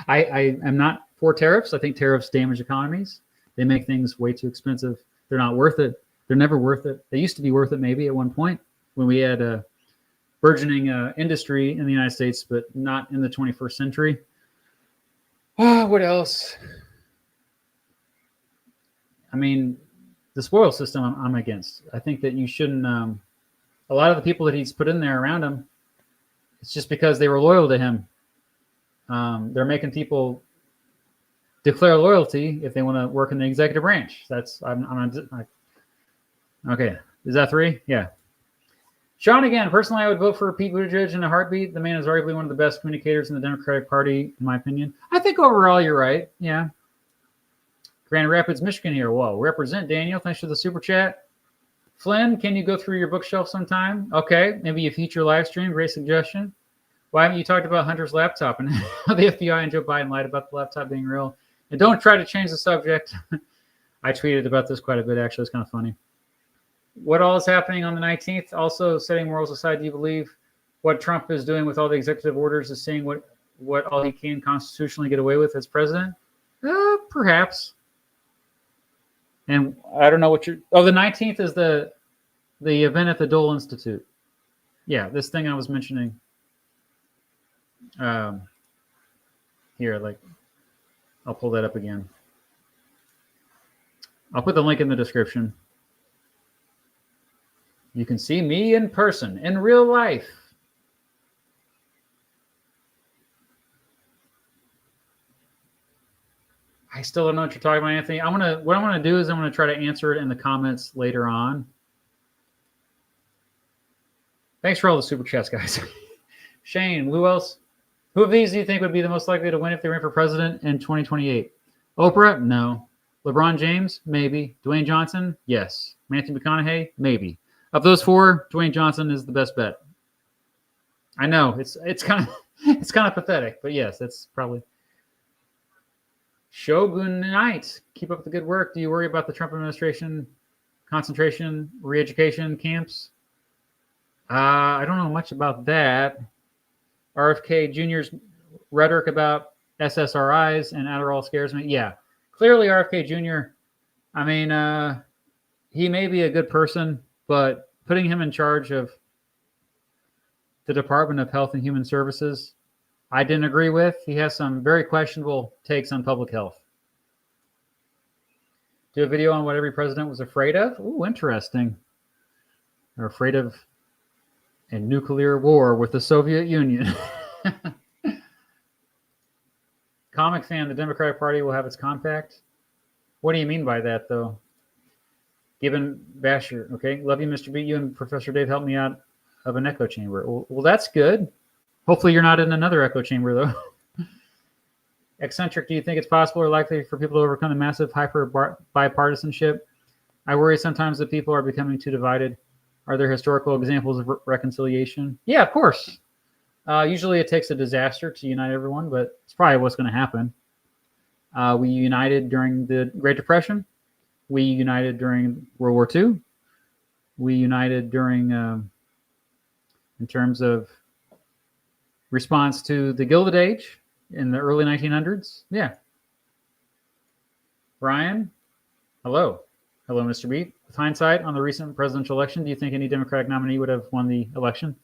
I am not for tariffs. I think tariffs damage economies. They make things way too expensive. They're not worth it. They're never worth it. They used to be worth it maybe at one point when we had a burgeoning industry in the United States, but not in the 21st century. What else? I mean, the spoil system I'm against. I think that you shouldn't, a lot of the people that he's put in there around him, it's just because they were loyal to him. They're making people declare loyalty if they want to work in the executive branch. Okay. Is that 3? Yeah. Sean again. Personally, I would vote for Pete Buttigieg in a heartbeat. The man is arguably one of the best communicators in the Democratic Party, in my opinion. I think overall you're right. Yeah. Grand Rapids, Michigan here. Whoa. Represent, Daniel. Thanks for the super chat. Flynn, can you go through your bookshelf sometime? Okay. Maybe a future live stream. Great suggestion. Why haven't you talked about Hunter's laptop and how the FBI and Joe Biden lied about the laptop being real? And don't try to change the subject. I tweeted about this quite a bit, actually. It's kind of funny. What all is happening on the 19th? Also, setting morals aside, do you believe what Trump is doing with all the executive orders is seeing what all he can constitutionally get away with as president? Perhaps. And I don't know what you're... Oh, the 19th is the event at the Dole Institute. Yeah, this thing I was mentioning. Here, like, I'll pull that up again. I'll put the link in the description. You can see me in person, in real life. I still don't know what you're talking about, Anthony. What I'm gonna do is I'm gonna try to answer it in the comments later on. Thanks for all the super chats, guys. Shane, who else? Who of these do you think would be the most likely to win if they ran for president in 2028? Oprah? No. LeBron James? Maybe. Dwayne Johnson? Yes. Matthew McConaughey? Maybe. Of those 4, Dwayne Johnson is the best bet. I know it's kind of pathetic, but yes, that's probably. Shogun Knight, keep up the good work. Do you worry about the Trump administration concentration re-education camps? I don't know much about that. RFK Jr.'s rhetoric about SSRIs and Adderall scares me. Yeah, clearly RFK Jr. I mean, he may be a good person, but putting him in charge of the Department of Health and Human Services, I didn't agree with. He has some very questionable takes on public health. Do a video on what every president was afraid of. Ooh, interesting. They're afraid of a nuclear war with the Soviet Union. Comic fan, the Democratic Party will have its compact. What do you mean by that, though? Gibbon Basher, okay. Love you, Mr. Beat. You and Professor Dave helped me out of an echo chamber. Well, that's good. Hopefully you're not in another echo chamber, though. Eccentric, do you think it's possible or likely for people to overcome the massive bipartisanship? I worry sometimes that people are becoming too divided. Are there historical examples of reconciliation? Yeah, of course. Usually it takes a disaster to unite everyone, but it's probably what's going to happen. We united during the Great Depression. We united during World War II. We united during, in terms of response to the Gilded Age in the early 1900s. Yeah. Brian, hello. Hello, Mr. Beat. With hindsight on the recent presidential election, do you think any Democratic nominee would have won the election?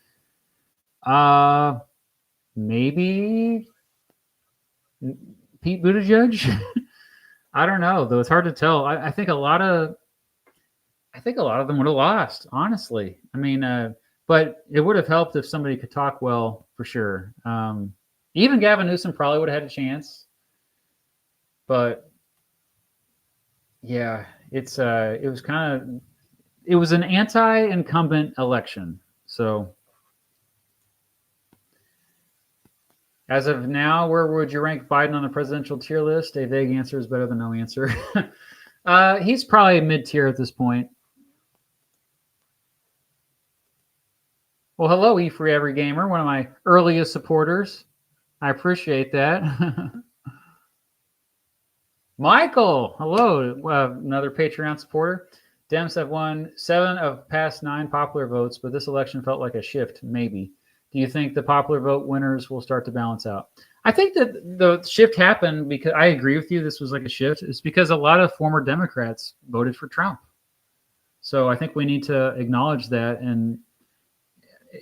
Maybe Pete Buttigieg. I don't know, though. It's hard to tell. I think a lot of them would have lost, honestly. I mean, but it would have helped if somebody could talk well, for sure. Even Gavin Newsom probably would have had a chance. But yeah, it was an anti-incumbent election. So as of now, where would you rank Biden on the presidential tier list? A vague answer is better than no answer. He's probably mid-tier at this point. Well, hello, E-Free Every Gamer, one of my earliest supporters. I appreciate that. Michael, hello, another Patreon supporter. Dems have won 7 of past 9 popular votes, but this election felt like a shift, maybe. Do you think the popular vote winners will start to balance out? I think that the shift happened because I agree with you. This was like a shift. It's because a lot of former Democrats voted for Trump. So I think we need to acknowledge that and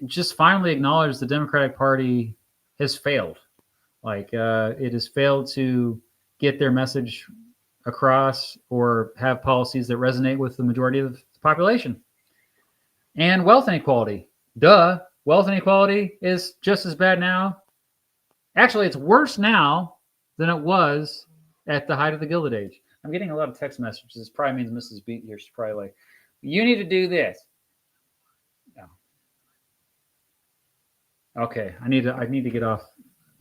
just finally acknowledge the Democratic Party has failed. Like it has failed to get their message across or have policies that resonate with the majority of the population. And wealth inequality. Duh. Wealth inequality is just as bad now. Actually, it's worse now than it was at the height of the Gilded Age. I'm getting a lot of text messages. This probably means Mrs. Beat here. She's probably like, you need to do this. No. Okay, I need to get off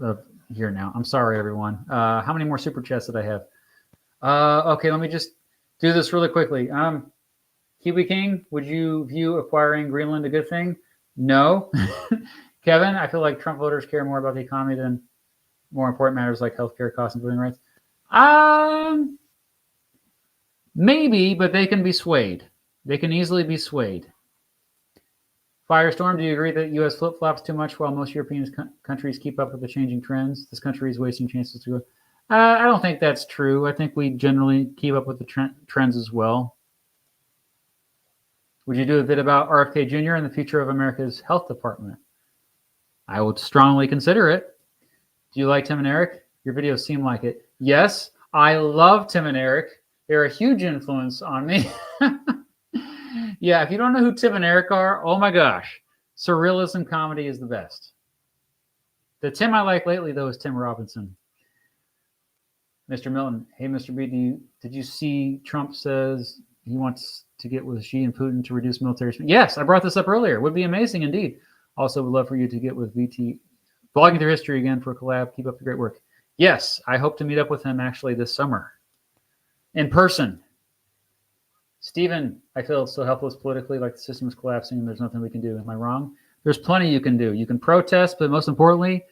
of here now. I'm sorry, everyone. How many more super chats did I have? Okay, let me just do this really quickly. Kiwi King, would you view acquiring Greenland a good thing? No. Kevin, I feel like Trump voters care more about the economy than more important matters like healthcare costs and voting rights. Maybe, but they can be swayed. They can easily be swayed. Firestorm, do you agree that U.S. flip-flops too much while most European countries keep up with the changing trends? This country is wasting chances to go. I don't think that's true. I think we generally keep up with the trends as well. Would you do a vid about RFK Jr. and the future of America's health department? I would strongly consider it. Do you like Tim and Eric? Your videos seem like it. Yes, I love Tim and Eric. They're a huge influence on me. Yeah, if you don't know who Tim and Eric are, oh my gosh. Surrealism comedy is the best. The Tim I like lately, though, is Tim Robinson. Mr. Milton, hey, Mr. B, did you see Trump says he wants to get with Xi and Putin to reduce military spending? Yes, I brought this up earlier. Would be amazing indeed. Also, would love for you to get with VT, Vlogging Through History again for a collab. Keep up the great work. Yes, I hope to meet up with him actually this summer in person. Stephen, I feel so helpless politically, like the system is collapsing and there's nothing we can do. Am I wrong? There's plenty you can do. You can protest, but most importantly,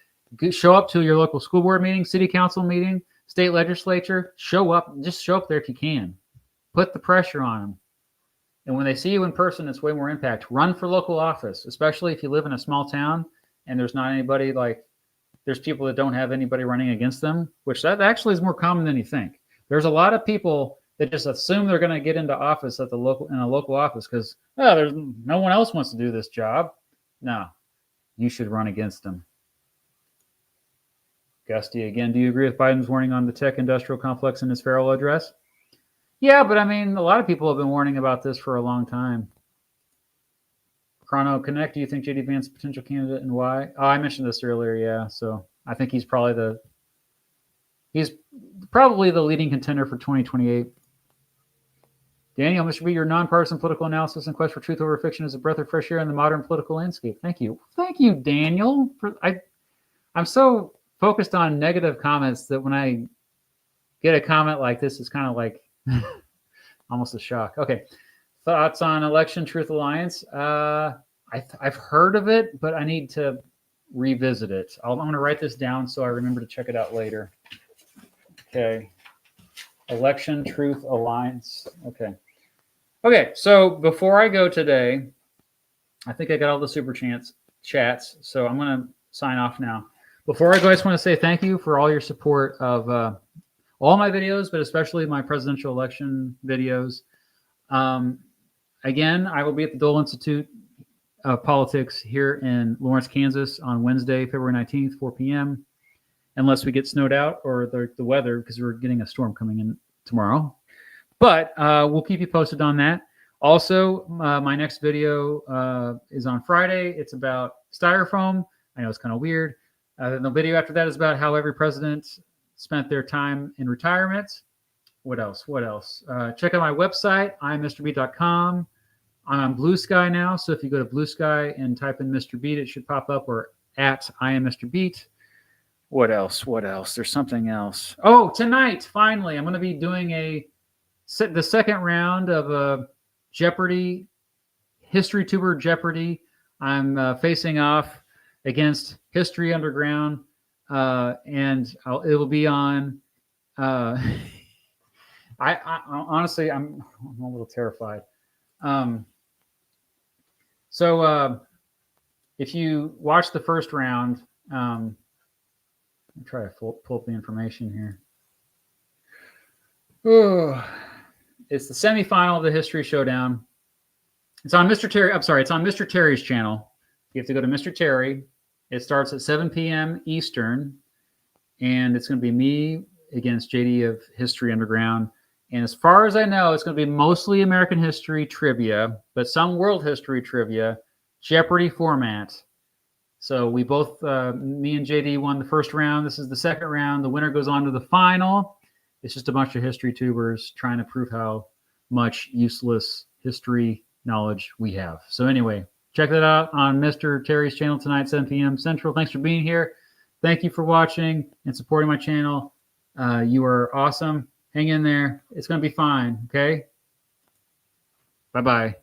show up to your local school board meeting, city council meeting, state legislature. Show up. Just show up there if you can. Put the pressure on them. And when they see you in person, it's way more impact. Run for local office, especially if you live in a small town and there's not anybody there's people that don't have anybody running against them, which that actually is more common than you think. There's a lot of people that just assume they're going to get into office in a local office because there's no one else wants to do this job. No, you should run against them. Gusty again. Do you agree with Biden's warning on the tech industrial complex in his farewell address? Yeah, but I mean, a lot of people have been warning about this for a long time. Chrono Connect, do you think JD Vance is a potential candidate and why? Oh, I mentioned this earlier, yeah. So I think he's probably the leading contender for 2028. Daniel, Mr. B, your nonpartisan political analysis and quest for truth over fiction is a breath of fresh air in the modern political landscape. Thank you. Thank you, Daniel. I'm so focused on negative comments that when I get a comment like this, it's kind of like almost a shock. Okay. Thoughts on Election Truth Alliance? I've heard of it, but I need to revisit it. I'm going to write this down so I remember to check it out later. Okay. Election Truth Alliance. Okay, so before I go today, I think I got all the super chats, so I'm going to sign off now. Before I go, I just want to say thank you for all your support of all my videos, but especially my presidential election videos. Again, I will be at the Dole Institute of Politics here in Lawrence, Kansas on Wednesday, February 19th, 4 p.m., unless we get snowed out or the weather, because we're getting a storm coming in tomorrow. But we'll keep you posted on that. Also, my next video is on Friday. It's about styrofoam. I know it's kind of weird. The video after that is about how every president spent their time in retirement. What else? Check out my website, IamMrBeat.com. I'm on Blue Sky now, so if you go to Blue Sky and type in Mr. Beat, it should pop up, or at IamMrBeat. What else? There's something else. Oh, tonight, finally, I'm going to be doing the second round of Jeopardy, History Tuber Jeopardy. I'm facing off against History Underground, and it will be on. I honestly, I'm a little terrified. So if you watch the first round, let me try to pull up the information here. Oh, it's the semifinal of the History Showdown. It's on Mr. Terry. I'm sorry, it's on Mr. Terry's channel. You have to go to Mr. Terry. It starts at 7 p.m. Eastern, and it's going to be me against JD of History Underground. And as far as I know, it's going to be mostly American history trivia, but some world history trivia, Jeopardy format. So we both, me and JD won the first round. This is the second round. The winner goes on to the final. It's just a bunch of history tubers trying to prove how much useless history knowledge we have. So anyway, check that out on Mr. Terry's channel tonight, 7 p.m. Central. Thanks for being here. Thank you for watching and supporting my channel. You are awesome. Hang in there. It's going to be fine, okay? Bye-bye.